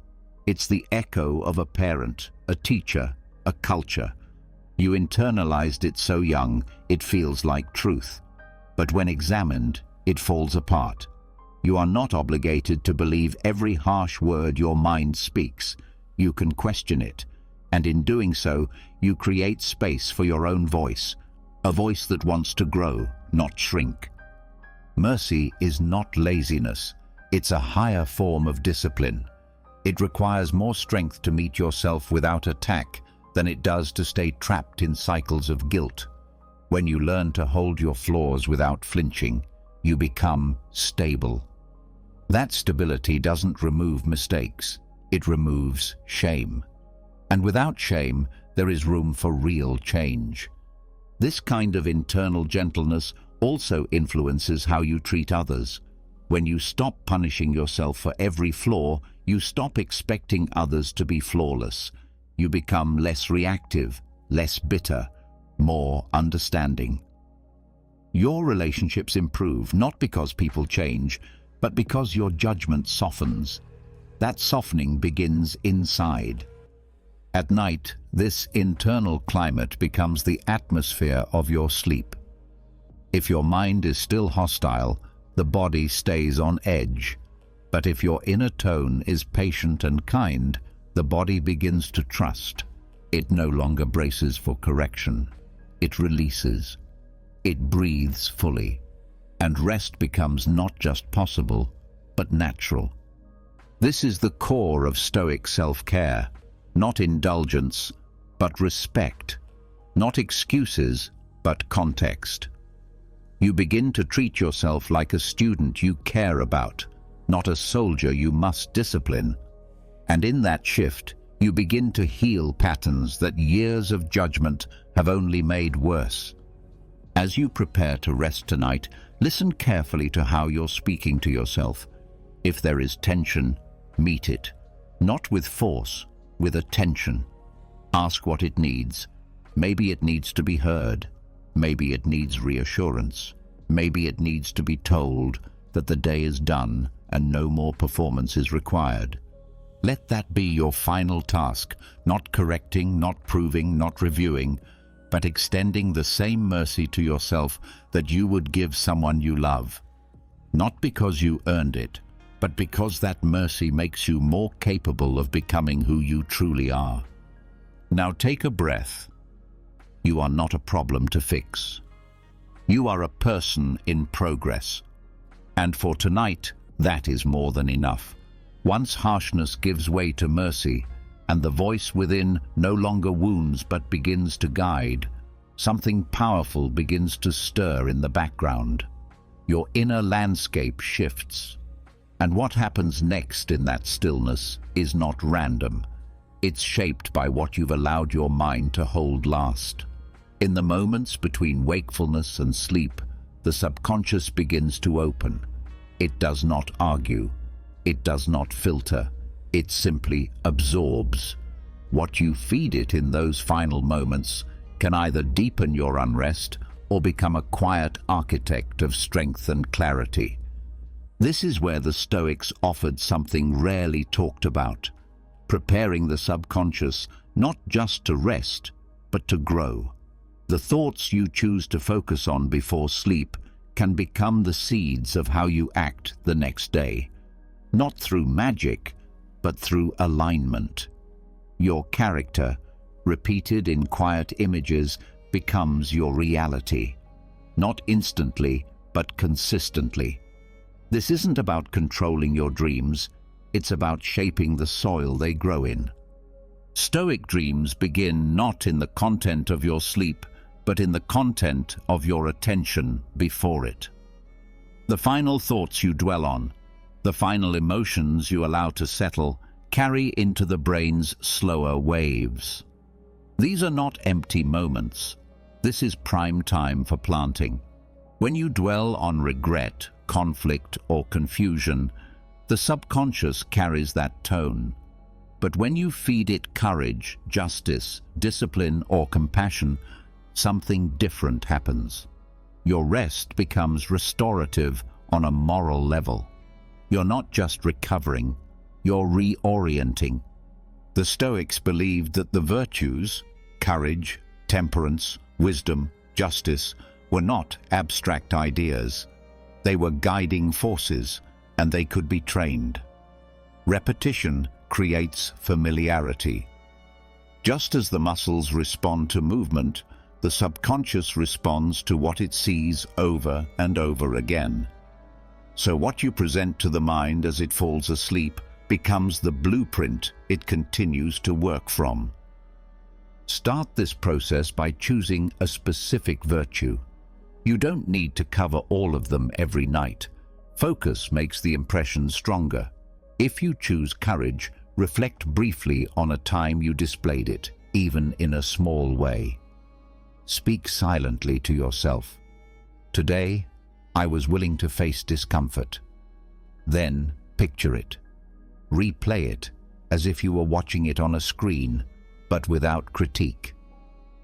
It's the echo of a parent, a teacher, a culture. You internalized it so young, it feels like truth. But when examined, it falls apart. You are not obligated to believe every harsh word your mind speaks. You can question it, and in doing so, you create space for your own voice, a voice that wants to grow, not shrink. Mercy is not laziness. It's a higher form of discipline. It requires more strength to meet yourself without attack than it does to stay trapped in cycles of guilt. When you learn to hold your flaws without flinching, you become stable. That stability doesn't remove mistakes, it removes shame. And without shame, there is room for real change. This kind of internal gentleness also influences how you treat others. When you stop punishing yourself for every flaw, you stop expecting others to be flawless. You become less reactive, less bitter, more understanding. Your relationships improve not because people change, but because your judgment softens. That softening begins inside. At night, this internal climate becomes the atmosphere of your sleep. If your mind is still hostile, the body stays on edge. But if your inner tone is patient and kind, the body begins to trust. It no longer braces for correction. It releases. It breathes fully. And rest becomes not just possible, but natural. This is the core of Stoic self-care, not indulgence, but respect, not excuses, but context. You begin to treat yourself like a student you care about, not a soldier you must discipline. And in that shift, you begin to heal patterns that years of judgment have only made worse. As you prepare to rest tonight, listen carefully to how you're speaking to yourself. If there is tension, meet it. Not with force, with attention. Ask what it needs. Maybe it needs to be heard. Maybe it needs reassurance. Maybe it needs to be told that the day is done and no more performance is required. Let that be your final task, not correcting, not proving, not reviewing, but extending the same mercy to yourself that you would give someone you love. Not because you earned it, but because that mercy makes you more capable of becoming who you truly are. Now take a breath. You are not a problem to fix. You are a person in progress. And for tonight, that is more than enough. Once harshness gives way to mercy, and the voice within no longer wounds but begins to guide, something powerful begins to stir in the background. Your inner landscape shifts. And what happens next in that stillness is not random. It's shaped by what you've allowed your mind to hold last. In the moments between wakefulness and sleep, the subconscious begins to open. It does not argue. It does not filter. It simply absorbs. What you feed it in those final moments can either deepen your unrest or become a quiet architect of strength and clarity. This is where the Stoics offered something rarely talked about, preparing the subconscious not just to rest, but to grow. The thoughts you choose to focus on before sleep can become the seeds of how you act the next day, not through magic, but through alignment. Your character, repeated in quiet images, becomes your reality, not instantly, but consistently. This isn't about controlling your dreams, it's about shaping the soil they grow in. Stoic dreams begin not in the content of your sleep, but in the content of your attention before it. The final thoughts you dwell on, the final emotions you allow to settle, carry into the brain's slower waves. These are not empty moments. This is prime time for planting. When you dwell on regret, conflict, or confusion, the subconscious carries that tone. But when you feed it courage, justice, discipline, or compassion, something different happens. Your rest becomes restorative on a moral level. You're not just recovering, you're reorienting. The Stoics believed that the virtues, courage, temperance, wisdom, justice, were not abstract ideas. They were guiding forces, and they could be trained. Repetition creates familiarity. Just as the muscles respond to movement, the subconscious responds to what it sees over and over again. So what you present to the mind as it falls asleep becomes the blueprint it continues to work from. Start this process by choosing a specific virtue. You don't need to cover all of them every night. Focus makes the impression stronger. If you choose courage, reflect briefly on a time you displayed it, even in a small way. Speak silently to yourself. Today, I was willing to face discomfort. Then, picture it. Replay it as if you were watching it on a screen, but without critique.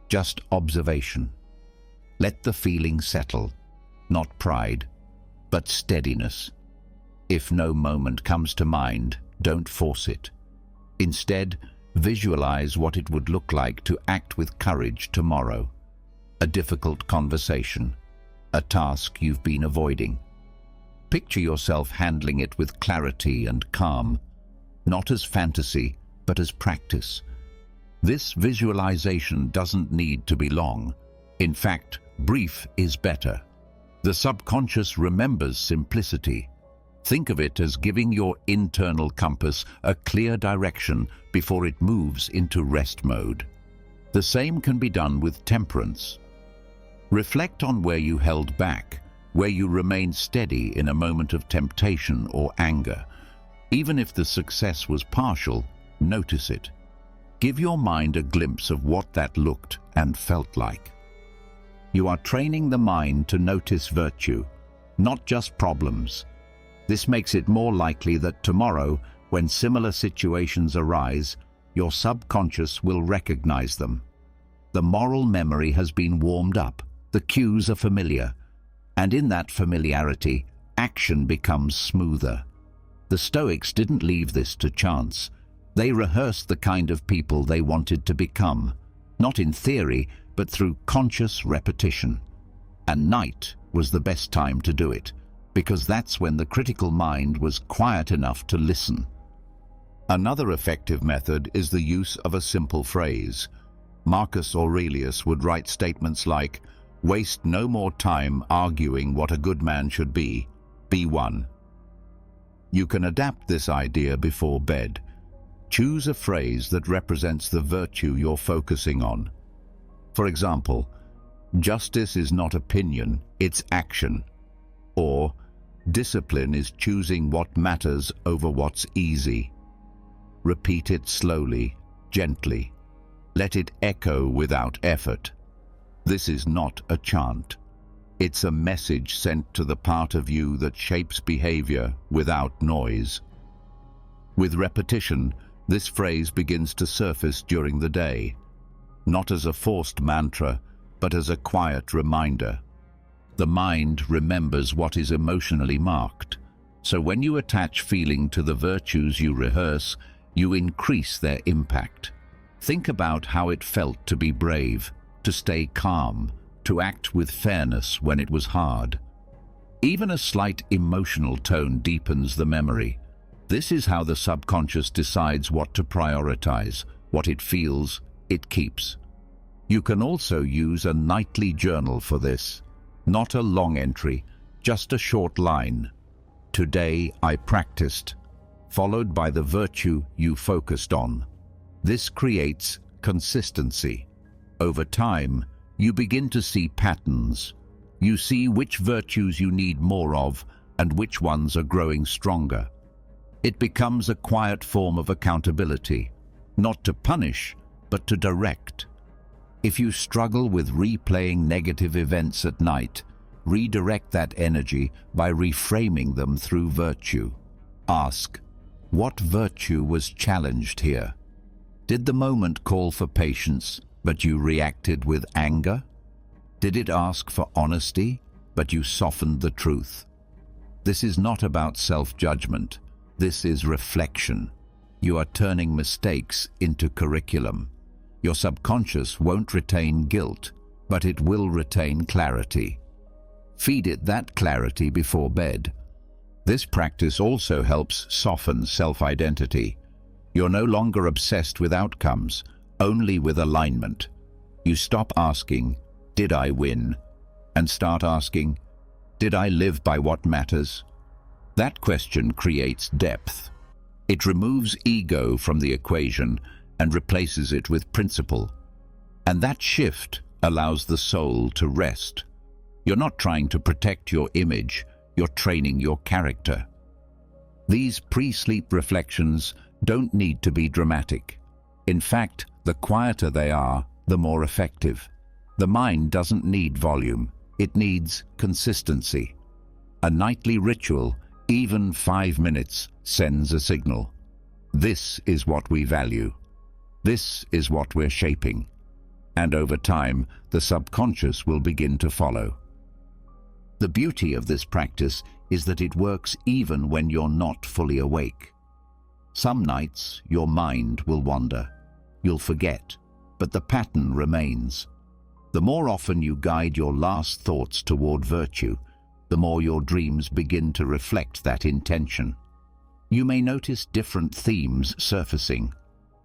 Just observation. Let the feeling settle, not pride, but steadiness. If no moment comes to mind, don't force it. Instead, visualize what it would look like to act with courage tomorrow. A difficult conversation, a task you've been avoiding. Picture yourself handling it with clarity and calm, not as fantasy, but as practice. This visualization doesn't need to be long. In fact, brief is better. The subconscious remembers simplicity. Think of it as giving your internal compass a clear direction before it moves into rest mode. The same can be done with temperance. Reflect on where you held back, where you remained steady in a moment of temptation or anger. Even if the success was partial, notice it. Give your mind a glimpse of what that looked and felt like. You are training the mind to notice virtue, not just problems. This makes it more likely that tomorrow, when similar situations arise, your subconscious will recognize them. The moral memory has been warmed up, the cues are familiar, and in that familiarity, action becomes smoother. The Stoics didn't leave this to chance. They rehearsed the kind of people they wanted to become, not in theory, but through conscious repetition. And night was the best time to do it, because that's when the critical mind was quiet enough to listen. Another effective method is the use of a simple phrase. Marcus Aurelius would write statements like, "Waste no more time arguing what a good man should be one." You can adapt this idea before bed. Choose a phrase that represents the virtue you're focusing on. For example, Justice is not opinion, it's action. Or, discipline is choosing what matters over what's easy. Repeat it slowly, gently. Let it echo without effort. This is not a chant. It's a message sent to the part of you that shapes behavior without noise. With repetition, this phrase begins to surface during the day, not as a forced mantra, but as a quiet reminder. The mind remembers what is emotionally marked, so when you attach feeling to the virtues you rehearse, you increase their impact. Think about how it felt to be brave, to stay calm, to act with fairness when it was hard. Even a slight emotional tone deepens the memory. This is how the subconscious decides what to prioritize. What it feels, it keeps. You can also use a nightly journal for this. Not a long entry, just a short line. Today I practiced, followed by the virtue you focused on. This creates consistency. Over time, you begin to see patterns. You see which virtues you need more of and which ones are growing stronger. It becomes a quiet form of accountability, not to punish, but to direct. If you struggle with replaying negative events at night, redirect that energy by reframing them through virtue. Ask, what virtue was challenged here? Did the moment call for patience, but you reacted with anger? Did it ask for honesty, but you softened the truth? This is not about self-judgment. This is reflection. You are turning mistakes into curriculum. Your subconscious won't retain guilt, but it will retain clarity. Feed it that clarity before bed. This practice also helps soften self-identity. You're no longer obsessed with outcomes, only with alignment. You stop asking, "Did I win?" and start asking, "Did I live by what matters?" That question creates depth. It removes ego from the equation and replaces it with principle. And that shift allows the soul to rest. You're not trying to protect your image, you're training your character. These pre-sleep reflections don't need to be dramatic. In fact, the quieter they are, the more effective. The mind doesn't need volume, it needs consistency. A nightly ritual, even 5 minutes, sends a signal. This is what we value. This is what we're shaping. And over time, the subconscious will begin to follow. The beauty of this practice is that it works even when you're not fully awake. Some nights, your mind will wander. You'll forget, but the pattern remains. The more often you guide your last thoughts toward virtue, the more your dreams begin to reflect that intention. You may notice different themes surfacing: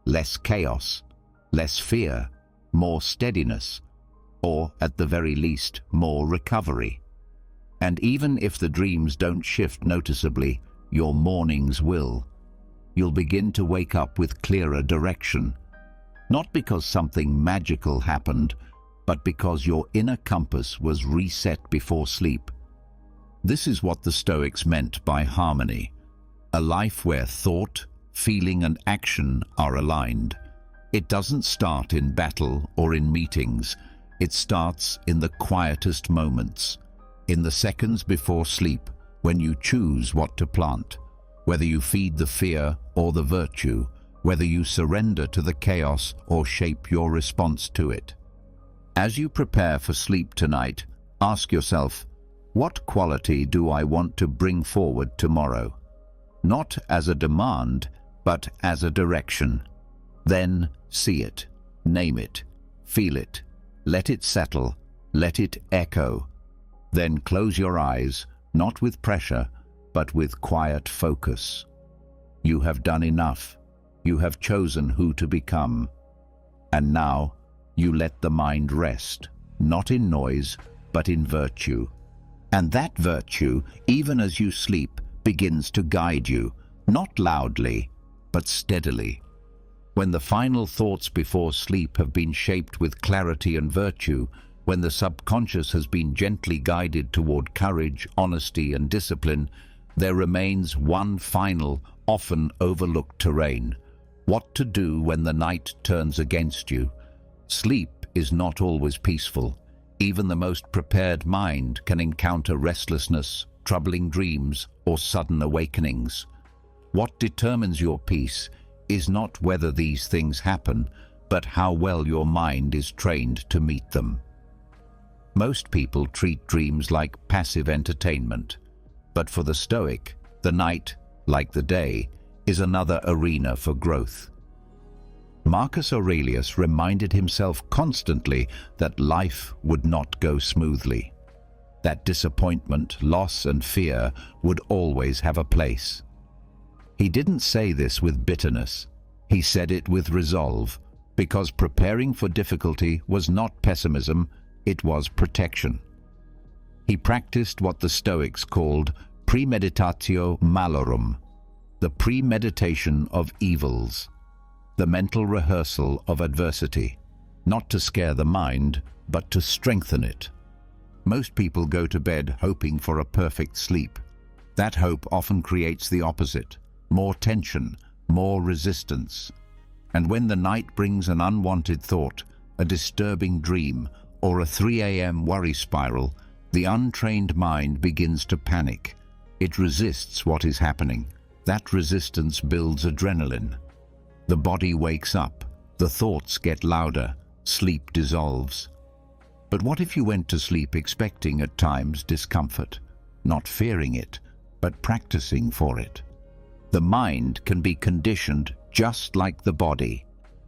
less chaos, less fear, more steadiness, or, at the very least, more recovery. And even if the dreams don't shift noticeably, your mornings will. You'll begin to wake up with clearer direction, not because something magical happened, but because your inner compass was reset before sleep. This is what the Stoics meant by harmony, a life where thought, feeling, and action are aligned. It doesn't start in battle or in meetings. It starts in the quietest moments, in the seconds before sleep, when you choose what to plant, whether you feed the fear or the virtue, whether you surrender to the chaos or shape your response to it. As you prepare for sleep tonight, ask yourself, what quality do I want to bring forward tomorrow? Not as a demand, but as a direction. Then see it, name it, feel it, let it settle, let it echo. Then close your eyes, not with pressure, but with quiet focus. You have done enough. You have chosen who to become. And now, you let the mind rest, not in noise, but in virtue. And that virtue, even as you sleep, begins to guide you, not loudly, but steadily. When the final thoughts before sleep have been shaped with clarity and virtue, When the subconscious has been gently guided toward courage, honesty, and discipline, there remains one final, often overlooked terrain: what to do when the night turns against you. Sleep is not always peaceful. Even the most prepared mind can encounter restlessness, troubling dreams, or sudden awakenings. What determines your peace is not whether these things happen, but how well your mind is trained to meet them. Most people treat dreams like passive entertainment, but for the Stoic, the night, like the day, is another arena for growth. Marcus Aurelius reminded himself constantly that life would not go smoothly, that disappointment, loss, and fear would always have a place. He didn't say this with bitterness. He said it with resolve, because preparing for difficulty was not pessimism, it was protection. He practiced what the Stoics called premeditatio malorum, the premeditation of evils, the mental rehearsal of adversity, not to scare the mind, but to strengthen it. Most people go to bed hoping for a perfect sleep. That hope often creates the opposite: more tension, more resistance. And when the night brings an unwanted thought, a disturbing dream, or a 3 a.m. worry spiral, the untrained mind begins to panic. It resists what is happening. That resistance builds adrenaline. The body wakes up, the thoughts get louder, sleep dissolves. But what if you went to sleep expecting at times discomfort, not fearing it, but practicing for it? The mind can be conditioned just like the body,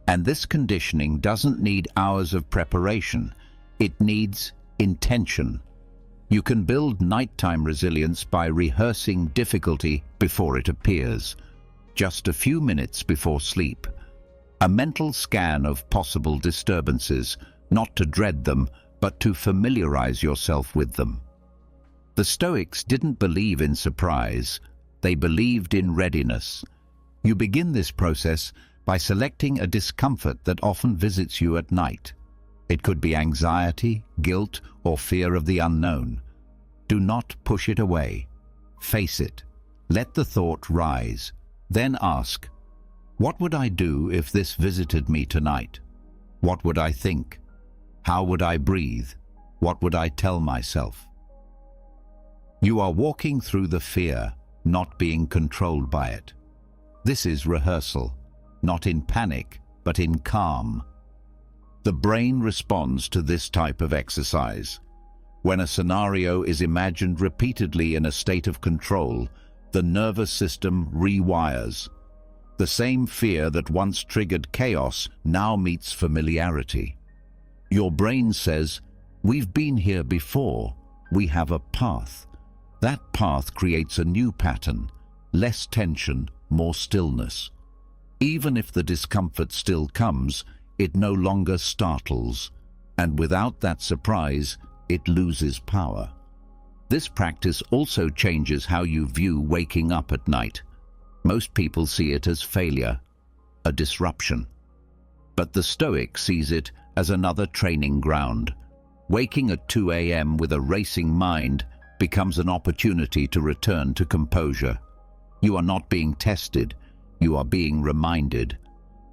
and this conditioning doesn't need hours of preparation. It needs intention. You can build nighttime resilience by rehearsing difficulty before it appears, just a few minutes before sleep. A mental scan of possible disturbances, not to dread them, but to familiarize yourself with them. The Stoics didn't believe in surprise. They believed in readiness. You begin this process by selecting a discomfort that often visits you at night. It could be anxiety, guilt, or fear of the unknown. Do not push it away. Face it. Let the thought rise. Then ask, what would I do if this visited me tonight? What would I think? How would I breathe? What would I tell myself? You are walking through the fear, not being controlled by it. This is rehearsal, not in panic, but in calm. The brain responds to this type of exercise. When a scenario is imagined repeatedly in a state of control, the nervous system rewires. The same fear that once triggered chaos now meets familiarity. Your brain says, "We've been here before. We have a path." That path creates a new pattern, less tension, more stillness. Even if the discomfort still comes, it no longer startles, and without that surprise, it loses power. This practice also changes how you view waking up at night. Most people see it as failure, a disruption. But the Stoic sees it as another training ground. Waking at 2 a.m. with a racing mind becomes an opportunity to return to composure. You are not being tested, you are being reminded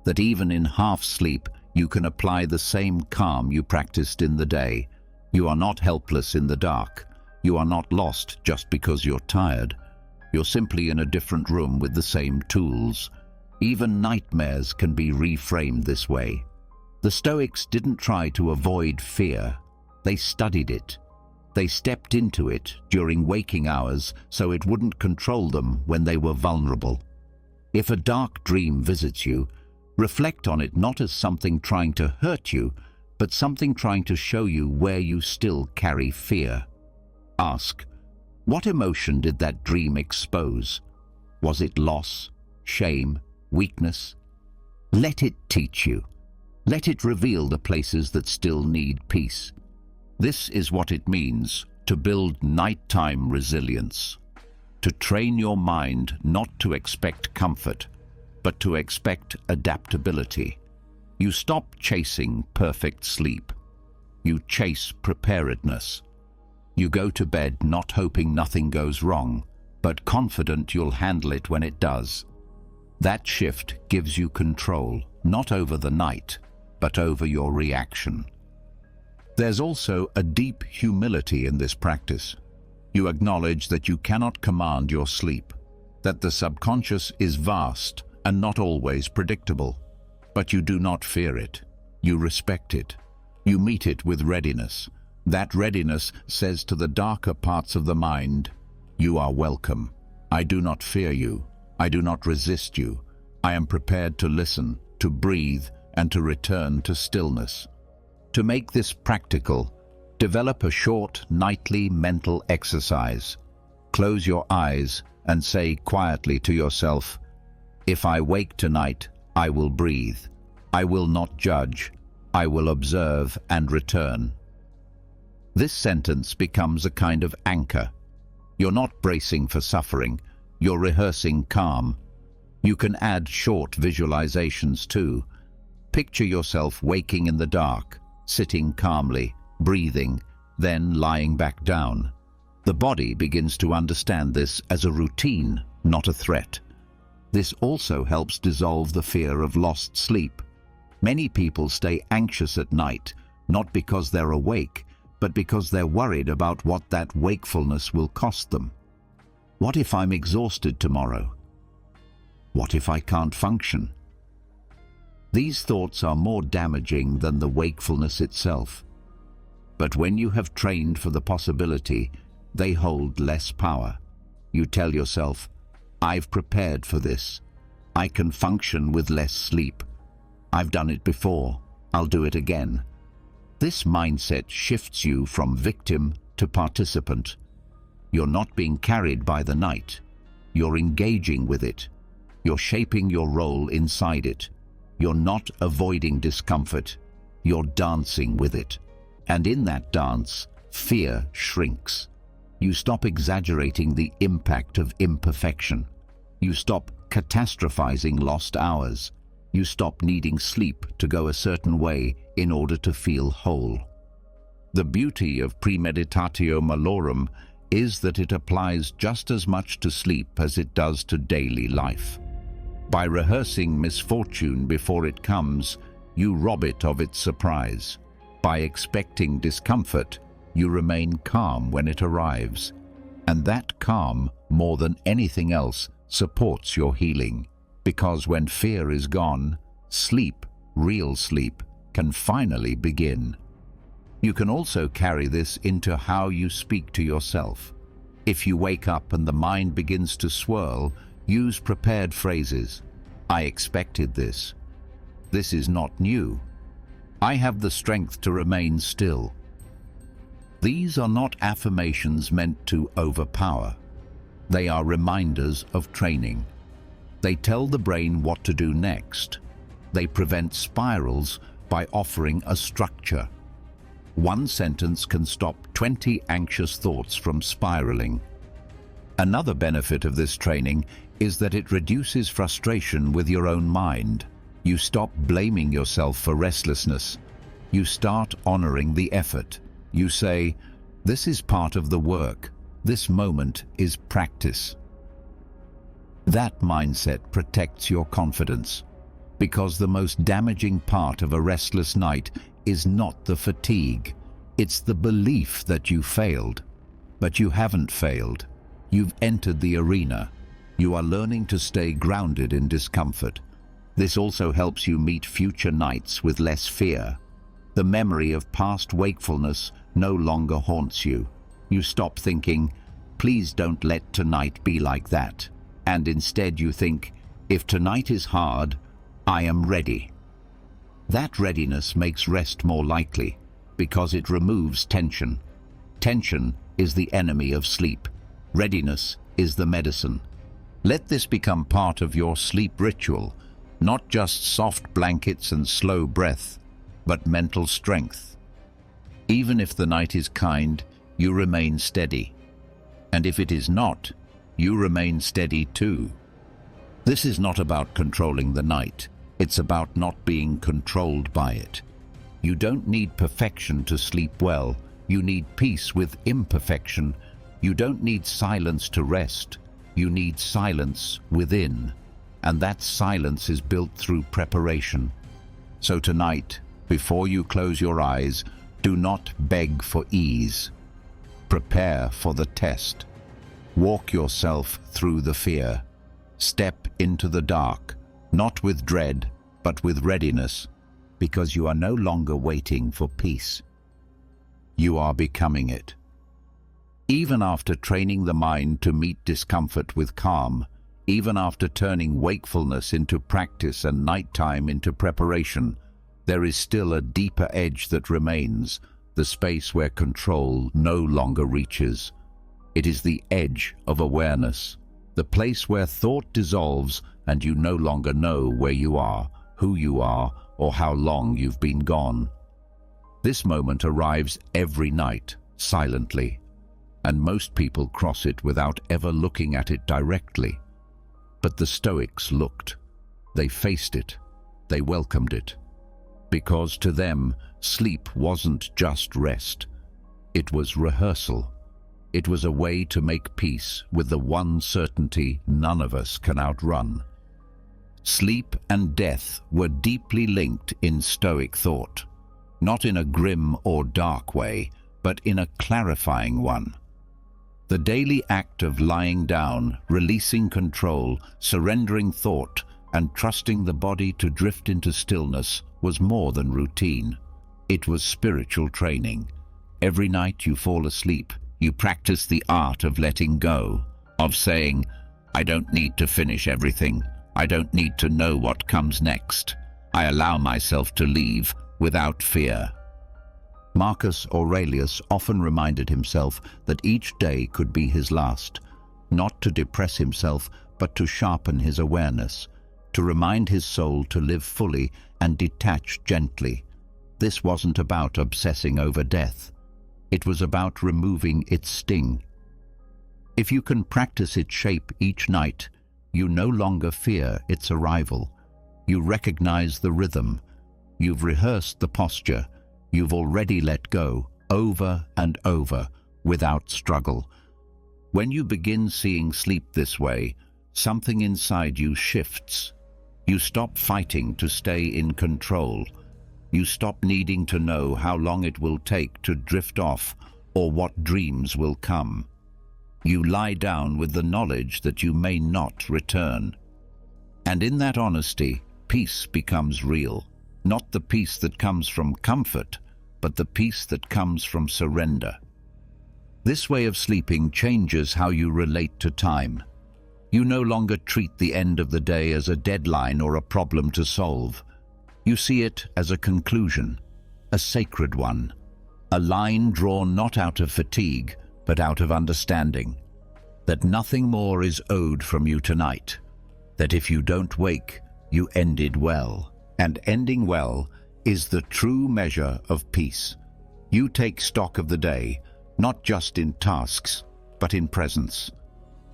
that even in half sleep, you can apply the same calm you practiced in the day. You are not helpless in the dark. You are not lost just because you're tired. You're simply in a different room with the same tools. Even nightmares can be reframed this way. The Stoics didn't try to avoid fear. They studied it. They stepped into it during waking hours so it wouldn't control them when they were vulnerable. If a dark dream visits you, reflect on it not as something trying to hurt you, but something trying to show you where you still carry fear. Ask, what emotion did that dream expose? Was it loss, shame, weakness? Let it teach you. Let it reveal the places that still need peace. This is what it means to build nighttime resilience. To train your mind not to expect comfort, but to expect adaptability. You stop chasing perfect sleep. You chase preparedness. You go to bed not hoping nothing goes wrong, but confident you'll handle it when it does. That shift gives you control, not over the night, but over your reaction. There's also a deep humility in this practice. You acknowledge that you cannot command your sleep, that the subconscious is vast and not always predictable. But you do not fear it. You respect it. You meet it with readiness. That readiness says to the darker parts of the mind, "You are welcome. I do not fear you. I do not resist you. I am prepared to listen, to breathe, and to return to stillness." To make this practical, develop a short nightly mental exercise. Close your eyes and say quietly to yourself, "If I wake tonight, I will breathe. I will not judge. I will observe and return." This sentence becomes a kind of anchor. You're not bracing for suffering, you're rehearsing calm. You can add short visualizations too. Picture yourself waking in the dark, sitting calmly, breathing, then lying back down. The body begins to understand this as a routine, not a threat. This also helps dissolve the fear of lost sleep. Many people stay anxious at night, not because they're awake, but because they're worried about what that wakefulness will cost them. What if I'm exhausted tomorrow? What if I can't function? These thoughts are more damaging than the wakefulness itself. But when you have trained for the possibility, they hold less power. You tell yourself, "I've prepared for this. I can function with less sleep. I've done it before. I'll do it again." This mindset shifts you from victim to participant. You're not being carried by the night. You're engaging with it. You're shaping your role inside it. You're not avoiding discomfort. You're dancing with it. And in that dance, fear shrinks. You stop exaggerating the impact of imperfection. You stop catastrophizing lost hours. You stop needing sleep to go a certain way in order to feel whole. The beauty of premeditatio malorum is that it applies just as much to sleep as it does to daily life. By rehearsing misfortune before it comes, you rob it of its surprise. By expecting discomfort, you remain calm when it arrives. And that calm, more than anything else, supports your healing. Because when fear is gone, sleep, real sleep, can finally begin. You can also carry this into how you speak to yourself. If you wake up and the mind begins to swirl, use prepared phrases. "I expected this. This is not new. I have the strength to remain still." These are not affirmations meant to overpower. They are reminders of training. They tell the brain what to do next. They prevent spirals by offering a structure. One sentence can stop 20 anxious thoughts from spiraling. Another benefit of this training is that it reduces frustration with your own mind. You stop blaming yourself for restlessness. You start honoring the effort. You say, "This is part of the work. This moment is practice." That mindset protects your confidence, because the most damaging part of a restless night is not the fatigue. It's the belief that you failed. But you haven't failed. You've entered the arena. You are learning to stay grounded in discomfort. This also helps you meet future nights with less fear. The memory of past wakefulness no longer haunts you. You stop thinking, "Please don't let tonight be like that." And instead you think, "If tonight is hard, I am ready." That readiness makes rest more likely, because it removes tension. Tension is the enemy of sleep. Readiness is the medicine. Let this become part of your sleep ritual, not just soft blankets and slow breath, but mental strength. Even if the night is kind, you remain steady. And if it is not, you remain steady too. This is not about controlling the night. It's about not being controlled by it. You don't need perfection to sleep well. You need peace with imperfection. You don't need silence to rest. You need silence within. And that silence is built through preparation. So tonight, before you close your eyes, do not beg for ease. Prepare for the test. Walk yourself through the fear. Step into the dark, not with dread, but with readiness, because you are no longer waiting for peace. You are becoming it. Even after training the mind to meet discomfort with calm, even after turning wakefulness into practice and nighttime into preparation, there is still a deeper edge that remains, the space where control no longer reaches. It is the edge of awareness, the place where thought dissolves and you no longer know where you are, who you are, or how long you've been gone. This moment arrives every night, silently, and most people cross it without ever looking at it directly. But the Stoics looked. They faced it. They welcomed it. Because to them, sleep wasn't just rest. It was rehearsal. It was a way to make peace with the one certainty none of us can outrun. Sleep and death were deeply linked in Stoic thought, not in a grim or dark way, but in a clarifying one. The daily act of lying down, releasing control, surrendering thought, and trusting the body to drift into stillness was more than routine. It was spiritual training. Every night you fall asleep, you practice the art of letting go, of saying, "I don't need to finish everything. I don't need to know what comes next. I allow myself to leave without fear." Marcus Aurelius often reminded himself that each day could be his last, not to depress himself, but to sharpen his awareness, to remind his soul to live fully and detach gently. This wasn't about obsessing over death. It was about removing its sting. If you can practice its shape each night, you no longer fear its arrival. You recognize the rhythm. You've rehearsed the posture. You've already let go, over and over, without struggle. When you begin seeing sleep this way, something inside you shifts. You stop fighting to stay in control. You stop needing to know how long it will take to drift off or what dreams will come. You lie down with the knowledge that you may not return. And in that honesty, peace becomes real. Not the peace that comes from comfort, but the peace that comes from surrender. This way of sleeping changes how you relate to time. You no longer treat the end of the day as a deadline or a problem to solve. You see it as a conclusion, a sacred one, a line drawn not out of fatigue, but out of understanding. That nothing more is owed from you tonight. That if you don't wake, you ended well. And ending well is the true measure of peace. You take stock of the day, not just in tasks, but in presence.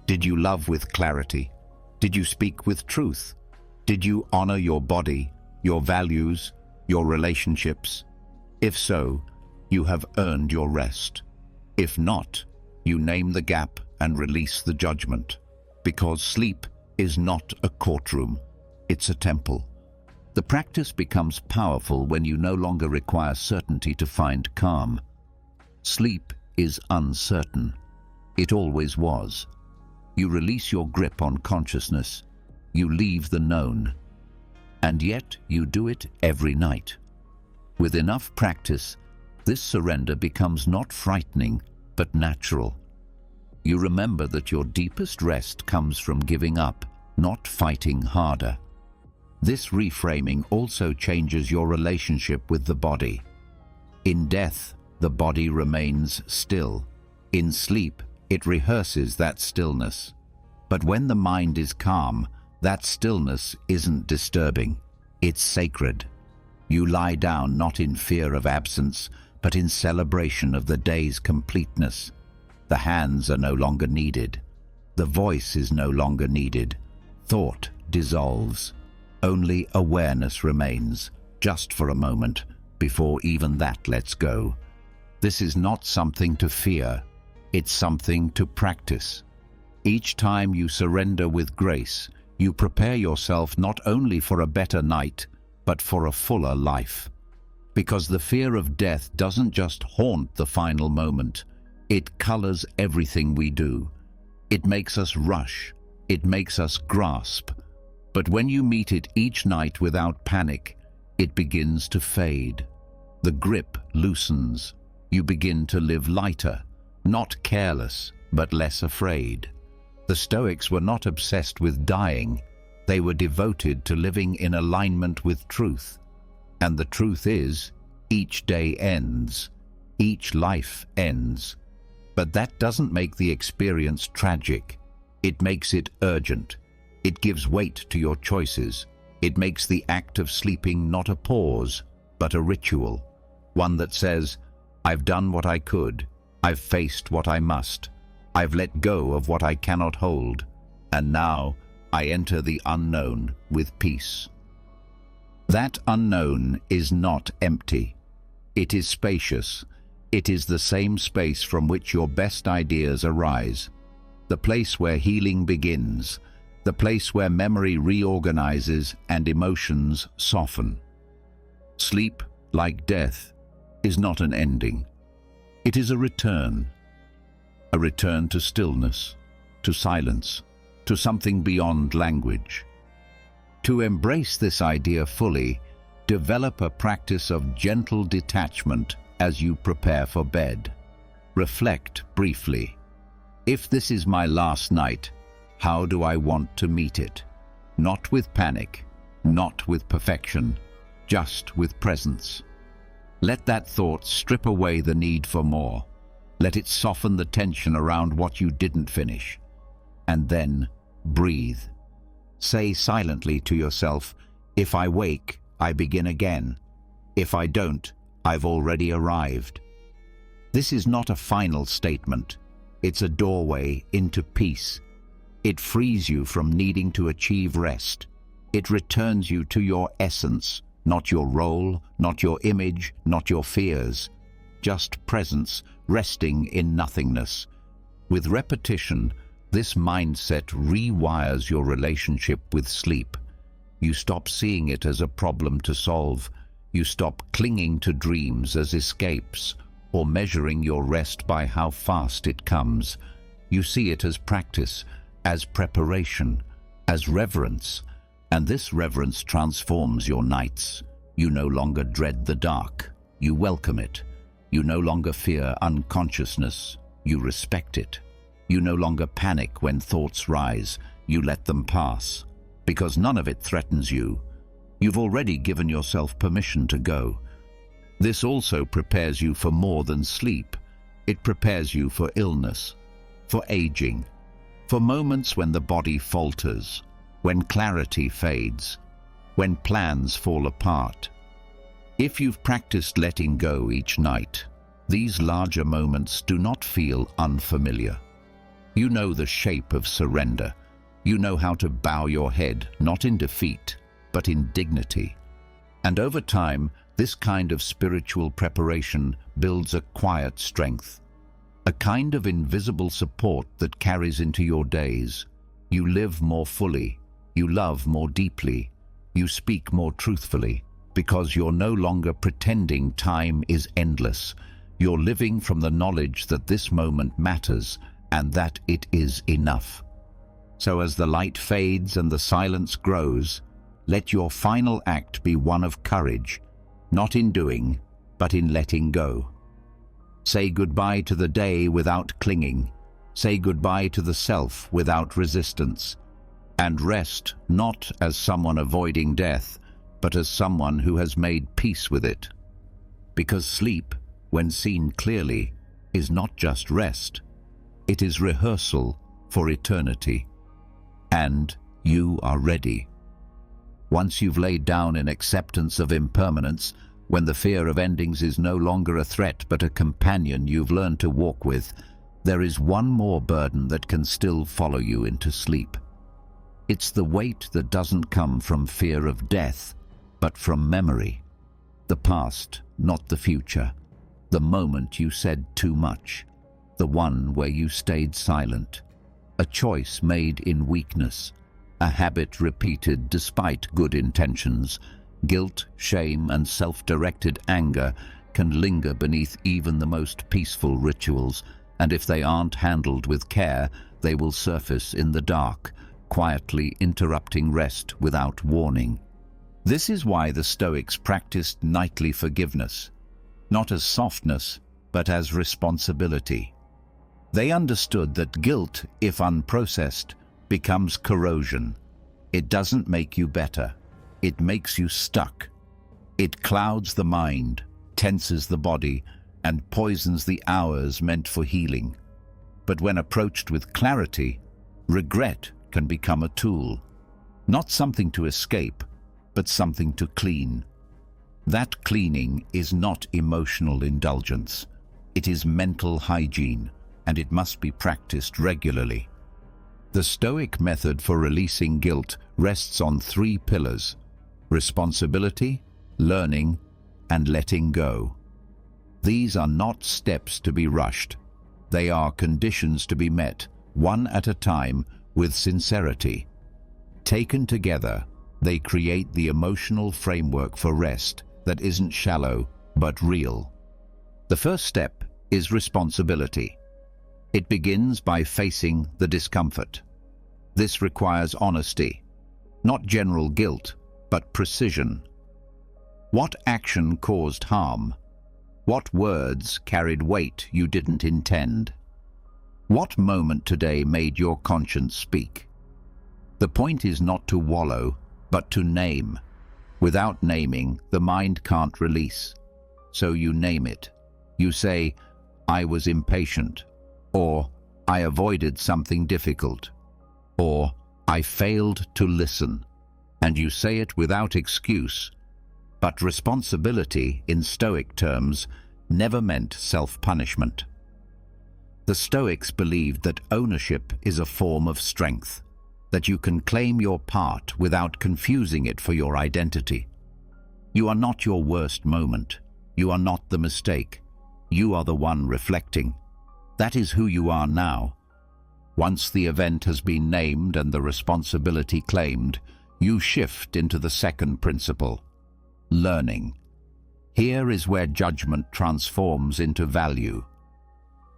Did you love with clarity? Did you speak with truth? Did you honor your body, your values, your relationships? If so, you have earned your rest. If not, you name the gap and release the judgment. Because sleep is not a courtroom, it's a temple. The practice becomes powerful when you no longer require certainty to find calm. Sleep is uncertain. It always was. You release your grip on consciousness. You leave the known. And yet you do it every night. With enough practice, this surrender becomes not frightening, but natural. You remember that your deepest rest comes from giving up, not fighting harder. This reframing also changes your relationship with the body. In death, the body remains still. In sleep, it rehearses that stillness. But when the mind is calm, that stillness isn't disturbing. It's sacred. You lie down not in fear of absence, but in celebration of the day's completeness. The hands are no longer needed. The voice is no longer needed. Thought dissolves. Only awareness remains, just for a moment, before even that lets go. This is not something to fear, it's something to practice. Each time you surrender with grace, you prepare yourself not only for a better night, but for a fuller life. Because the fear of death doesn't just haunt the final moment, it colors everything we do. It makes us rush, it makes us grasp. But when you meet it each night without panic, it begins to fade. The grip loosens. You begin to live lighter, not careless, but less afraid. The Stoics were not obsessed with dying. They were devoted to living in alignment with truth. And the truth is, each day ends. Each life ends. But that doesn't make the experience tragic. It makes it urgent. It gives weight to your choices. It makes the act of sleeping not a pause, but a ritual. One that says, I've done what I could. I've faced what I must. I've let go of what I cannot hold. And now I enter the unknown with peace. That unknown is not empty. It is spacious. It is the same space from which your best ideas arise. The place where healing begins. The place where memory reorganizes and emotions soften. Sleep, like death, is not an ending. It is a return to stillness, to silence, to something beyond language. To embrace this idea fully, develop a practice of gentle detachment as you prepare for bed. Reflect briefly. If this is my last night, how do I want to meet it? Not with panic, not with perfection, just with presence. Let that thought strip away the need for more. Let it soften the tension around what you didn't finish. And then breathe. Say silently to yourself, if I wake, I begin again. If I don't, I've already arrived. This is not a final statement. It's a doorway into peace. It frees you from needing to achieve rest. It returns you to your essence, not your role, not your image, not your fears. Just presence, resting in nothingness. With repetition, this mindset rewires your relationship with sleep. You stop seeing it as a problem to solve. You stop clinging to dreams as escapes, or measuring your rest by how fast it comes. You see it as practice, as preparation, as reverence, and this reverence transforms your nights. You no longer dread the dark. You welcome it. You no longer fear unconsciousness. You respect it. You no longer panic when thoughts rise. You let them pass, because none of it threatens you. You've already given yourself permission to go. This also prepares you for more than sleep. It prepares you for illness, for aging, for moments when the body falters, when clarity fades, when plans fall apart. If you've practiced letting go each night, these larger moments do not feel unfamiliar. You know the shape of surrender. You know how to bow your head, not in defeat, but in dignity. And over time, this kind of spiritual preparation builds a quiet strength, a kind of invisible support that carries into your days. You live more fully, you love more deeply, you speak more truthfully, because you're no longer pretending time is endless. You're living from the knowledge that this moment matters and that it is enough. So as the light fades and the silence grows, let your final act be one of courage, not in doing, but in letting go. Say goodbye to the day without clinging. Say goodbye to the self without resistance. And rest not as someone avoiding death, but as someone who has made peace with it. Because sleep, when seen clearly, is not just rest. It is rehearsal for eternity. And you are ready. Once you've laid down in acceptance of impermanence, when the fear of endings is no longer a threat but a companion you've learned to walk with, there is one more burden that can still follow you into sleep. It's the weight that doesn't come from fear of death, but from memory. The past, not the future. The moment you said too much. The one where you stayed silent. A choice made in weakness. A habit repeated despite good intentions. Guilt, shame, and self-directed anger can linger beneath even the most peaceful rituals, and if they aren't handled with care, they will surface in the dark, quietly interrupting rest without warning. This is why the Stoics practiced nightly forgiveness, not as softness, but as responsibility. They understood that guilt, if unprocessed, becomes corrosion. It doesn't make you better. It makes you stuck. It clouds the mind, tenses the body, and poisons the hours meant for healing. But when approached with clarity, regret can become a tool. Not something to escape, but something to clean. That cleaning is not emotional indulgence. It is mental hygiene, and it must be practiced regularly. The Stoic method for releasing guilt rests on 3 pillars: responsibility, learning, and letting go. These are not steps to be rushed. They are conditions to be met, one at a time, with sincerity. Taken together, they create the emotional framework for rest that isn't shallow, but real. The first step is responsibility. It begins by facing the discomfort. This requires honesty, not general guilt, but precision. What action caused harm? What words carried weight you didn't intend? What moment today made your conscience speak? The point is not to wallow, but to name. Without naming, the mind can't release. So you name it. You say, "I was impatient," or "I avoided something difficult," or "I failed to listen." And you say it without excuse. But responsibility, in Stoic terms, never meant self-punishment. The Stoics believed that ownership is a form of strength, that you can claim your part without confusing it for your identity. You are not your worst moment. You are not the mistake. You are the one reflecting. That is who you are now. Once the event has been named and the responsibility claimed, you shift into the second principle: learning. Here is where judgment transforms into value.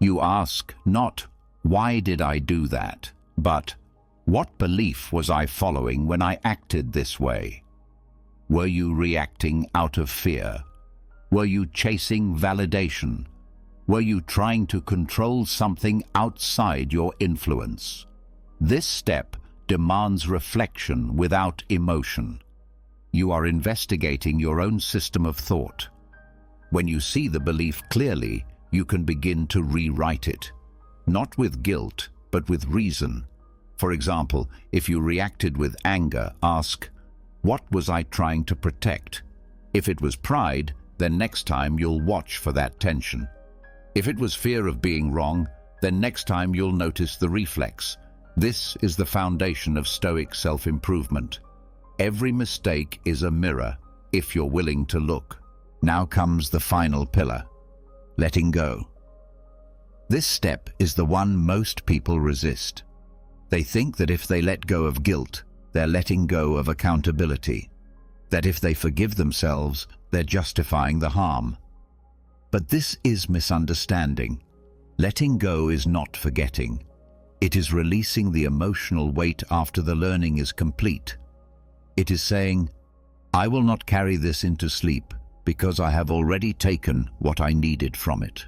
You ask not, "Why did I do that?" but, "What belief was I following when I acted this way?" Were you reacting out of fear? Were you chasing validation? Were you trying to control something outside your influence? This step demands reflection without emotion. You are investigating your own system of thought. When you see the belief clearly, you can begin to rewrite it. Not with guilt, but with reason. For example, if you reacted with anger, ask, "What was I trying to protect?" If it was pride, then next time you'll watch for that tension. If it was fear of being wrong, then next time you'll notice the reflex. This is the foundation of Stoic self-improvement. Every mistake is a mirror, if you're willing to look. Now comes the final pillar: letting go. This step is the one most people resist. They think that if they let go of guilt, they're letting go of accountability. That if they forgive themselves, they're justifying the harm. But this is misunderstanding. Letting go is not forgetting. It is releasing the emotional weight after the learning is complete. It is saying, "I will not carry this into sleep because I have already taken what I needed from it."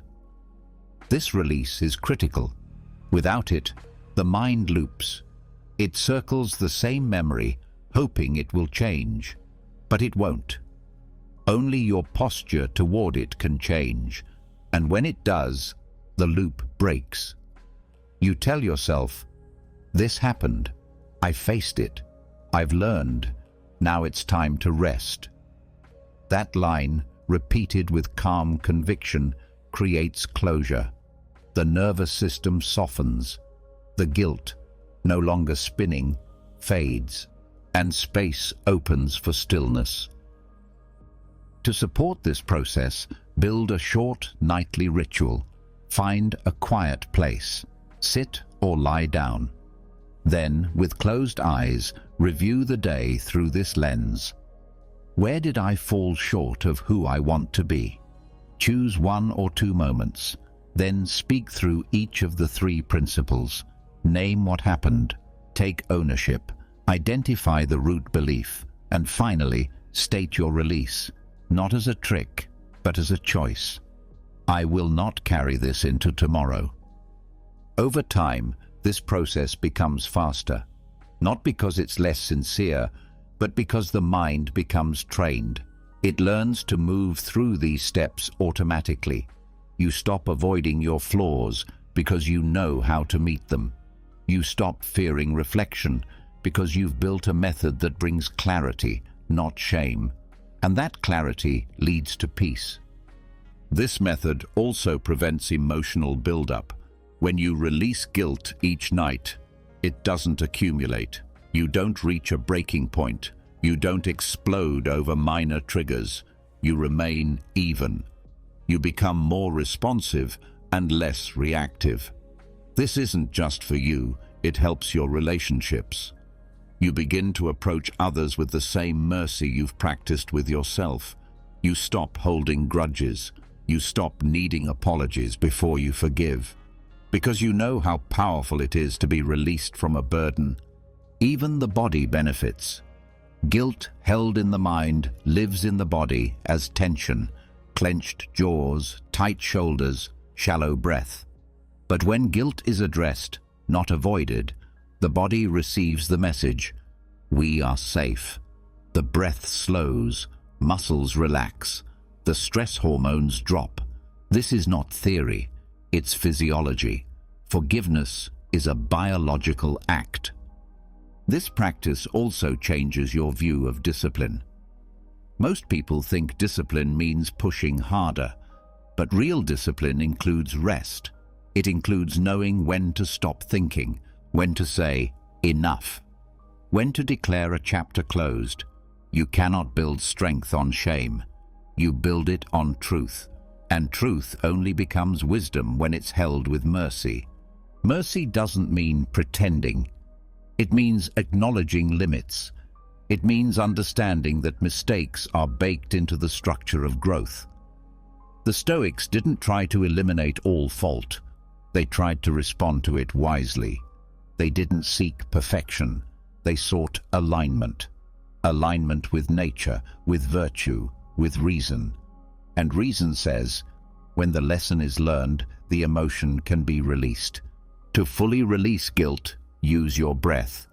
This release is critical. Without it, the mind loops. It circles the same memory, hoping it will change, but it won't. Only your posture toward it can change, and when it does, the loop breaks. You tell yourself, "This happened. I faced it. I've learned. Now it's time to rest." That line, repeated with calm conviction, creates closure. The nervous system softens. The guilt, no longer spinning, fades, and space opens for stillness. To support this process, build a short nightly ritual. Find a quiet place. Sit or lie down. Then, with closed eyes, review the day through this lens. Where did I fall short of who I want to be? Choose 1 or 2 moments. Then speak through each of the 3 principles. Name what happened. Take ownership. Identify the root belief. And finally, state your release. Not as a trick, but as a choice. I will not carry this into tomorrow. Over time, this process becomes faster. Not because it's less sincere, but because the mind becomes trained. It learns to move through these steps automatically. You stop avoiding your flaws because you know how to meet them. You stop fearing reflection because you've built a method that brings clarity, not shame. And that clarity leads to peace. This method also prevents emotional buildup. When you release guilt each night, it doesn't accumulate. You don't reach a breaking point. You don't explode over minor triggers. You remain even. You become more responsive and less reactive. This isn't just for you, it helps your relationships. You begin to approach others with the same mercy you've practiced with yourself. You stop holding grudges. You stop needing apologies before you forgive. Because you know how powerful it is to be released from a burden. Even the body benefits. Guilt held in the mind lives in the body as tension, clenched jaws, tight shoulders, shallow breath. But when guilt is addressed, not avoided, the body receives the message: we are safe. The breath slows, muscles relax, the stress hormones drop. This is not theory, it's physiology. Forgiveness is a biological act. This practice also changes your view of discipline. Most people think discipline means pushing harder, but real discipline includes rest. It includes knowing when to stop thinking, when to say, enough, when to declare a chapter closed. You cannot build strength on shame. You build it on truth, and truth only becomes wisdom when it's held with mercy. Mercy doesn't mean pretending. It means acknowledging limits. It means understanding that mistakes are baked into the structure of growth. The Stoics didn't try to eliminate all fault. They tried to respond to it wisely. They didn't seek perfection. They sought alignment. Alignment with nature, with virtue, with reason. And reason says, when the lesson is learned, the emotion can be released. To fully release guilt, use your breath.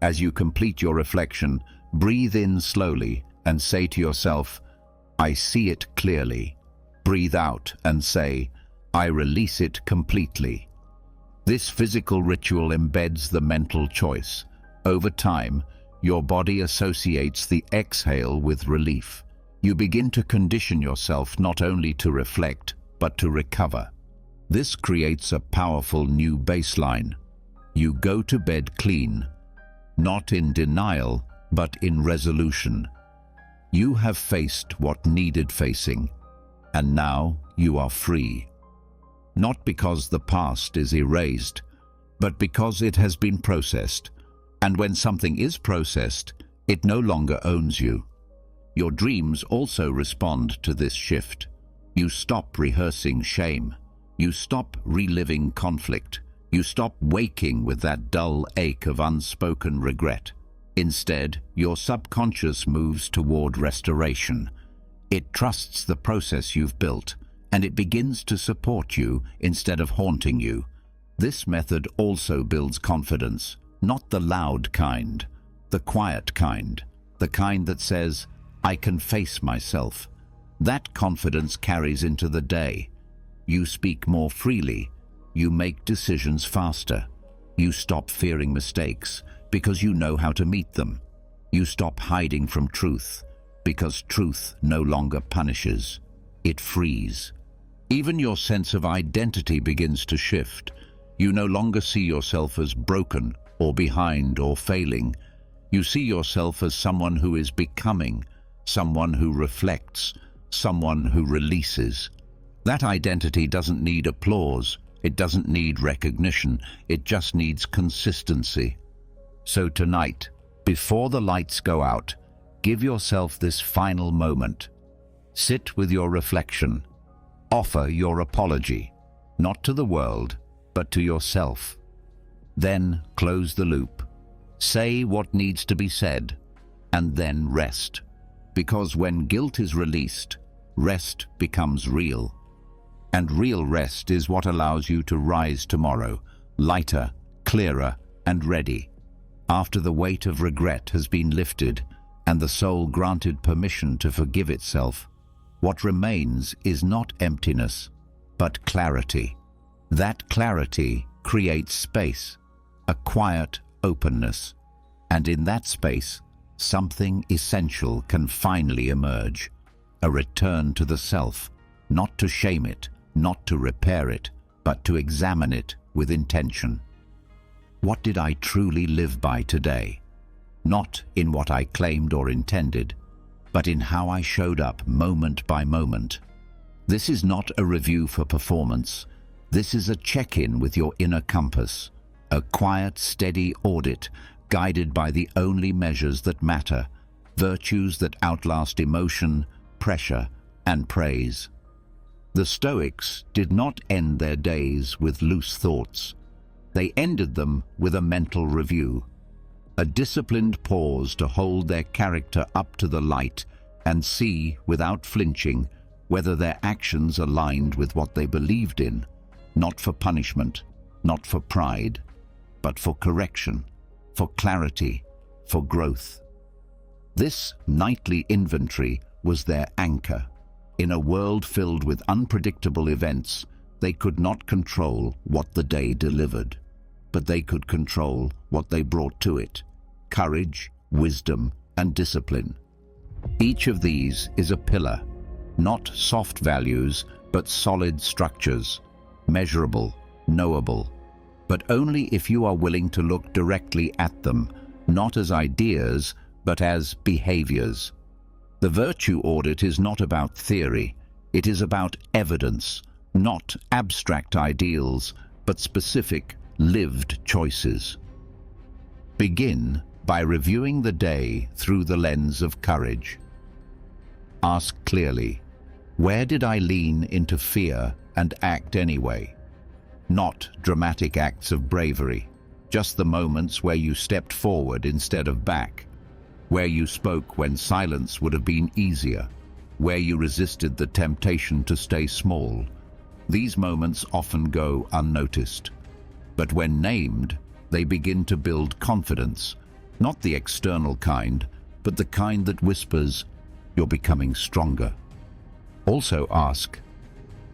As you complete your reflection, breathe in slowly and say to yourself, I see it clearly. Breathe out and say, I release it completely. This physical ritual embeds the mental choice. Over time, your body associates the exhale with relief. You begin to condition yourself not only to reflect, but to recover. This creates a powerful new baseline. You go to bed clean, not in denial, but in resolution. You have faced what needed facing, and now you are free. Not because the past is erased, but because it has been processed. And when something is processed, it no longer owns you. Your dreams also respond to this shift. You stop rehearsing shame. You stop reliving conflict. You stop waking with that dull ache of unspoken regret. Instead, your subconscious moves toward restoration. It trusts the process you've built, and it begins to support you instead of haunting you. This method also builds confidence, not the loud kind, the quiet kind, the kind that says, I can face myself. That confidence carries into the day. You speak more freely. You make decisions faster. You stop fearing mistakes because you know how to meet them. You stop hiding from truth because truth no longer punishes. It frees. Even your sense of identity begins to shift. You no longer see yourself as broken or behind or failing. You see yourself as someone who is becoming, someone who reflects, someone who releases. That identity doesn't need applause, it doesn't need recognition, it just needs consistency. So tonight, before the lights go out, give yourself this final moment. Sit with your reflection. Offer your apology, not to the world, but to yourself. Then close the loop. Say what needs to be said, and then rest. Because when guilt is released, rest becomes real. And real rest is what allows you to rise tomorrow, lighter, clearer, and ready. After the weight of regret has been lifted, and the soul granted permission to forgive itself, what remains is not emptiness, but clarity. That clarity creates space, a quiet openness, and in that space, something essential can finally emerge, a return to the self, not to shame it, not to repair it, but to examine it with intention. What did I truly live by today? Not in what I claimed or intended, but in how I showed up moment by moment. This is not a review for performance. This is a check-in with your inner compass, a quiet, steady audit guided by the only measures that matter, virtues that outlast emotion, pressure, and praise. The Stoics did not end their days with loose thoughts. They ended them with a mental review, a disciplined pause to hold their character up to the light and see, without flinching, whether their actions aligned with what they believed in, not for punishment, not for pride, but for correction, for clarity, for growth. This nightly inventory was their anchor. In a world filled with unpredictable events, they could not control what the day delivered, but they could control what they brought to it: courage, wisdom, and discipline. Each of these is a pillar, not soft values, but solid structures, measurable, knowable, but only if you are willing to look directly at them, not as ideas, but as behaviors. The virtue audit is not about theory, it is about evidence, not abstract ideals, but specific, lived choices. Begin by reviewing the day through the lens of courage. Ask clearly, where did I lean into fear and act anyway? Not dramatic acts of bravery, just the moments where you stepped forward instead of back, where you spoke when silence would have been easier, where you resisted the temptation to stay small. These moments often go unnoticed, but when named, they begin to build confidence, not the external kind, but the kind that whispers, "You're becoming stronger." Also ask,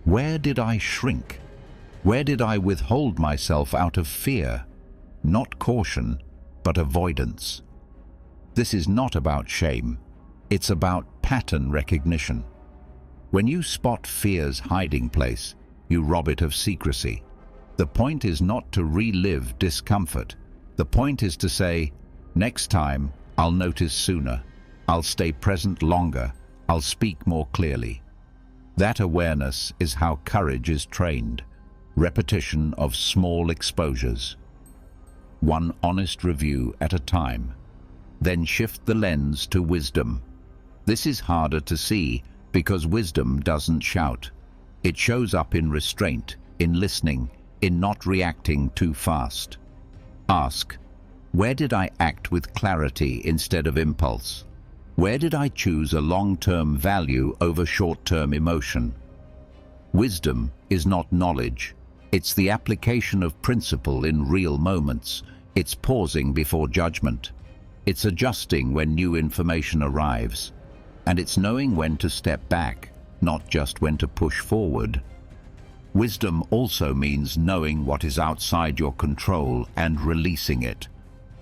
where did I shrink? Where did I withhold myself out of fear? Not caution, but avoidance. This is not about shame. It's about pattern recognition. When you spot fear's hiding place, you rob it of secrecy. The point is not to relive discomfort. The point is to say, next time, I'll notice sooner. I'll stay present longer. I'll speak more clearly. That awareness is how courage is trained. Repetition of small exposures. One honest review at a time. Then shift the lens to wisdom. This is harder to see because wisdom doesn't shout. It shows up in restraint, in listening, in not reacting too fast. Ask, where did I act with clarity instead of impulse? Where did I choose a long-term value over short-term emotion? Wisdom is not knowledge. It's the application of principle in real moments. It's pausing before judgment. It's adjusting when new information arrives. And it's knowing when to step back, not just when to push forward. Wisdom also means knowing what is outside your control and releasing it.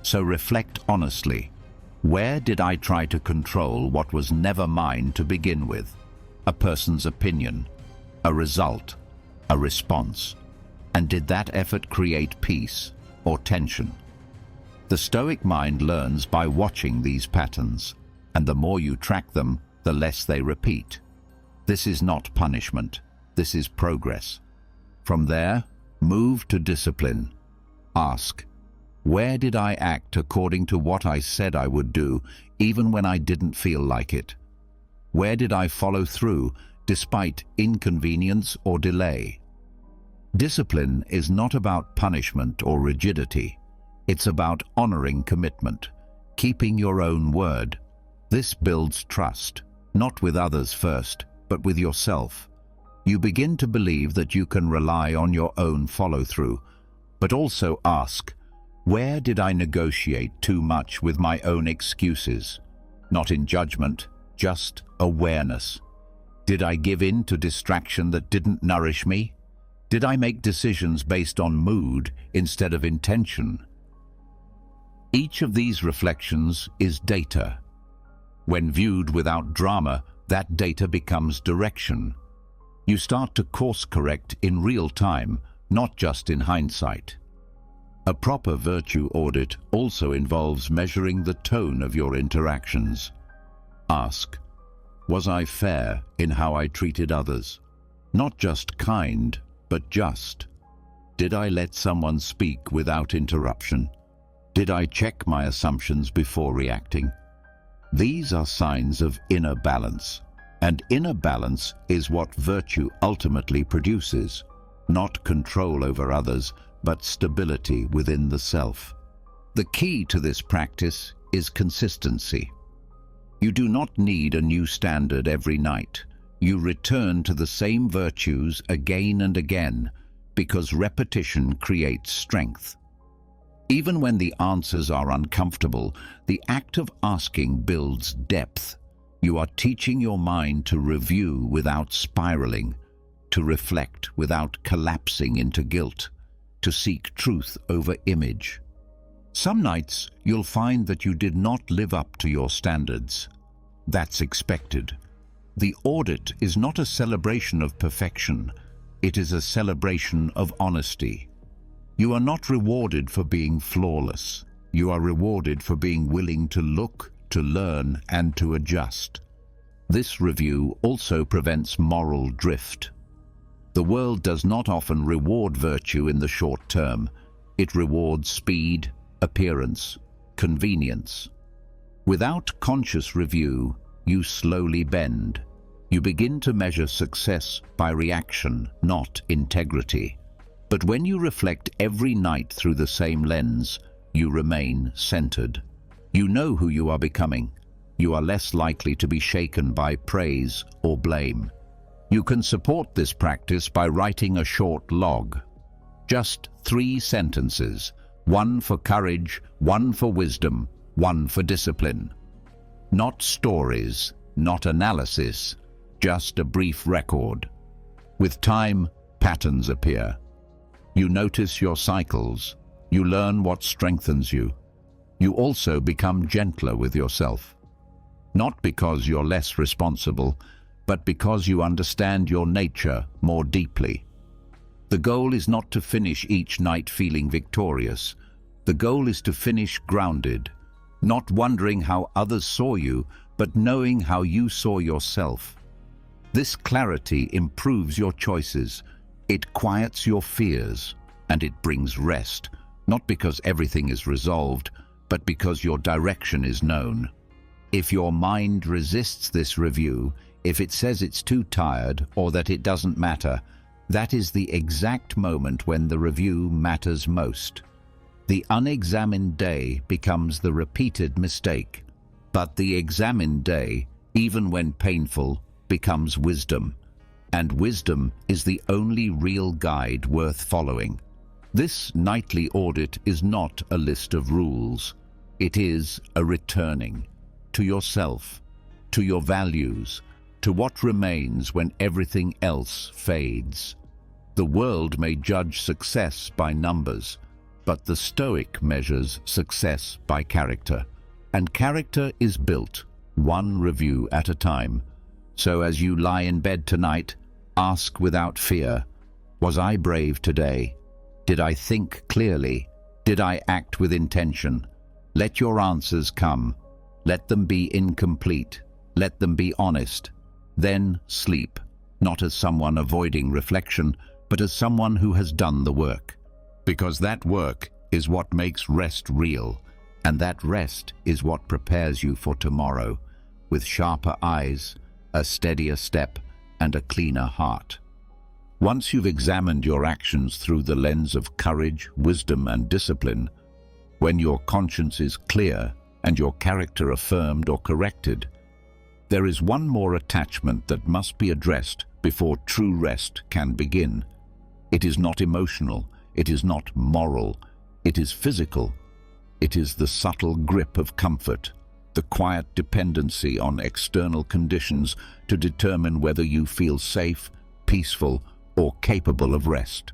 So reflect honestly. Where did I try to control what was never mine to begin with? A person's opinion, a result, a response. And did that effort create peace or tension? The Stoic mind learns by watching these patterns, and the more you track them, the less they repeat. This is not punishment. This is progress. From there, move to discipline. Ask, where did I act according to what I said I would do, even when I didn't feel like it? Where did I follow through, despite inconvenience or delay? Discipline is not about punishment or rigidity. It's about honoring commitment, keeping your own word. This builds trust, not with others first, but with yourself. You begin to believe that you can rely on your own follow-through, but also ask, where did I negotiate too much with my own excuses? Not in judgment, just awareness. Did I give in to distraction that didn't nourish me? Did I make decisions based on mood instead of intention? Each of these reflections is data. When viewed without drama, that data becomes direction. You start to course correct in real time, not just in hindsight. A proper virtue audit also involves measuring the tone of your interactions. Ask, was I fair in how I treated others? Not just kind, but just. Did I let someone speak without interruption? Did I check my assumptions before reacting? These are signs of inner balance, and inner balance is what virtue ultimately produces, not control over others, but stability within the self. The key to this practice is consistency. You do not need a new standard every night. You return to the same virtues again and again, because repetition creates strength. Even when the answers are uncomfortable, the act of asking builds depth. You are teaching your mind to review without spiraling, to reflect without collapsing into guilt, to seek truth over image. Some nights you'll find that you did not live up to your standards. That's expected. The audit is not a celebration of perfection. It is a celebration of honesty. You are not rewarded for being flawless. You are rewarded for being willing to look, to learn, and to adjust. This review also prevents moral drift. The world does not often reward virtue in the short term. It rewards speed, appearance, convenience. Without conscious review, you slowly bend. You begin to measure success by reaction, not integrity. But when you reflect every night through the same lens, you remain centered. You know who you are becoming. You are less likely to be shaken by praise or blame. You can support this practice by writing a short log. Just 3 sentences, 1 for courage, 1 for wisdom, 1 for discipline. Not stories, not analysis, just a brief record. With time, patterns appear. You notice your cycles. You learn what strengthens you. You also become gentler with yourself. Not because you're less responsible, but because you understand your nature more deeply. The goal is not to finish each night feeling victorious. The goal is to finish grounded, not wondering how others saw you, but knowing how you saw yourself. This clarity improves your choices. It quiets your fears, and it brings rest, not because everything is resolved, but because your direction is known. If your mind resists this review, if it says it's too tired or that it doesn't matter, that is the exact moment when the review matters most. The unexamined day becomes the repeated mistake, but the examined day, even when painful, becomes wisdom, and wisdom is the only real guide worth following. This nightly audit is not a list of rules. It is a returning to yourself, to your values, to what remains when everything else fades. The world may judge success by numbers, but the Stoic measures success by character. And character is built, one review at a time. So as you lie in bed tonight, ask without fear, was I brave today? Did I think clearly? Did I act with intention? Let your answers come. Let them be incomplete. Let them be honest. Then sleep, not as someone avoiding reflection, but as someone who has done the work. Because that work is what makes rest real, and that rest is what prepares you for tomorrow, with sharper eyes, a steadier step, and a cleaner heart. Once you've examined your actions through the lens of courage, wisdom, and discipline, when your conscience is clear and your character affirmed or corrected, there is one more attachment that must be addressed before true rest can begin. It is not emotional, it is not moral, it is physical. It is the subtle grip of comfort, the quiet dependency on external conditions to determine whether you feel safe, peaceful, or capable of rest.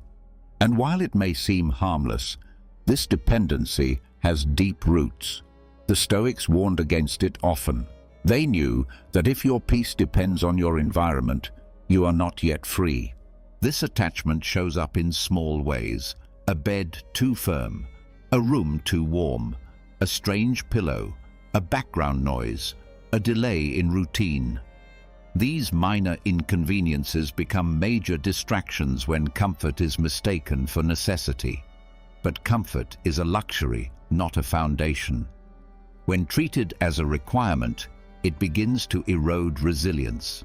And while it may seem harmless, this dependency has deep roots. The Stoics warned against it often. They knew that if your peace depends on your environment, you are not yet free. This attachment shows up in small ways: a bed too firm, a room too warm, a strange pillow, a background noise, a delay in routine. These minor inconveniences become major distractions when comfort is mistaken for necessity. But comfort is a luxury, not a foundation. When treated as a requirement, it begins to erode resilience.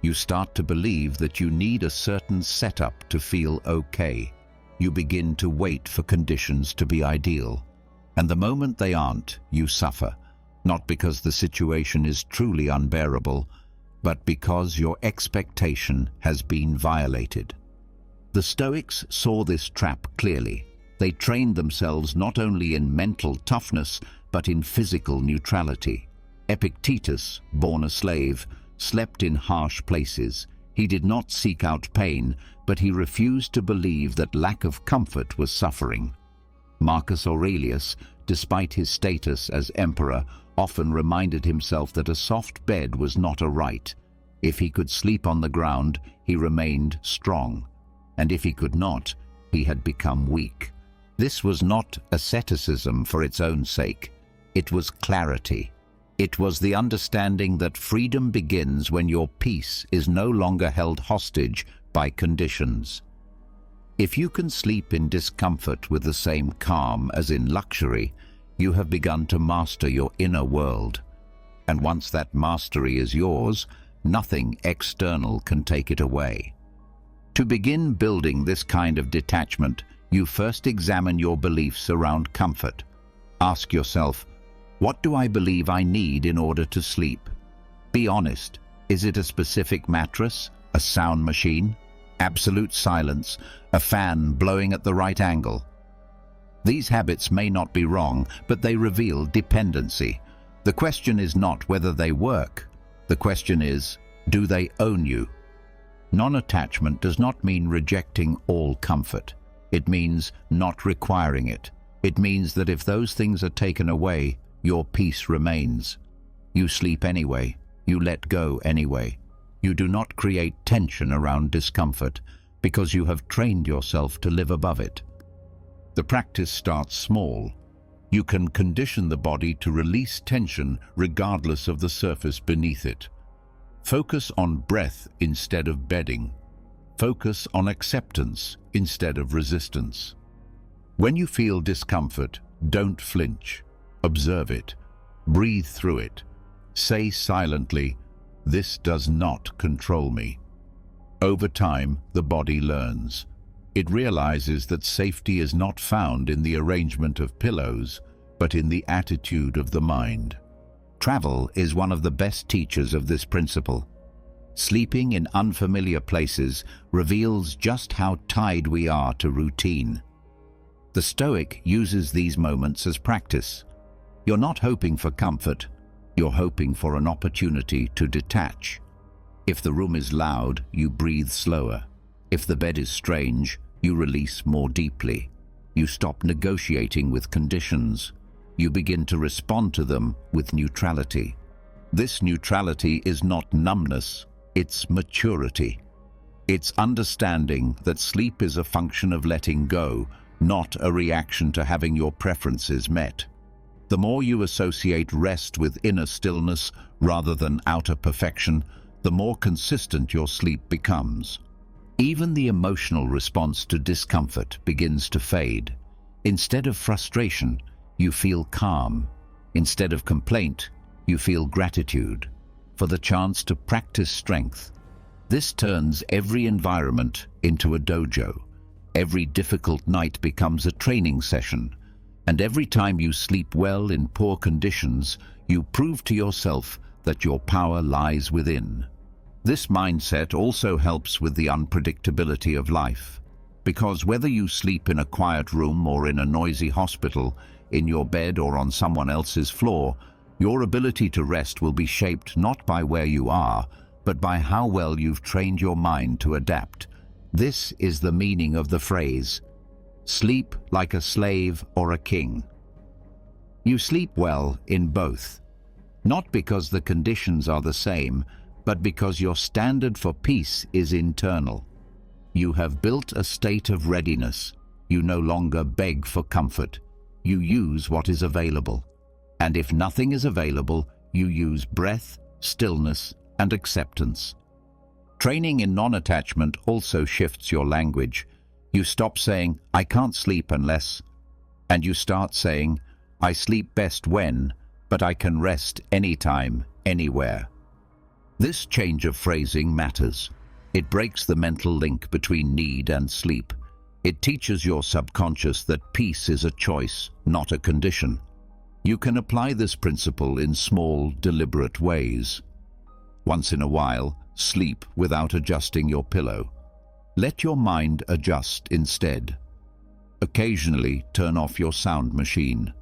You start to believe that you need a certain setup to feel okay. You begin to wait for conditions to be ideal. And the moment they aren't, you suffer, not because the situation is truly unbearable, but because your expectation has been violated. The Stoics saw this trap clearly. They trained themselves not only in mental toughness, but in physical neutrality. Epictetus, born a slave, slept in harsh places. He did not seek out pain, but he refused to believe that lack of comfort was suffering. Marcus Aurelius, despite his status as emperor, often reminded himself that a soft bed was not a right. If he could sleep on the ground, he remained strong, and if he could not, he had become weak. This was not asceticism for its own sake. It was clarity. It was the understanding that freedom begins when your peace is no longer held hostage by conditions. If you can sleep in discomfort with the same calm as in luxury, you have begun to master your inner world. And once that mastery is yours, nothing external can take it away. To begin building this kind of detachment, you first examine your beliefs around comfort. Ask yourself, what do I believe I need in order to sleep? Be honest. Is it a specific mattress, a sound machine, absolute silence, a fan blowing at the right angle? These habits may not be wrong, but they reveal dependency. The question is not whether they work. The question is, do they own you? Non-attachment does not mean rejecting all comfort. It means not requiring it. It means that if those things are taken away, your peace remains. You sleep anyway. You let go anyway. You do not create tension around discomfort because you have trained yourself to live above it. The practice starts small. You can condition the body to release tension regardless of the surface beneath it. Focus on breath instead of bedding. Focus on acceptance instead of resistance. When you feel discomfort, don't flinch. Observe it. Breathe through it. Say silently, "This does not control me." Over time, the body learns. It realizes that safety is not found in the arrangement of pillows, but in the attitude of the mind. Travel is one of the best teachers of this principle. Sleeping in unfamiliar places reveals just how tied we are to routine. The Stoic uses these moments as practice. You're not hoping for comfort, you're hoping for an opportunity to detach. If the room is loud, you breathe slower. If the bed is strange, you release more deeply. You stop negotiating with conditions. You begin to respond to them with neutrality. This neutrality is not numbness, it's maturity. It's understanding that sleep is a function of letting go, not a reaction to having your preferences met. The more you associate rest with inner stillness rather than outer perfection, the more consistent your sleep becomes. Even the emotional response to discomfort begins to fade. Instead of frustration, you feel calm. Instead of complaint, you feel gratitude for the chance to practice strength. This turns every environment into a dojo. Every difficult night becomes a training session. And every time you sleep well in poor conditions, you prove to yourself that your power lies within. This mindset also helps with the unpredictability of life, because whether you sleep in a quiet room or in a noisy hospital, in your bed or on someone else's floor, your ability to rest will be shaped not by where you are, but by how well you've trained your mind to adapt. This is the meaning of the phrase, "Sleep like a slave or a king." You sleep well in both, not because the conditions are the same, but because your standard for peace is internal. You have built a state of readiness. You no longer beg for comfort. You use what is available. And if nothing is available, you use breath, stillness, and acceptance. Training in non-attachment also shifts your language. You stop saying, "I can't sleep unless," and you start saying, "I sleep best when, but I can rest anytime, anywhere." This change of phrasing matters. It breaks the mental link between need and sleep. It teaches your subconscious that peace is a choice, not a condition. You can apply this principle in small, deliberate ways. Once in a while, sleep without adjusting your pillow. Let your mind adjust instead. Occasionally, turn off your sound machine.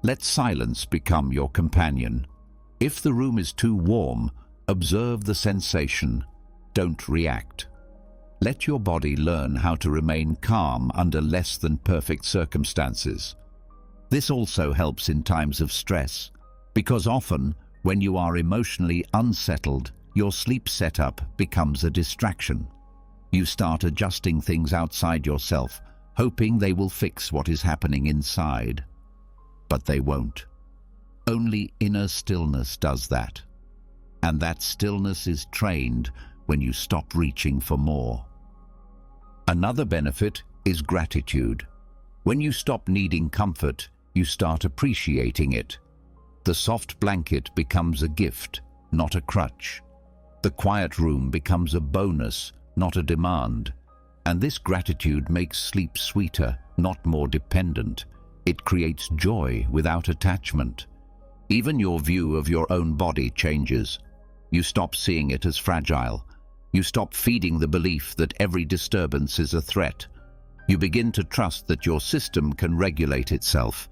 Let silence become your companion. If the room is too warm, observe the sensation. Don't react. Let your body learn how to remain calm under less than perfect circumstances. This also helps in times of stress, because often, when you are emotionally unsettled, your sleep setup becomes a distraction. You start adjusting things outside yourself, hoping they will fix what is happening inside. But they won't. Only inner stillness does that. And that stillness is trained when you stop reaching for more. Another benefit is gratitude. When you stop needing comfort, you start appreciating it. The soft blanket becomes a gift, not a crutch. The quiet room becomes a bonus, not a demand. And this gratitude makes sleep sweeter, not more dependent. It creates joy without attachment. Even your view of your own body changes. You stop seeing it as fragile. You stop feeding the belief that every disturbance is a threat. You begin to trust that your system can regulate itself.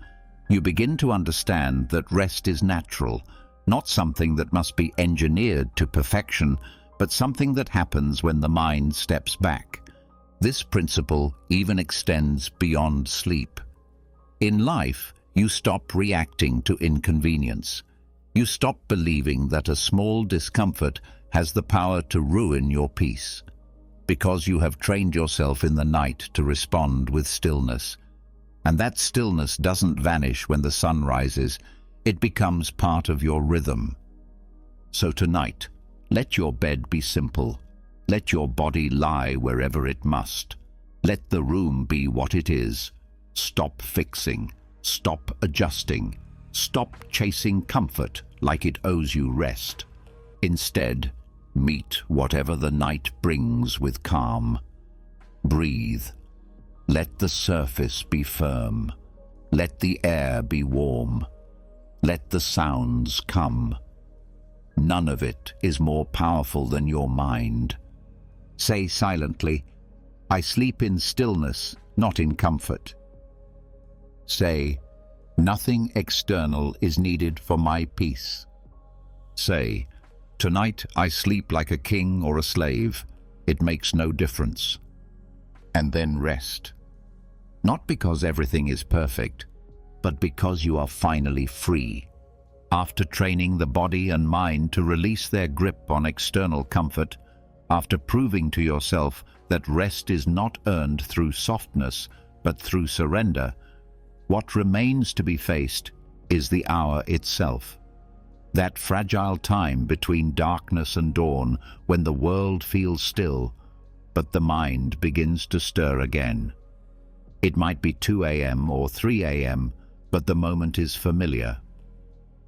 You begin to understand that rest is natural, not something that must be engineered to perfection, but something that happens when the mind steps back. This principle even extends beyond sleep. In life, you stop reacting to inconvenience. You stop believing that a small discomfort has the power to ruin your peace, because you have trained yourself in the night to respond with stillness. And that stillness doesn't vanish when the sun rises. It becomes part of your rhythm. So tonight, let your bed be simple. Let your body lie wherever it must. Let the room be what it is. Stop fixing. Stop adjusting. Stop chasing comfort like it owes you rest. Instead, meet whatever the night brings with calm. Breathe. Let the surface be firm. Let the air be warm. Let the sounds come. None of it is more powerful than your mind. Say silently, "I sleep in stillness, not in comfort." Say, "Nothing external is needed for my peace." Say, "Tonight I sleep like a king or a slave. It makes no difference." And then rest. Not because everything is perfect, but because you are finally free. After training the body and mind to release their grip on external comfort, after proving to yourself that rest is not earned through softness, but through surrender, what remains to be faced is the hour itself. That fragile time between darkness and dawn when the world feels still, but the mind begins to stir again. It might be 2 a.m. or 3 a.m., but the moment is familiar.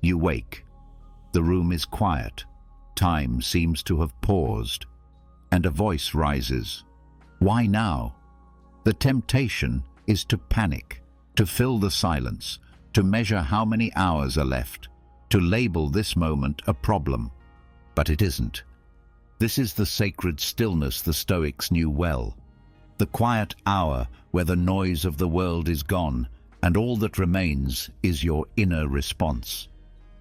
You wake. The room is quiet. Time seems to have paused, and a voice rises. Why now? The temptation is to panic, to fill the silence, to measure how many hours are left, to label this moment a problem. But it isn't. This is the sacred stillness the Stoics knew well. The quiet hour where the noise of the world is gone, and all that remains is your inner response.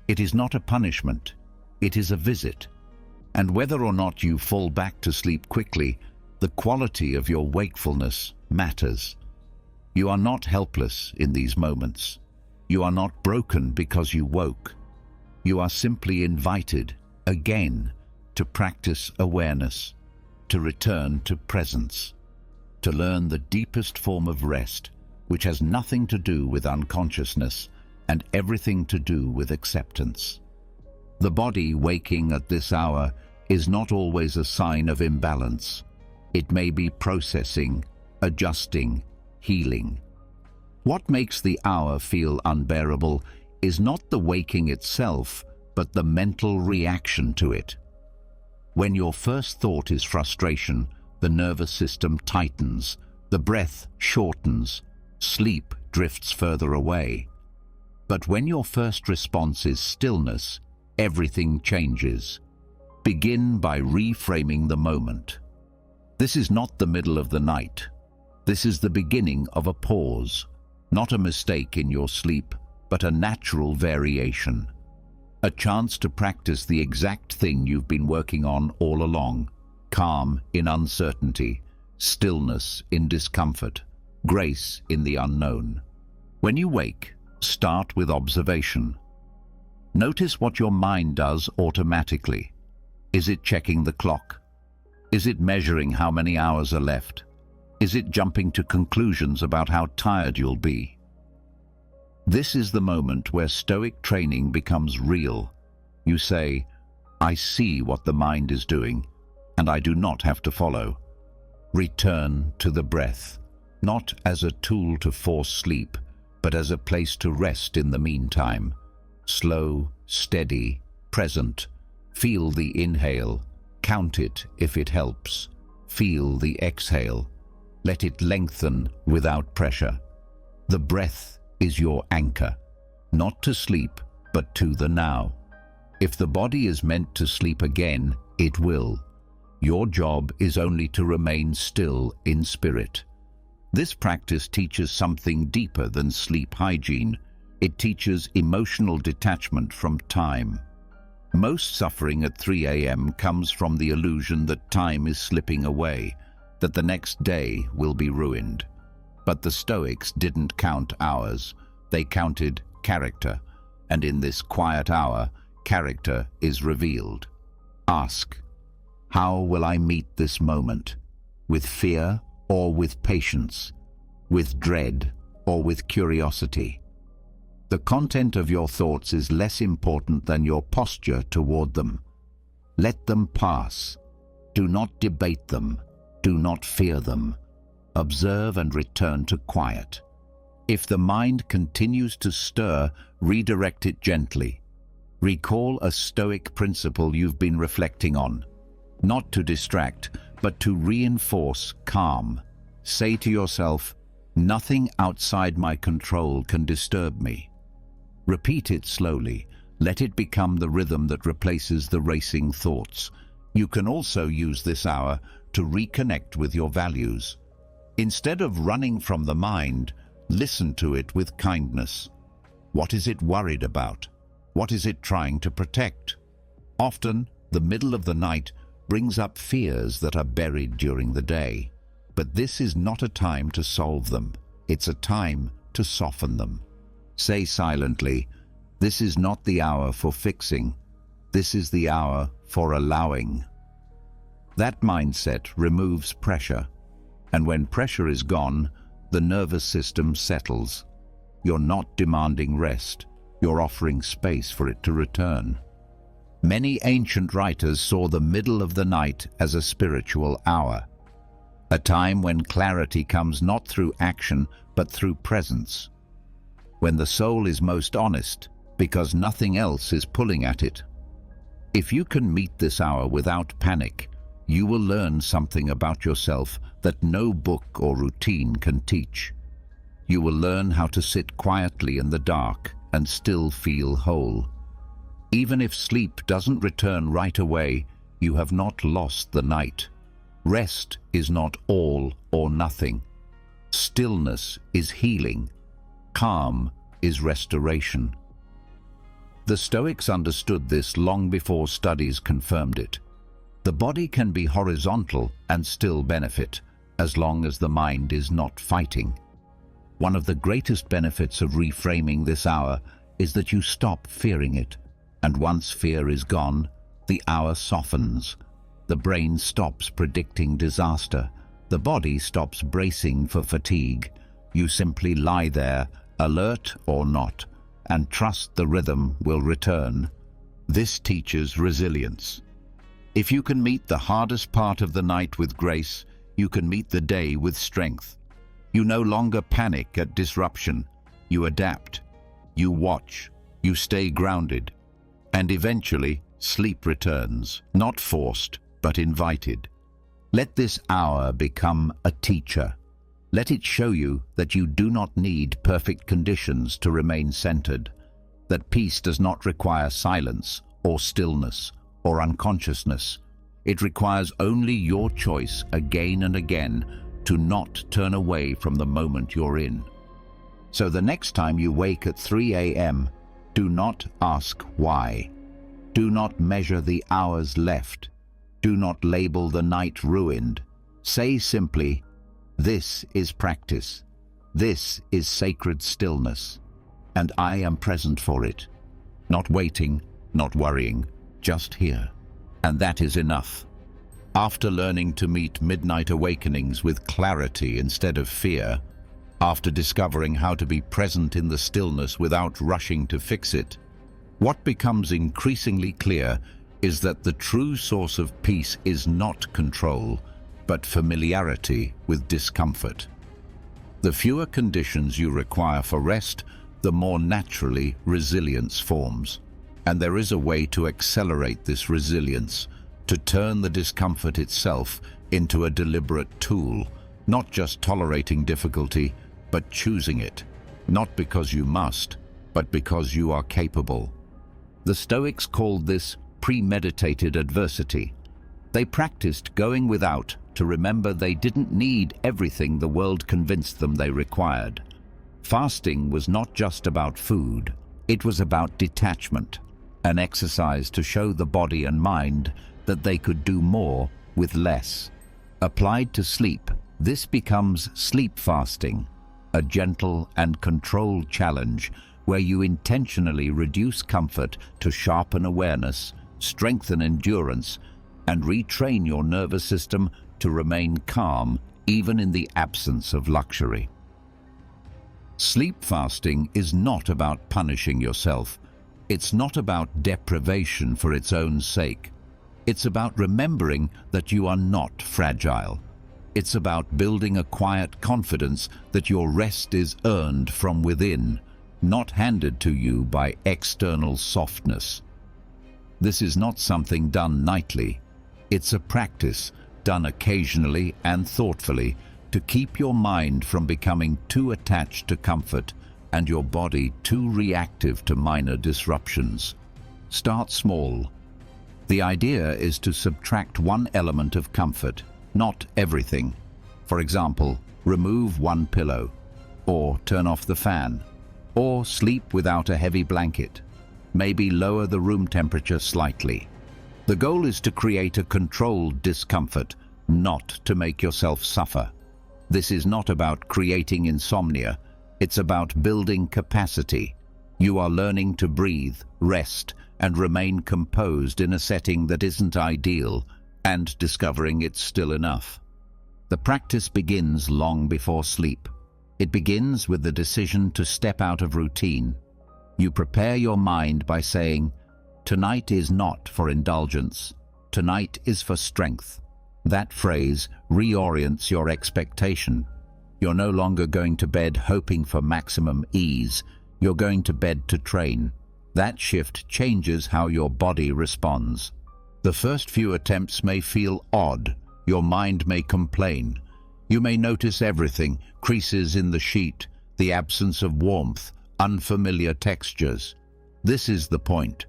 It is not a punishment, it is a visit. And whether or not you fall back to sleep quickly, the quality of your wakefulness matters. You are not helpless in these moments. You are not broken because you woke. You are simply invited, again, to practice awareness, to return to presence, to learn the deepest form of rest, which has nothing to do with unconsciousness and everything to do with acceptance. The body waking at this hour is not always a sign of imbalance. It may be processing, adjusting, healing. What makes the hour feel unbearable is not the waking itself, but the mental reaction to it. When your first thought is frustration, the nervous system tightens, the breath shortens, sleep drifts further away. But when your first response is stillness, everything changes. Begin by reframing the moment. This is not the middle of the night. This is the beginning of a pause, not a mistake in your sleep, but a natural variation. A chance to practice the exact thing you've been working on all along: calm in uncertainty, stillness in discomfort, grace in the unknown. When you wake, start with observation. Notice what your mind does automatically. Is it checking the clock? Is it measuring how many hours are left? Is it jumping to conclusions about how tired you'll be? This is the moment where Stoic training becomes real. You say, I see what the mind is doing, and I do not have to follow. Return to the breath, not as a tool to force sleep, but as a place to rest in the meantime. Slow, steady, present. Feel the inhale. Count it if it helps. Feel the exhale. Let it lengthen without pressure. The breath is your anchor, not to sleep, but to the now. If the body is meant to sleep again, it will. Your job is only to remain still in spirit. This practice teaches something deeper than sleep hygiene. It teaches emotional detachment from time. Most suffering at 3 a.m. comes from the illusion that time is slipping away, that the next day will be ruined. But the Stoics didn't count hours, they counted character, and in this quiet hour, character is revealed. Ask, how will I meet this moment? With fear or with patience? With dread or with curiosity? The content of your thoughts is less important than your posture toward them. Let them pass. Do not debate them. Do not fear them. Observe and return to quiet. If the mind continues to stir, redirect it gently. Recall a Stoic principle you've been reflecting on. Not to distract, but to reinforce calm. Say to yourself, nothing outside my control can disturb me. Repeat it slowly. Let it become the rhythm that replaces the racing thoughts. You can also use this hour to reconnect with your values. Instead of running from the mind, listen to it with kindness. What is it worried about? What is it trying to protect? Often, the middle of the night brings up fears that are buried during the day. But this is not a time to solve them. It's a time to soften them. Say silently, this is not the hour for fixing. This is the hour for allowing. That mindset removes pressure. And when pressure is gone, the nervous system settles. You're not demanding rest. You're offering space for it to return. Many ancient writers saw the middle of the night as a spiritual hour, a time when clarity comes not through action but through presence, when the soul is most honest because nothing else is pulling at it. If you can meet this hour without panic, you will learn something about yourself that no book or routine can teach. You will learn how to sit quietly in the dark and still feel whole. Even if sleep doesn't return right away, you have not lost the night. Rest is not all or nothing. Stillness is healing. Calm is restoration. The Stoics understood this long before studies confirmed it. The body can be horizontal and still benefit, as long as the mind is not fighting. One of the greatest benefits of reframing this hour is that you stop fearing it, and once fear is gone, the hour softens. The brain stops predicting disaster. The body stops bracing for fatigue. You simply lie there, alert or not, and trust the rhythm will return. This teaches resilience. If you can meet the hardest part of the night with grace, you can meet the day with strength. You no longer panic at disruption. You adapt. You watch. You stay grounded. And eventually, sleep returns, not forced, but invited. Let this hour become a teacher. Let it show you that you do not need perfect conditions to remain centered, that peace does not require silence or stillness or unconsciousness. It requires only your choice again and again to not turn away from the moment you're in. So the next time you wake at 3 a.m., do not ask why. Do not measure the hours left. Do not label the night ruined. Say simply, "This is practice. This is sacred stillness, and I am present for it." Not waiting, not worrying, just here. And that is enough. After learning to meet midnight awakenings with clarity instead of fear, after discovering how to be present in the stillness without rushing to fix it, what becomes increasingly clear is that the true source of peace is not control, but familiarity with discomfort. The fewer conditions you require for rest, the more naturally resilience forms. And there is a way to accelerate this resilience, to turn the discomfort itself into a deliberate tool, not just tolerating difficulty, but choosing it, not because you must, but because you are capable. The Stoics called this premeditated adversity. They practiced going without to remember they didn't need everything the world convinced them they required. Fasting was not just about food, it was about detachment, an exercise to show the body and mind that they could do more with less. Applied to sleep, this becomes sleep fasting, a gentle and controlled challenge where you intentionally reduce comfort to sharpen awareness, strengthen endurance, and retrain your nervous system to remain calm even in the absence of luxury. Sleep fasting is not about punishing yourself. It's not about deprivation for its own sake. It's about remembering that you are not fragile. It's about building a quiet confidence that your rest is earned from within, not handed to you by external softness. This is not something done nightly. It's a practice done occasionally and thoughtfully to keep your mind from becoming too attached to comfort and your body too reactive to minor disruptions. Start small. The idea is to subtract one element of comfort, not everything. For example, remove one pillow, or turn off the fan, or sleep without a heavy blanket. Maybe lower the room temperature slightly. The goal is to create a controlled discomfort, not to make yourself suffer. This is not about creating insomnia, it's about building capacity. You are learning to breathe, rest, and remain composed in a setting that isn't ideal, and discovering it's still enough. The practice begins long before sleep. It begins with the decision to step out of routine. You prepare your mind by saying, "Tonight is not for indulgence. Tonight is for strength." That phrase reorients your expectation. You're no longer going to bed hoping for maximum ease. You're going to bed to train. That shift changes how your body responds. The first few attempts may feel odd. Your mind may complain. You may notice everything: creases in the sheet, the absence of warmth, unfamiliar textures. This is the point.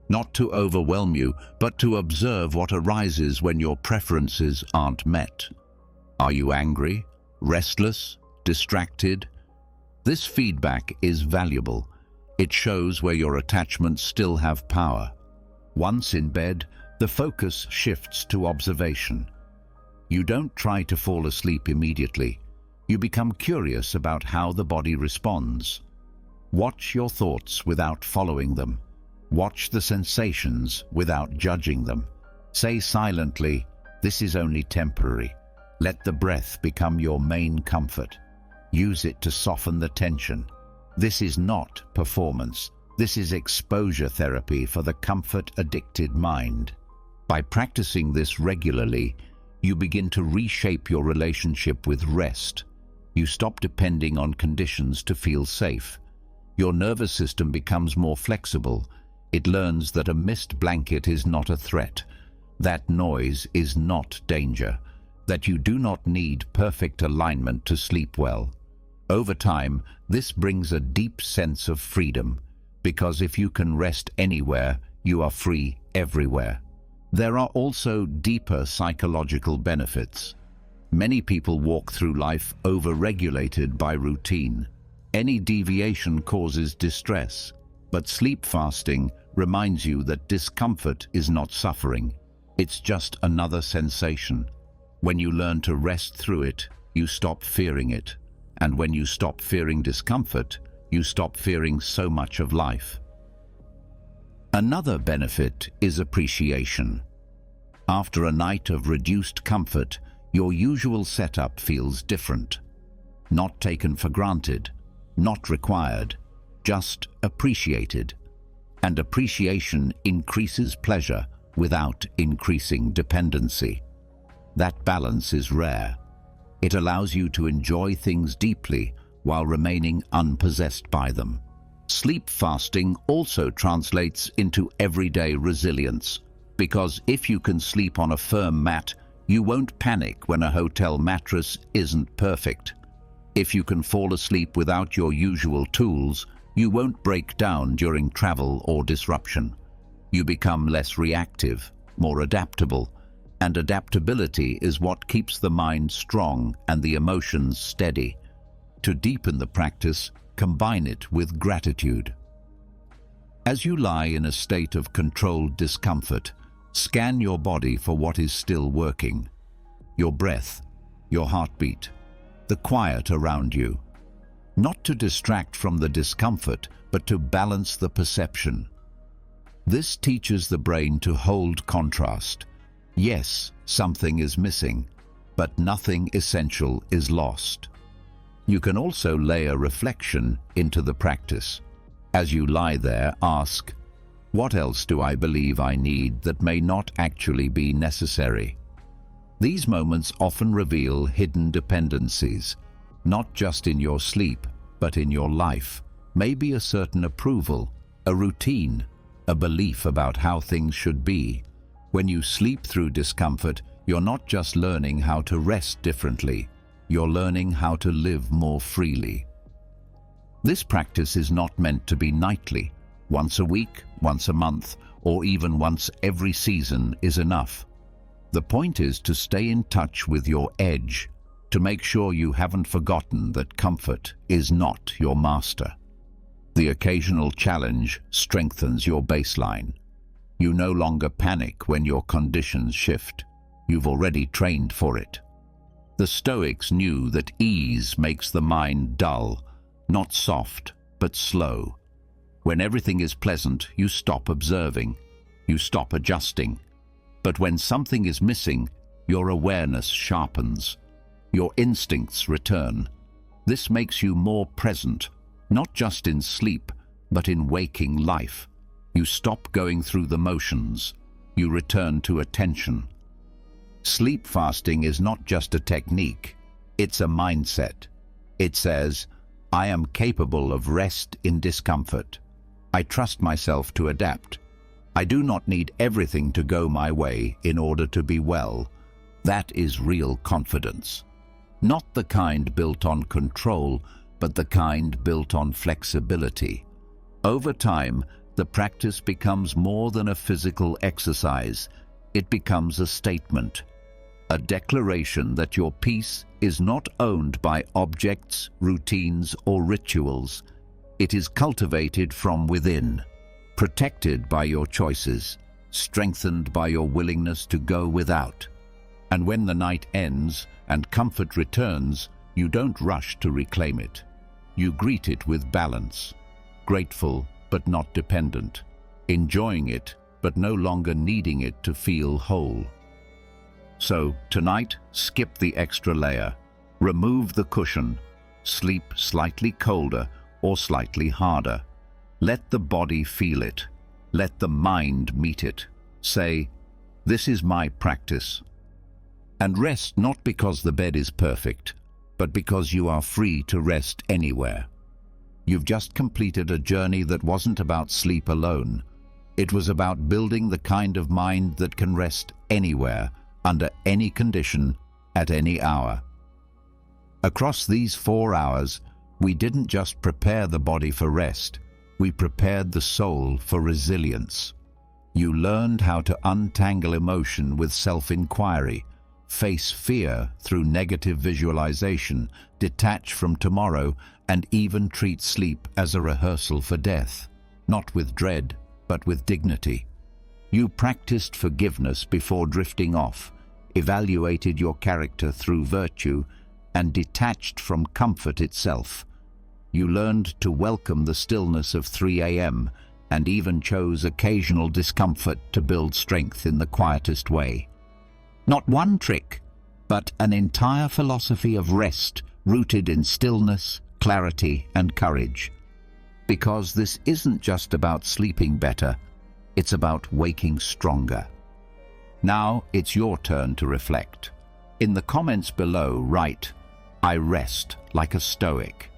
Not to overwhelm you, but to observe what arises when your preferences aren't met. Are you angry, restless, distracted? This feedback is valuable. It shows where your attachments still have power. Once in bed, the focus shifts to observation. You don't try to fall asleep immediately. You become curious about how the body responds. Watch your thoughts without following them. Watch the sensations without judging them. Say silently, "This is only temporary." Let the breath become your main comfort. Use it to soften the tension. This is not performance. This is exposure therapy for the comfort-addicted mind. By practicing this regularly, you begin to reshape your relationship with rest. You stop depending on conditions to feel safe. Your nervous system becomes more flexible. It learns that a mist blanket is not a threat, that noise is not danger, that you do not need perfect alignment to sleep well. Over time, this brings a deep sense of freedom, because if you can rest anywhere, you are free everywhere. There are also deeper psychological benefits. Many people walk through life over-regulated by routine. Any deviation causes distress, but sleep fasting reminds you that discomfort is not suffering. It's just another sensation. When you learn to rest through it, you stop fearing it. And when you stop fearing discomfort, you stop fearing so much of life. Another benefit is appreciation. After a night of reduced comfort, your usual setup feels different. Not taken for granted, not required, just appreciated. And appreciation increases pleasure without increasing dependency. That balance is rare. It allows you to enjoy things deeply while remaining unpossessed by them. Sleep fasting also translates into everyday resilience, because if you can sleep on a firm mat, you won't panic when a hotel mattress isn't perfect. If you can fall asleep without your usual tools, you won't break down during travel or disruption. You become less reactive, more adaptable, and adaptability is what keeps the mind strong and the emotions steady. To deepen the practice, combine it with gratitude. As you lie in a state of controlled discomfort, scan your body for what is still working. Your breath, your heartbeat, the quiet around you. Not to distract from the discomfort, but to balance the perception. This teaches the brain to hold contrast. Yes, something is missing, but nothing essential is lost. You can also layer reflection into the practice. As you lie there, ask, "What else do I believe I need that may not actually be necessary?" These moments often reveal hidden dependencies, not just in your sleep, but in your life. Maybe a certain approval, a routine, a belief about how things should be. When you sleep through discomfort, you're not just learning how to rest differently, you're learning how to live more freely. This practice is not meant to be nightly. Once a week, once a month, or even once every season is enough. The point is to stay in touch with your edge, to make sure you haven't forgotten that comfort is not your master. The occasional challenge strengthens your baseline. You no longer panic when your conditions shift. You've already trained for it. The Stoics knew that ease makes the mind dull, not soft, but slow. When everything is pleasant, you stop observing, you stop adjusting. But when something is missing, your awareness sharpens. Your instincts return. This makes you more present, not just in sleep, but in waking life. You stop going through the motions. You return to attention. Sleep fasting is not just a technique, it's a mindset. It says, I am capable of rest in discomfort. I trust myself to adapt. I do not need everything to go my way in order to be well. That is real confidence. Not the kind built on control, but the kind built on flexibility. Over time, the practice becomes more than a physical exercise. It becomes a statement, a declaration that your peace is not owned by objects, routines, or rituals. It is cultivated from within, protected by your choices, strengthened by your willingness to go without. And when the night ends and comfort returns, you don't rush to reclaim it. You greet it with balance, grateful but not dependent, enjoying it but no longer needing it to feel whole. So tonight, skip the extra layer, remove the cushion, sleep slightly colder or slightly harder. Let the body feel it. Let the mind meet it. Say, this is my practice. And rest not because the bed is perfect, but because you are free to rest anywhere. You've just completed a journey that wasn't about sleep alone. It was about building the kind of mind that can rest anywhere, under any condition, at any hour. Across these 4 hours, we didn't just prepare the body for rest, we prepared the soul for resilience. You learned how to untangle emotion with self-inquiry, face fear through negative visualization, detach from tomorrow, and even treat sleep as a rehearsal for death, not with dread, but with dignity. You practiced forgiveness before drifting off, evaluated your character through virtue, and detached from comfort itself. You learned to welcome the stillness of 3 a.m. and even chose occasional discomfort to build strength in the quietest way. Not one trick, but an entire philosophy of rest rooted in stillness, clarity, and courage. Because this isn't just about sleeping better, it's about waking stronger. Now it's your turn to reflect. In the comments below, write, I rest like a Stoic.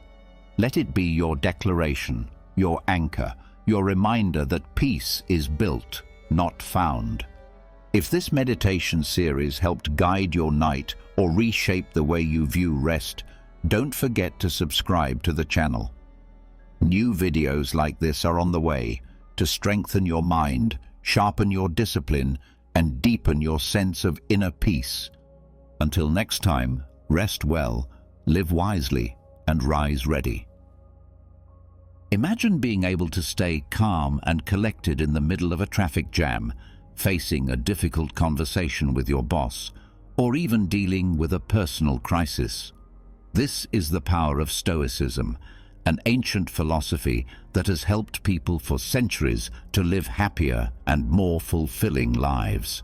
Let it be your declaration, your anchor, your reminder that peace is built, not found. If this meditation series helped guide your night or reshape the way you view rest, don't forget to subscribe to the channel. New videos like this are on the way to strengthen your mind, sharpen your discipline, and deepen your sense of inner peace. Until next time, rest well, live wisely, and rise ready. Imagine being able to stay calm and collected in the middle of a traffic jam, facing a difficult conversation with your boss, or even dealing with a personal crisis. This is the power of Stoicism, an ancient philosophy that has helped people for centuries to live happier and more fulfilling lives.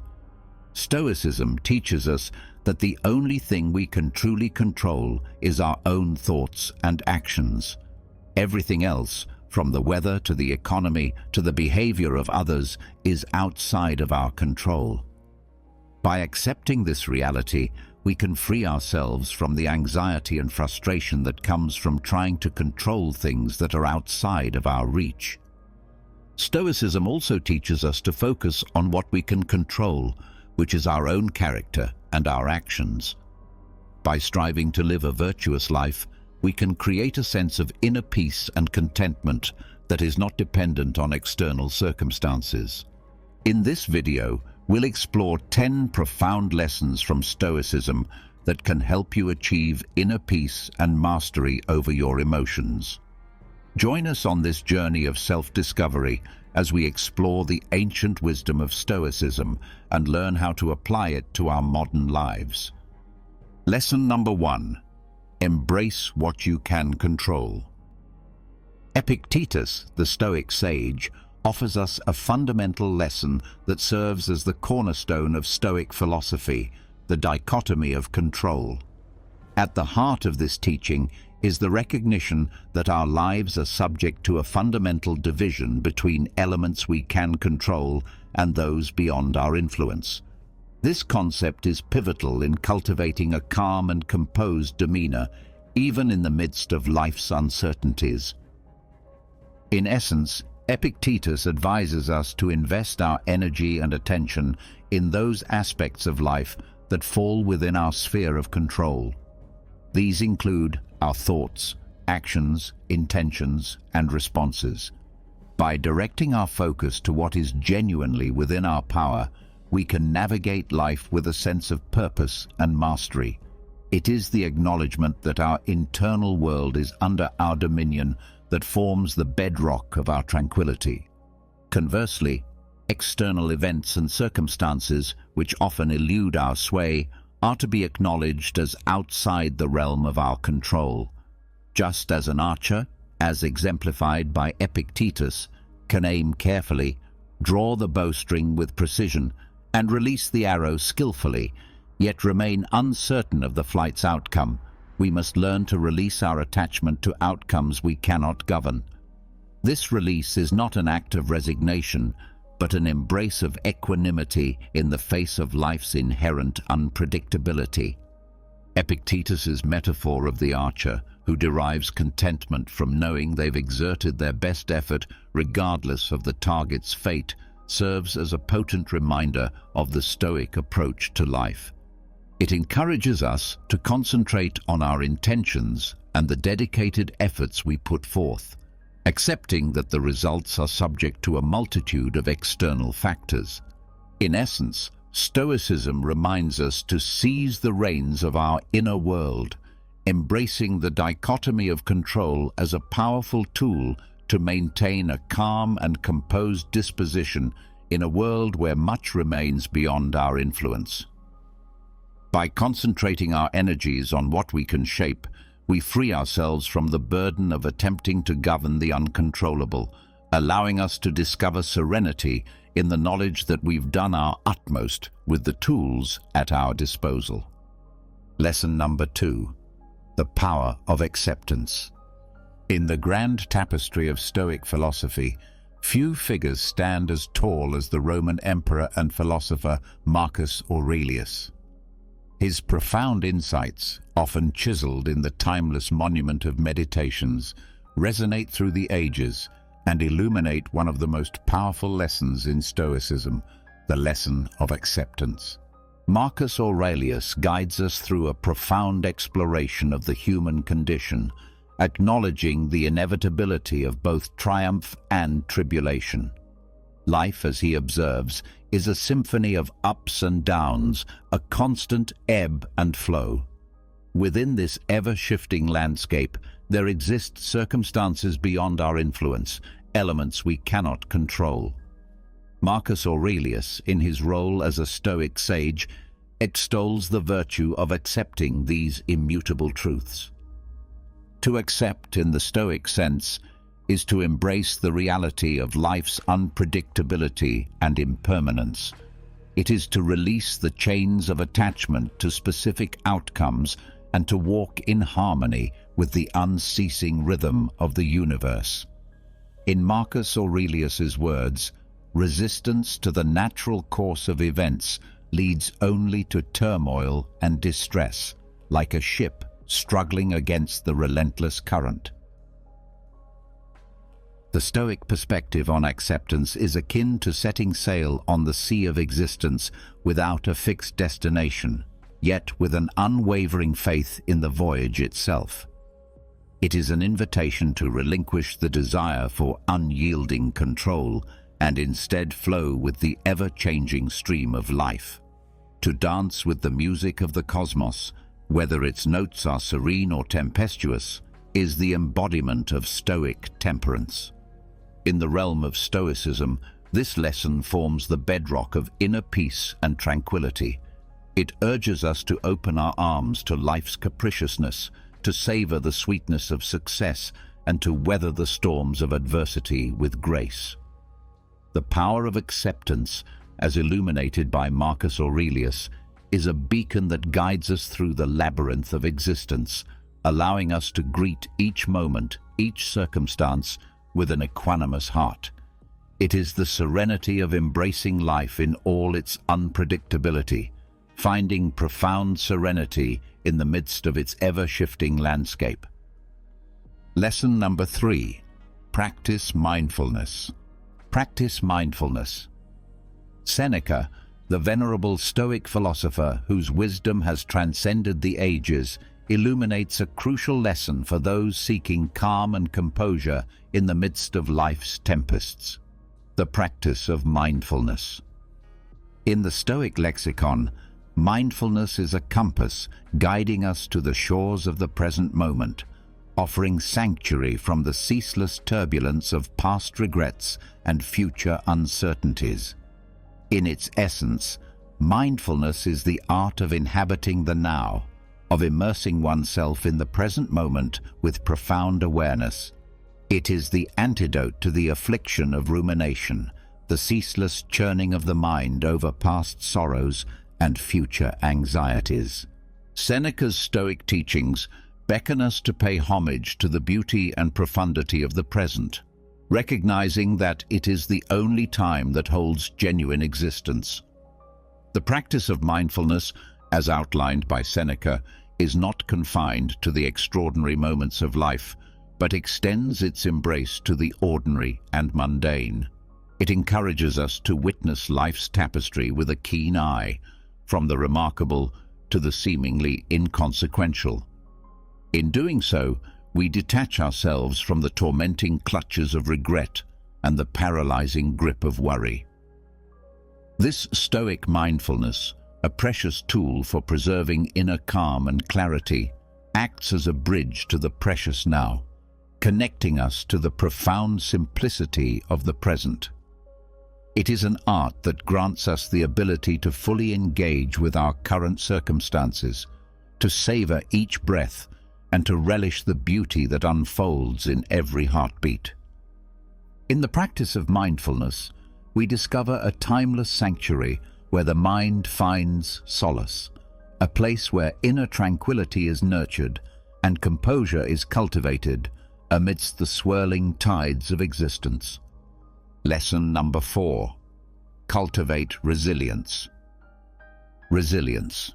Stoicism teaches us that the only thing we can truly control is our own thoughts and actions. Everything else, from the weather to the economy to the behavior of others, is outside of our control. By accepting this reality, we can free ourselves from the anxiety and frustration that comes from trying to control things that are outside of our reach. Stoicism also teaches us to focus on what we can control, which is our own character and our actions. By striving to live a virtuous life, we can create a sense of inner peace and contentment that is not dependent on external circumstances. In this video, we'll explore 10 profound lessons from Stoicism that can help you achieve inner peace and mastery over your emotions. Join us on this journey of self-discovery as we explore the ancient wisdom of Stoicism and learn how to apply it to our modern lives. Lesson number 1. Embrace what you can control. Epictetus, the Stoic sage, offers us a fundamental lesson that serves as the cornerstone of Stoic philosophy, the dichotomy of control. At the heart of this teaching is the recognition that our lives are subject to a fundamental division between elements we can control and those beyond our influence. This concept is pivotal in cultivating a calm and composed demeanor, even in the midst of life's uncertainties. In essence, Epictetus advises us to invest our energy and attention in those aspects of life that fall within our sphere of control. These include our thoughts, actions, intentions, and responses. By directing our focus to what is genuinely within our power, we can navigate life with a sense of purpose and mastery. It is the acknowledgement that our internal world is under our dominion that forms the bedrock of our tranquility. Conversely, external events and circumstances, which often elude our sway, are to be acknowledged as outside the realm of our control. Just as an archer, as exemplified by Epictetus, can aim carefully, draw the bowstring with precision, and release the arrow skillfully, yet remain uncertain of the flight's outcome, we must learn to release our attachment to outcomes we cannot govern. This release is not an act of resignation, but an embrace of equanimity in the face of life's inherent unpredictability. Epictetus's metaphor of the archer, who derives contentment from knowing they've exerted their best effort regardless of the target's fate, serves as a potent reminder of the Stoic approach to life. It encourages us to concentrate on our intentions and the dedicated efforts we put forth, accepting that the results are subject to a multitude of external factors. In essence, Stoicism reminds us to seize the reins of our inner world, embracing the dichotomy of control as a powerful tool to maintain a calm and composed disposition in a world where much remains beyond our influence. By concentrating our energies on what we can shape, we free ourselves from the burden of attempting to govern the uncontrollable, allowing us to discover serenity in the knowledge that we've done our utmost with the tools at our disposal. Lesson number 2. The power of acceptance. In the grand tapestry of Stoic philosophy, few figures stand as tall as the Roman emperor and philosopher Marcus Aurelius. His profound insights, often chiseled in the timeless monument of Meditations, resonate through the ages and illuminate one of the most powerful lessons in Stoicism, the lesson of acceptance. Marcus Aurelius guides us through a profound exploration of the human condition, acknowledging the inevitability of both triumph and tribulation. Life, as he observes, is a symphony of ups and downs, a constant ebb and flow. Within this ever-shifting landscape, there exist circumstances beyond our influence, elements we cannot control. Marcus Aurelius, in his role as a Stoic sage, extols the virtue of accepting these immutable truths. To accept, in the Stoic sense, is to embrace the reality of life's unpredictability and impermanence. It is to release the chains of attachment to specific outcomes and to walk in harmony with the unceasing rhythm of the universe. In Marcus Aurelius's words, resistance to the natural course of events leads only to turmoil and distress, like a ship struggling against the relentless current. The Stoic perspective on acceptance is akin to setting sail on the sea of existence without a fixed destination, yet with an unwavering faith in the voyage itself. It is an invitation to relinquish the desire for unyielding control and instead flow with the ever-changing stream of life. To dance with the music of the cosmos, whether its notes are serene or tempestuous, is the embodiment of Stoic temperance. In the realm of Stoicism, this lesson forms the bedrock of inner peace and tranquility. It urges us to open our arms to life's capriciousness, to savor the sweetness of success, and to weather the storms of adversity with grace. The power of acceptance, as illuminated by Marcus Aurelius, is a beacon that guides us through the labyrinth of existence, allowing us to greet each moment, each circumstance, with an equanimous heart. It is the serenity of embracing life in all its unpredictability, finding profound serenity in the midst of its ever-shifting landscape. Lesson number 3. Practice mindfulness. Practice mindfulness. Seneca, the venerable Stoic philosopher whose wisdom has transcended the ages, illuminates a crucial lesson for those seeking calm and composure in the midst of life's tempests. The practice of mindfulness. In the Stoic lexicon, mindfulness is a compass guiding us to the shores of the present moment, offering sanctuary from the ceaseless turbulence of past regrets and future uncertainties. In its essence, mindfulness is the art of inhabiting the now, of immersing oneself in the present moment with profound awareness. It is the antidote to the affliction of rumination, the ceaseless churning of the mind over past sorrows and future anxieties. Seneca's Stoic teachings beckon us to pay homage to the beauty and profundity of the present, recognizing that it is the only time that holds genuine existence. The practice of mindfulness, as outlined by Seneca, is not confined to the extraordinary moments of life, but extends its embrace to the ordinary and mundane. It encourages us to witness life's tapestry with a keen eye, from the remarkable to the seemingly inconsequential. In doing so, we detach ourselves from the tormenting clutches of regret and the paralyzing grip of worry. This Stoic mindfulness, a precious tool for preserving inner calm and clarity, acts as a bridge to the precious now, connecting us to the profound simplicity of the present. It is an art that grants us the ability to fully engage with our current circumstances, to savor each breath, and to relish the beauty that unfolds in every heartbeat. In the practice of mindfulness, we discover a timeless sanctuary where the mind finds solace, a place where inner tranquility is nurtured and composure is cultivated amidst the swirling tides of existence. Lesson number 4. Cultivate resilience. Resilience.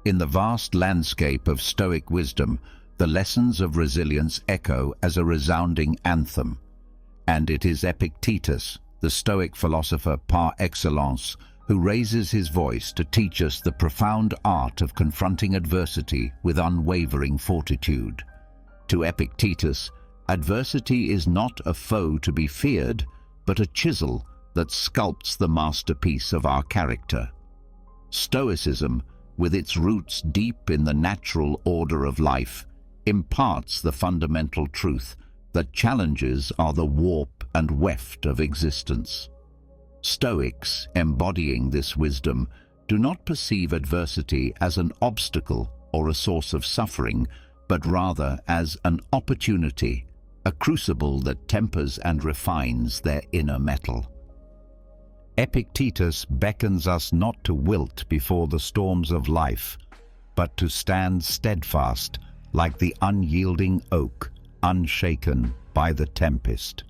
In the vast landscape of Stoic wisdom, the lessons of resilience echo as a resounding anthem, and it is Epictetus, the Stoic philosopher par excellence, who raises his voice to teach us the profound art of confronting adversity with unwavering fortitude. To Epictetus, adversity is not a foe to be feared, but a chisel that sculpts the masterpiece of our character. Stoicism, with its roots deep in the natural order of life, imparts the fundamental truth that challenges are the warp and weft of existence. Stoics, embodying this wisdom, do not perceive adversity as an obstacle or a source of suffering, but rather as an opportunity, a crucible that tempers and refines their inner metal. Epictetus beckons us not to wilt before the storms of life, but to stand steadfast like the unyielding oak, unshaken by the tempest.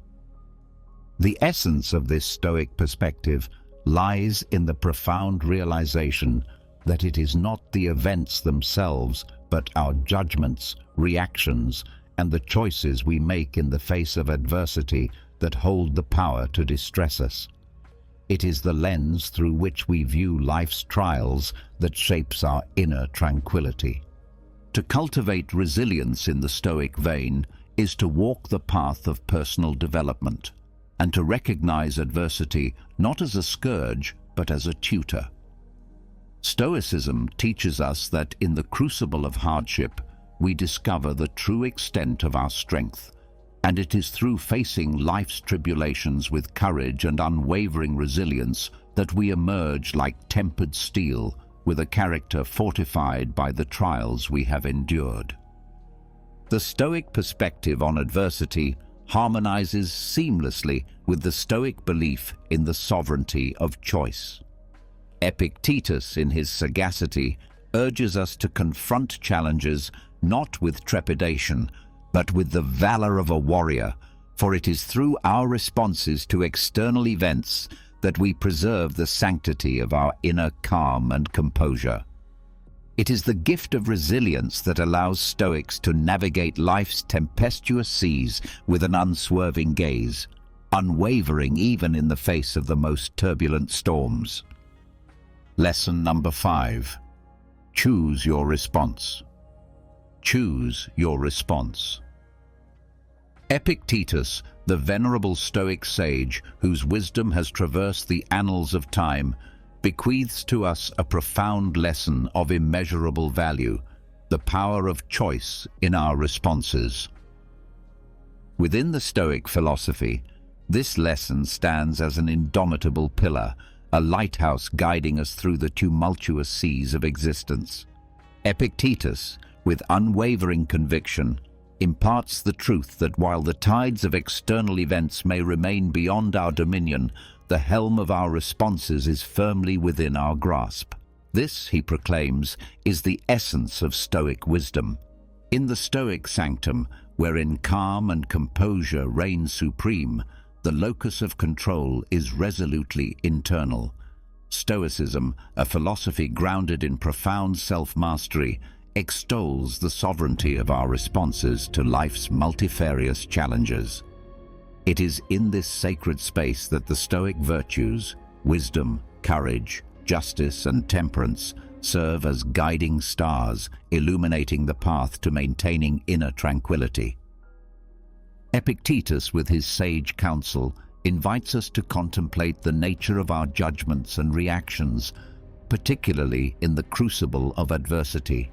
The essence of this Stoic perspective lies in the profound realization that it is not the events themselves, but our judgments, reactions, and the choices we make in the face of adversity that hold the power to distress us. It is the lens through which we view life's trials that shapes our inner tranquility. To cultivate resilience in the Stoic vein is to walk the path of personal development, and to recognize adversity not as a scourge, but as a tutor. Stoicism teaches us that in the crucible of hardship, we discover the true extent of our strength, and it is through facing life's tribulations with courage and unwavering resilience that we emerge like tempered steel, with a character fortified by the trials we have endured. The Stoic perspective on adversity harmonizes seamlessly with the Stoic belief in the sovereignty of choice. Epictetus, in his sagacity, urges us to confront challenges not with trepidation, but with the valor of a warrior, for it is through our responses to external events that we preserve the sanctity of our inner calm and composure. It is the gift of resilience that allows Stoics to navigate life's tempestuous seas with an unswerving gaze, unwavering even in the face of the most turbulent storms. Lesson number 5. Choose your response. Choose your response. Epictetus, the venerable Stoic sage whose wisdom has traversed the annals of time, bequeaths to us a profound lesson of immeasurable value, the power of choice in our responses. Within the Stoic philosophy, this lesson stands as an indomitable pillar, a lighthouse guiding us through the tumultuous seas of existence. Epictetus, with unwavering conviction, imparts the truth that while the tides of external events may remain beyond our dominion, the helm of our responses is firmly within our grasp. This, he proclaims, is the essence of Stoic wisdom. In the Stoic sanctum, wherein calm and composure reign supreme, the locus of control is resolutely internal. Stoicism, a philosophy grounded in profound self-mastery, extols the sovereignty of our responses to life's multifarious challenges. It is in this sacred space that the Stoic virtues, wisdom, courage, justice, and temperance serve as guiding stars, illuminating the path to maintaining inner tranquility. Epictetus, with his sage counsel, invites us to contemplate the nature of our judgments and reactions, particularly in the crucible of adversity.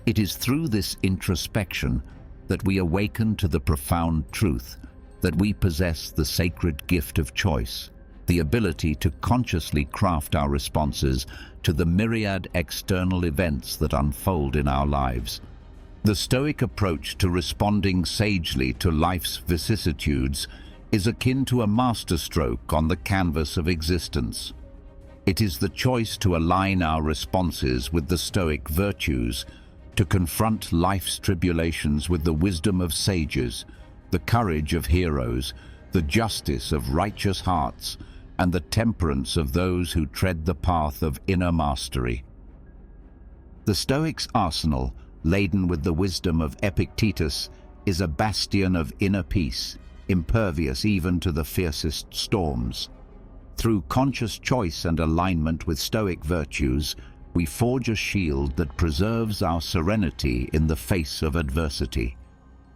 It is through this introspection that we awaken to the profound truth that we possess the sacred gift of choice, the ability to consciously craft our responses to the myriad external events that unfold in our lives. The Stoic approach to responding sagely to life's vicissitudes is akin to a masterstroke on the canvas of existence. It is the choice to align our responses with the Stoic virtues, to confront life's tribulations with the wisdom of sages, the courage of heroes, the justice of righteous hearts, and the temperance of those who tread the path of inner mastery. The Stoics' arsenal, laden with the wisdom of Epictetus, is a bastion of inner peace, impervious even to the fiercest storms. Through conscious choice and alignment with Stoic virtues, we forge a shield that preserves our serenity in the face of adversity.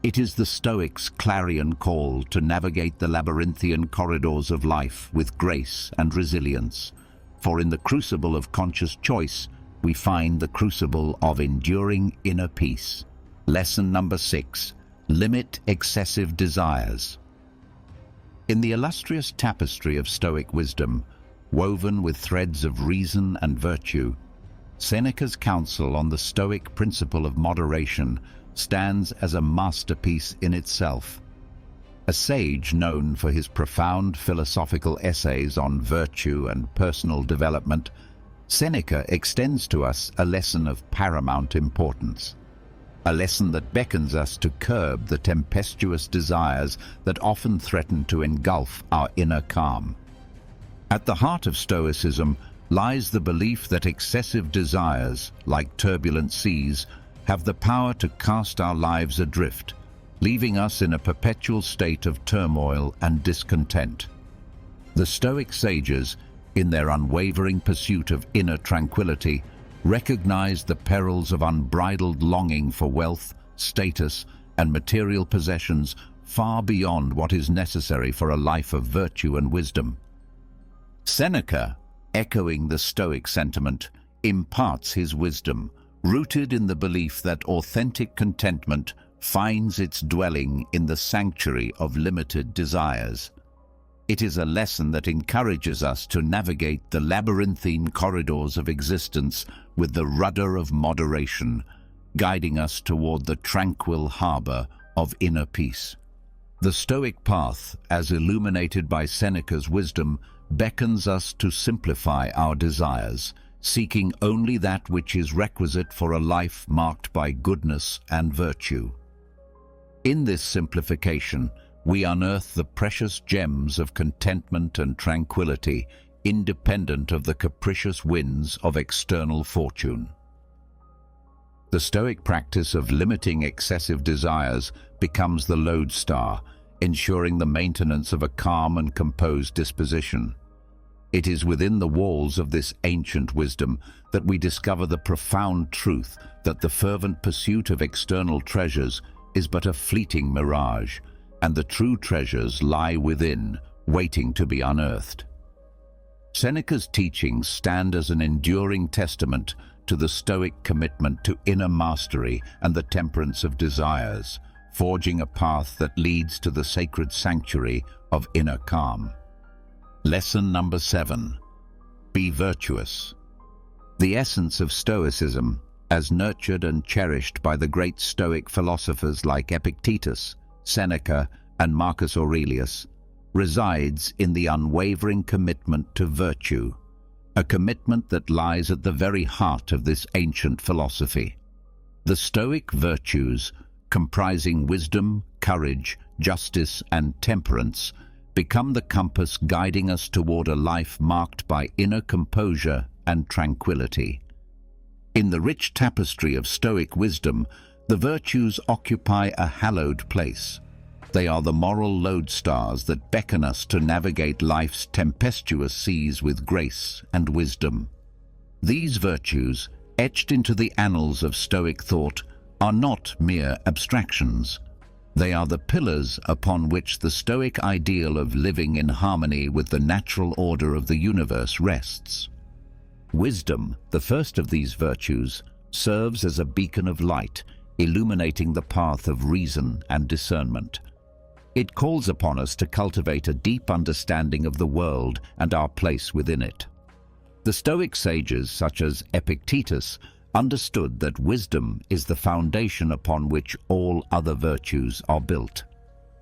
It is the Stoics' clarion call to navigate the labyrinthian corridors of life with grace and resilience, for in the crucible of conscious choice, we find the crucible of enduring inner peace. Lesson number 6. Limit excessive desires. In the illustrious tapestry of Stoic wisdom, woven with threads of reason and virtue, Seneca's counsel on the Stoic principle of moderation stands as a masterpiece in itself. A sage known for his profound philosophical essays on virtue and personal development, Seneca extends to us a lesson of paramount importance. A lesson that beckons us to curb the tempestuous desires that often threaten to engulf our inner calm. At the heart of Stoicism lies the belief that excessive desires, like turbulent seas, have the power to cast our lives adrift, leaving us in a perpetual state of turmoil and discontent. The Stoic sages, in their unwavering pursuit of inner tranquility, recognized the perils of unbridled longing for wealth, status, and material possessions far beyond what is necessary for a life of virtue and wisdom. Seneca, echoing the Stoic sentiment, imparts his wisdom, rooted in the belief that authentic contentment finds its dwelling in the sanctuary of limited desires. It is a lesson that encourages us to navigate the labyrinthine corridors of existence with the rudder of moderation, guiding us toward the tranquil harbor of inner peace. The Stoic path, as illuminated by Seneca's wisdom, beckons us to simplify our desires, seeking only that which is requisite for a life marked by goodness and virtue. In this simplification, we unearth the precious gems of contentment and tranquility, independent of the capricious winds of external fortune. The Stoic practice of limiting excessive desires becomes the lodestar, ensuring the maintenance of a calm and composed disposition. It is within the walls of this ancient wisdom that we discover the profound truth that the fervent pursuit of external treasures is but a fleeting mirage, and the true treasures lie within, waiting to be unearthed. Seneca's teachings stand as an enduring testament to the Stoic commitment to inner mastery and the temperance of desires, forging a path that leads to the sacred sanctuary of inner calm. Lesson number 7. Be virtuous. The essence of Stoicism, as nurtured and cherished by the great Stoic philosophers like Epictetus, Seneca, and Marcus Aurelius, resides in the unwavering commitment to virtue, a commitment that lies at the very heart of this ancient philosophy. The Stoic virtues, comprising wisdom, courage, justice, and temperance, become the compass guiding us toward a life marked by inner composure and tranquility. In the rich tapestry of Stoic wisdom, the virtues occupy a hallowed place. They are the moral lodestars that beckon us to navigate life's tempestuous seas with grace and wisdom. These virtues, etched into the annals of Stoic thought, are not mere abstractions. They are the pillars upon which the Stoic ideal of living in harmony with the natural order of the universe rests. Wisdom, the first of these virtues, serves as a beacon of light, illuminating the path of reason and discernment. It calls upon us to cultivate a deep understanding of the world and our place within it. The Stoic sages, such as Epictetus, understood that wisdom is the foundation upon which all other virtues are built.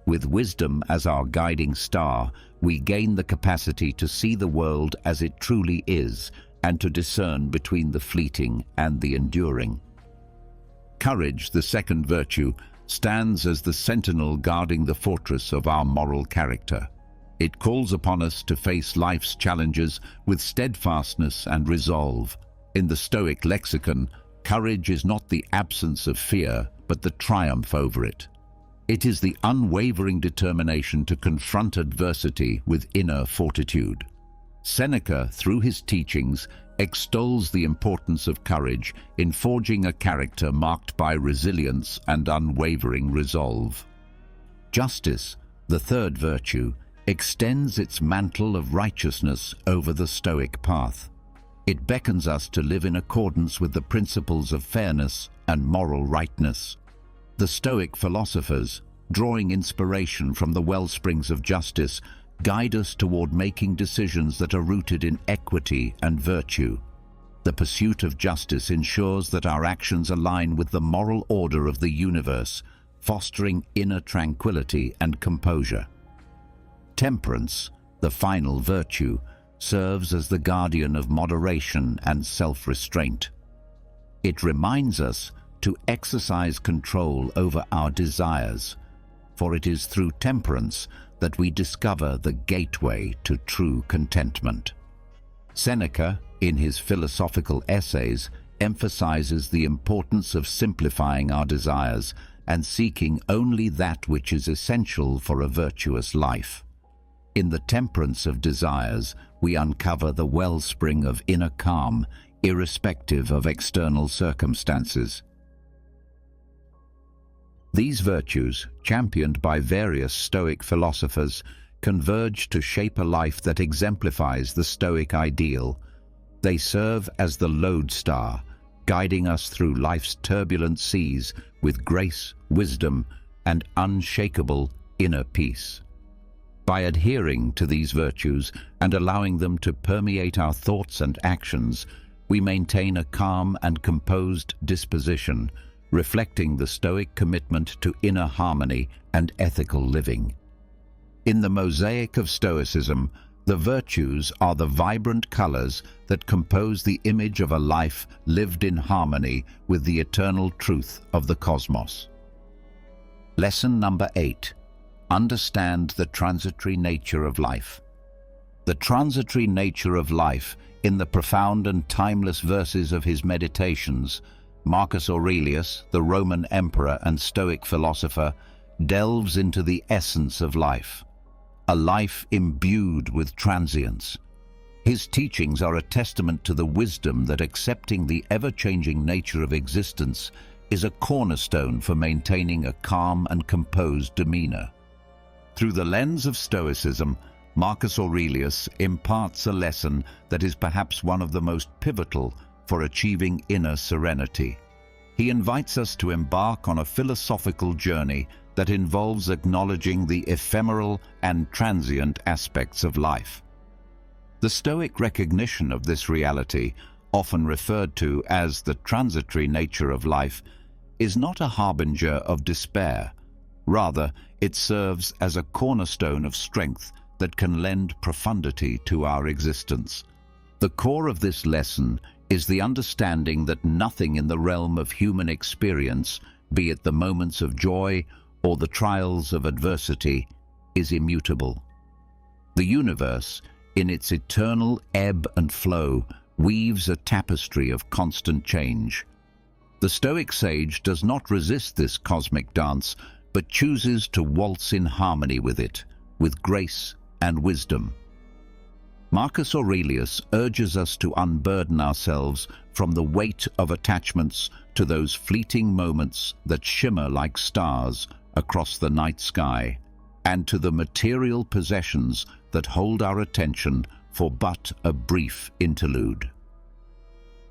With wisdom as our guiding star, we gain the capacity to see the world as it truly is and to discern between the fleeting and the enduring. Courage, the second virtue, stands as the sentinel guarding the fortress of our moral character. It calls upon us to face life's challenges with steadfastness and resolve. In the Stoic lexicon, courage is not the absence of fear, but the triumph over it. It is the unwavering determination to confront adversity with inner fortitude. Seneca, through his teachings, extols the importance of courage in forging a character marked by resilience and unwavering resolve. Justice, the third virtue, extends its mantle of righteousness over the Stoic path. It beckons us to live in accordance with the principles of fairness and moral rightness. The Stoic philosophers, drawing inspiration from the wellsprings of justice, guide us toward making decisions that are rooted in equity and virtue. The pursuit of justice ensures that our actions align with the moral order of the universe, fostering inner tranquility and composure. Temperance, the final virtue, serves as the guardian of moderation and self-restraint. It reminds us to exercise control over our desires, for it is through temperance that we discover the gateway to true contentment. Seneca, in his philosophical essays, emphasizes the importance of simplifying our desires and seeking only that which is essential for a virtuous life. In the temperance of desires, we uncover the wellspring of inner calm, irrespective of external circumstances. These virtues, championed by various Stoic philosophers, converge to shape a life that exemplifies the Stoic ideal. They serve as the lodestar, guiding us through life's turbulent seas with grace, wisdom, and unshakable inner peace. By adhering to these virtues and allowing them to permeate our thoughts and actions, we maintain a calm and composed disposition, reflecting the Stoic commitment to inner harmony and ethical living. In the mosaic of Stoicism, The virtues are the vibrant colors that compose the image of a life lived in harmony with the eternal truth of the cosmos. Lesson number 8. Understand the transitory nature of life. The transitory nature of life, in the profound and timeless verses of his Meditations, Marcus Aurelius, the Roman emperor and Stoic philosopher, delves into the essence of life, a life imbued with transience. His teachings are a testament to the wisdom that accepting the ever-changing nature of existence is a cornerstone for maintaining a calm and composed demeanor. Through the lens of Stoicism, Marcus Aurelius imparts a lesson that is perhaps one of the most pivotal for achieving inner serenity. He invites us to embark on a philosophical journey that involves acknowledging the ephemeral and transient aspects of life. The Stoic recognition of this reality, often referred to as the transitory nature of life, is not a harbinger of despair. Rather, it serves as a cornerstone of strength that can lend profundity to our existence. The core of this lesson is the understanding that nothing in the realm of human experience, be it the moments of joy or the trials of adversity, is immutable. The universe, in its eternal ebb and flow, weaves a tapestry of constant change. The Stoic sage does not resist this cosmic dance, but chooses to waltz in harmony with it, with grace and wisdom. Marcus Aurelius urges us to unburden ourselves from the weight of attachments to those fleeting moments that shimmer like stars across the night sky, and to the material possessions that hold our attention for but a brief interlude.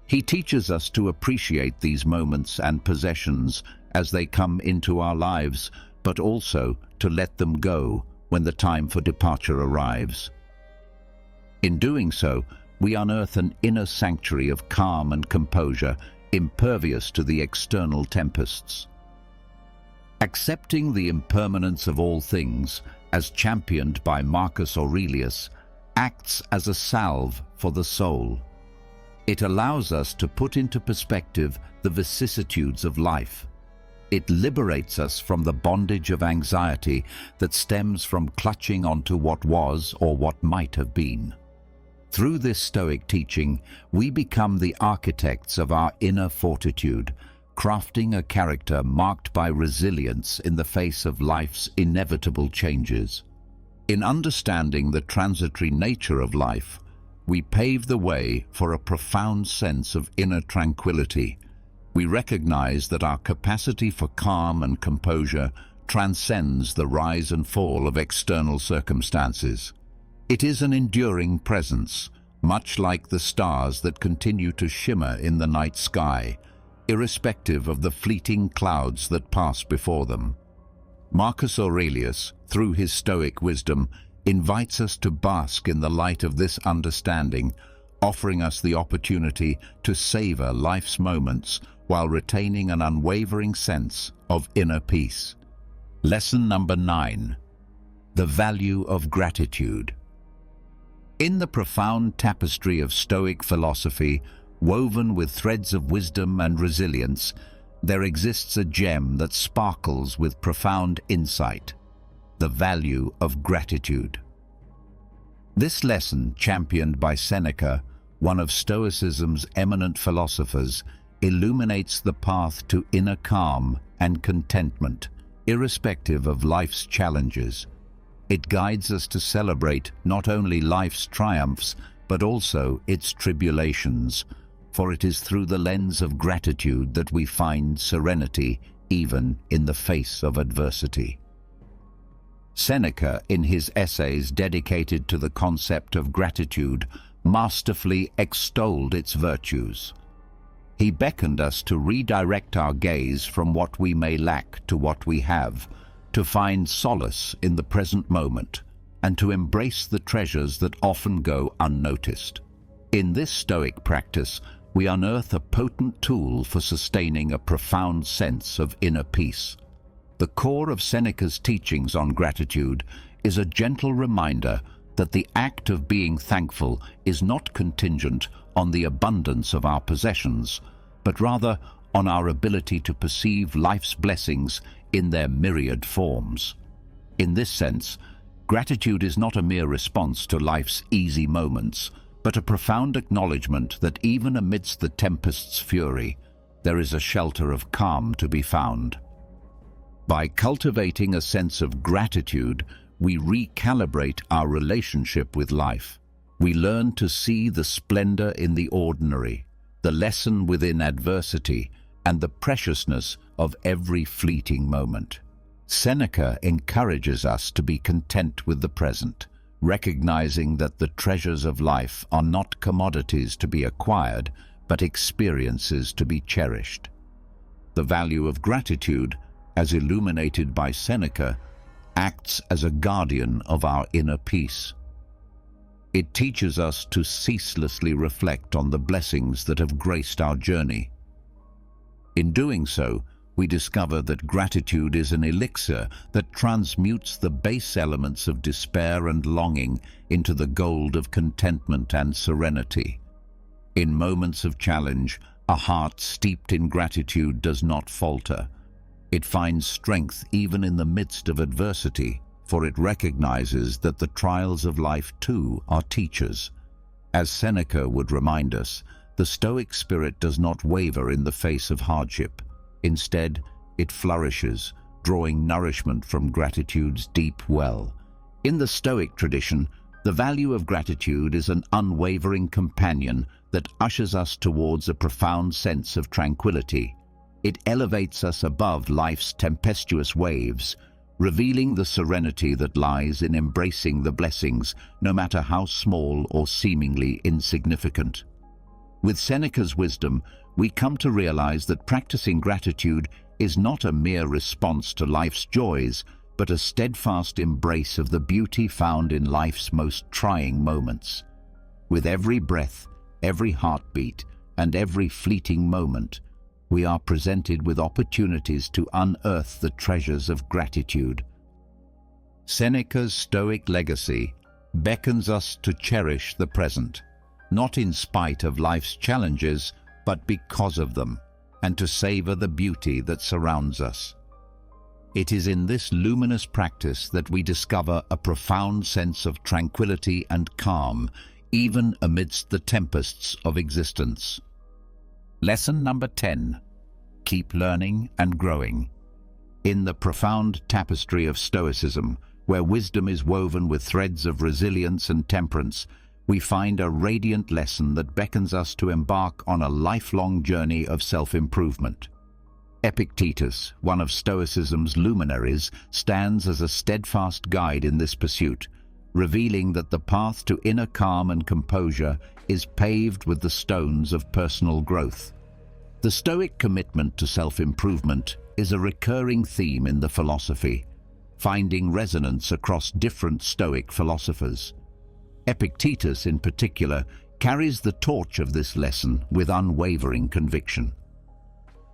He teaches us to appreciate these moments and possessions as they come into our lives, but also to let them go when the time for departure arrives. In doing so, we unearth an inner sanctuary of calm and composure, impervious to the external tempests. Accepting the impermanence of all things, as championed by Marcus Aurelius, acts as a salve for the soul. It allows us to put into perspective the vicissitudes of life. It liberates us from the bondage of anxiety that stems from clutching onto what was or what might have been. Through this Stoic teaching, we become the architects of our inner fortitude, crafting a character marked by resilience in the face of life's inevitable changes. In understanding the transitory nature of life, we pave the way for a profound sense of inner tranquility. We recognize that our capacity for calm and composure transcends the rise and fall of external circumstances. It is an enduring presence, much like the stars that continue to shimmer in the night sky, irrespective of the fleeting clouds that pass before them. Marcus Aurelius, through his Stoic wisdom, invites us to bask in the light of this understanding, offering us the opportunity to savor life's moments while retaining an unwavering sense of inner peace. Lesson number 9. The value of gratitude. In the profound tapestry of Stoic philosophy, woven with threads of wisdom and resilience, there exists a gem that sparkles with profound insight: the value of gratitude. This lesson, championed by Seneca, one of Stoicism's eminent philosophers, illuminates the path to inner calm and contentment, irrespective of life's challenges. It guides us to celebrate not only life's triumphs, but also its tribulations, for it is through the lens of gratitude that we find serenity even in the face of adversity. Seneca, in his essays dedicated to the concept of gratitude, masterfully extolled its virtues. He beckoned us to redirect our gaze from what we may lack to what we have, to find solace in the present moment, and to embrace the treasures that often go unnoticed. In this Stoic practice, we unearth a potent tool for sustaining a profound sense of inner peace. The core of Seneca's teachings on gratitude is a gentle reminder that the act of being thankful is not contingent on the abundance of our possessions, but rather on our ability to perceive life's blessings in their myriad forms. In this sense, gratitude is not a mere response to life's easy moments, but a profound acknowledgement that even amidst the tempest's fury, there is a shelter of calm to be found. By cultivating a sense of gratitude, we recalibrate our relationship with life. We learn to see the splendor in the ordinary, the lesson within adversity, and the preciousness of every fleeting moment. Seneca encourages us to be content with the present, recognizing that the treasures of life are not commodities to be acquired, but experiences to be cherished. The value of gratitude, as illuminated by Seneca, acts as a guardian of our inner peace. It teaches us to ceaselessly reflect on the blessings that have graced our journey. In doing so, we discover that gratitude is an elixir that transmutes the base elements of despair and longing into the gold of contentment and serenity. In moments of challenge, a heart steeped in gratitude does not falter. It finds strength even in the midst of adversity, for it recognizes that the trials of life too are teachers. As Seneca would remind us, the Stoic spirit does not waver in the face of hardship. Instead, it flourishes, drawing nourishment from gratitude's deep well. In the Stoic tradition, the value of gratitude is an unwavering companion that ushers us towards a profound sense of tranquility. It elevates us above life's tempestuous waves, revealing the serenity that lies in embracing the blessings, no matter how small or seemingly insignificant. With Seneca's wisdom, we come to realize that practicing gratitude is not a mere response to life's joys, but a steadfast embrace of the beauty found in life's most trying moments. With every breath, every heartbeat, and every fleeting moment, we are presented with opportunities to unearth the treasures of gratitude. Seneca's Stoic legacy beckons us to cherish the present, not in spite of life's challenges, but because of them, and to savor the beauty that surrounds us. It is in this luminous practice that we discover a profound sense of tranquility and calm, even amidst the tempests of existence. Lesson number 10. Keep learning and growing. In the profound tapestry of Stoicism, where wisdom is woven with threads of resilience and temperance, we find a radiant lesson that beckons us to embark on a lifelong journey of self-improvement. Epictetus, one of Stoicism's luminaries, stands as a steadfast guide in this pursuit, revealing that the path to inner calm and composure is paved with the stones of personal growth. The Stoic commitment to self-improvement is a recurring theme in the philosophy, finding resonance across different Stoic philosophers. Epictetus, in particular, carries the torch of this lesson with unwavering conviction.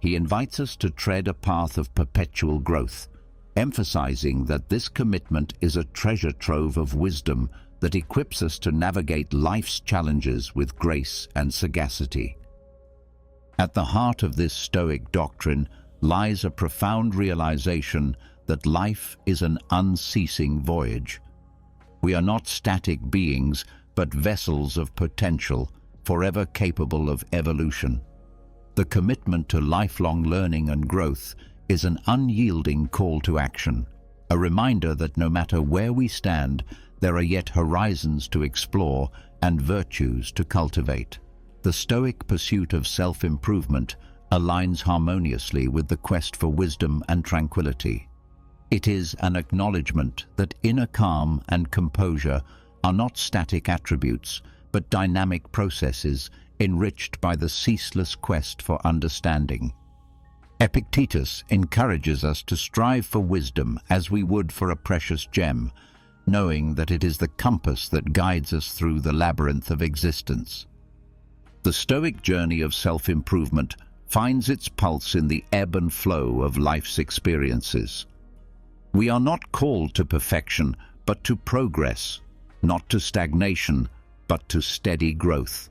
He invites us to tread a path of perpetual growth, emphasizing that this commitment is a treasure trove of wisdom that equips us to navigate life's challenges with grace and sagacity. At the heart of this Stoic doctrine lies a profound realization that life is an unceasing voyage. We are not static beings, but vessels of potential, forever capable of evolution. The commitment to lifelong learning and growth is an unyielding call to action, a reminder that no matter where we stand, there are yet horizons to explore and virtues to cultivate. The Stoic pursuit of self-improvement aligns harmoniously with the quest for wisdom and tranquility. It is an acknowledgement that inner calm and composure are not static attributes, but dynamic processes enriched by the ceaseless quest for understanding. Epictetus encourages us to strive for wisdom as we would for a precious gem, knowing that it is the compass that guides us through the labyrinth of existence. The Stoic journey of self-improvement finds its pulse in the ebb and flow of life's experiences. We are not called to perfection, but to progress, not to stagnation, but to steady growth.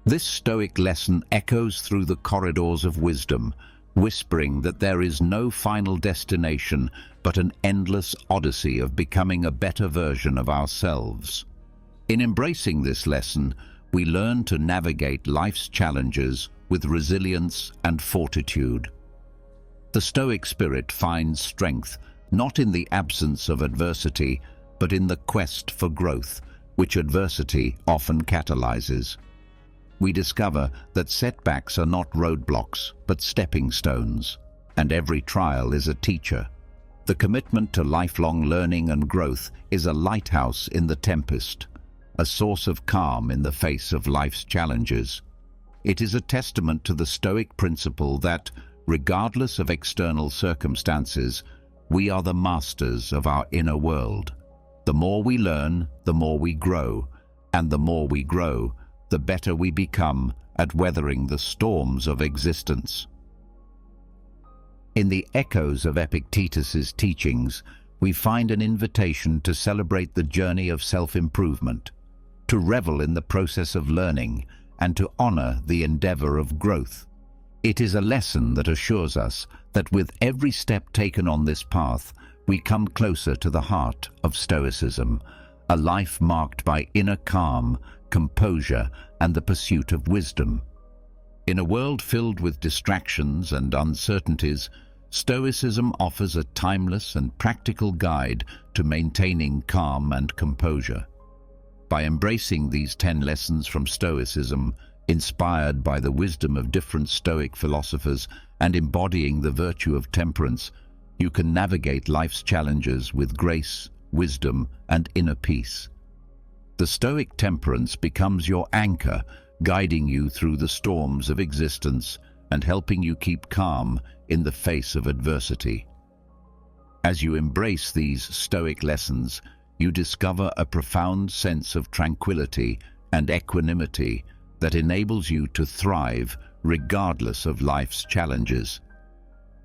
This Stoic lesson echoes through the corridors of wisdom, whispering that there is no final destination but an endless odyssey of becoming a better version of ourselves. In embracing this lesson, we learn to navigate life's challenges with resilience and fortitude. The Stoic spirit finds strength not in the absence of adversity, but in the quest for growth, which adversity often catalyzes. We discover that setbacks are not roadblocks, but stepping stones, and every trial is a teacher. The commitment to lifelong learning and growth is a lighthouse in the tempest, a source of calm in the face of life's challenges. It is a testament to the Stoic principle that, regardless of external circumstances, we are the masters of our inner world. The more we learn, the more we grow, and the more we grow, the better we become at weathering the storms of existence. In the echoes of Epictetus's teachings, we find an invitation to celebrate the journey of self-improvement, to revel in the process of learning, and to honor the endeavor of growth. It is a lesson that assures us that with every step taken on this path, we come closer to the heart of Stoicism, a life marked by inner calm, composure, and the pursuit of wisdom. In a world filled with distractions and uncertainties, Stoicism offers a timeless and practical guide to maintaining calm and composure. By embracing these 10 lessons from Stoicism, inspired by the wisdom of different Stoic philosophers and embodying the virtue of temperance, you can navigate life's challenges with grace, wisdom, and inner peace. The Stoic temperance becomes your anchor, guiding you through the storms of existence and helping you keep calm in the face of adversity. As you embrace these Stoic lessons, you discover a profound sense of tranquility and equanimity that enables you to thrive regardless of life's challenges.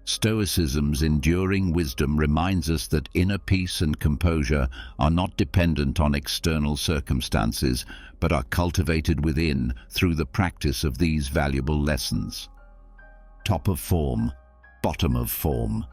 Stoicism's enduring wisdom reminds us that inner peace and composure are not dependent on external circumstances, but are cultivated within through the practice of these valuable lessons. Top of form, bottom of form.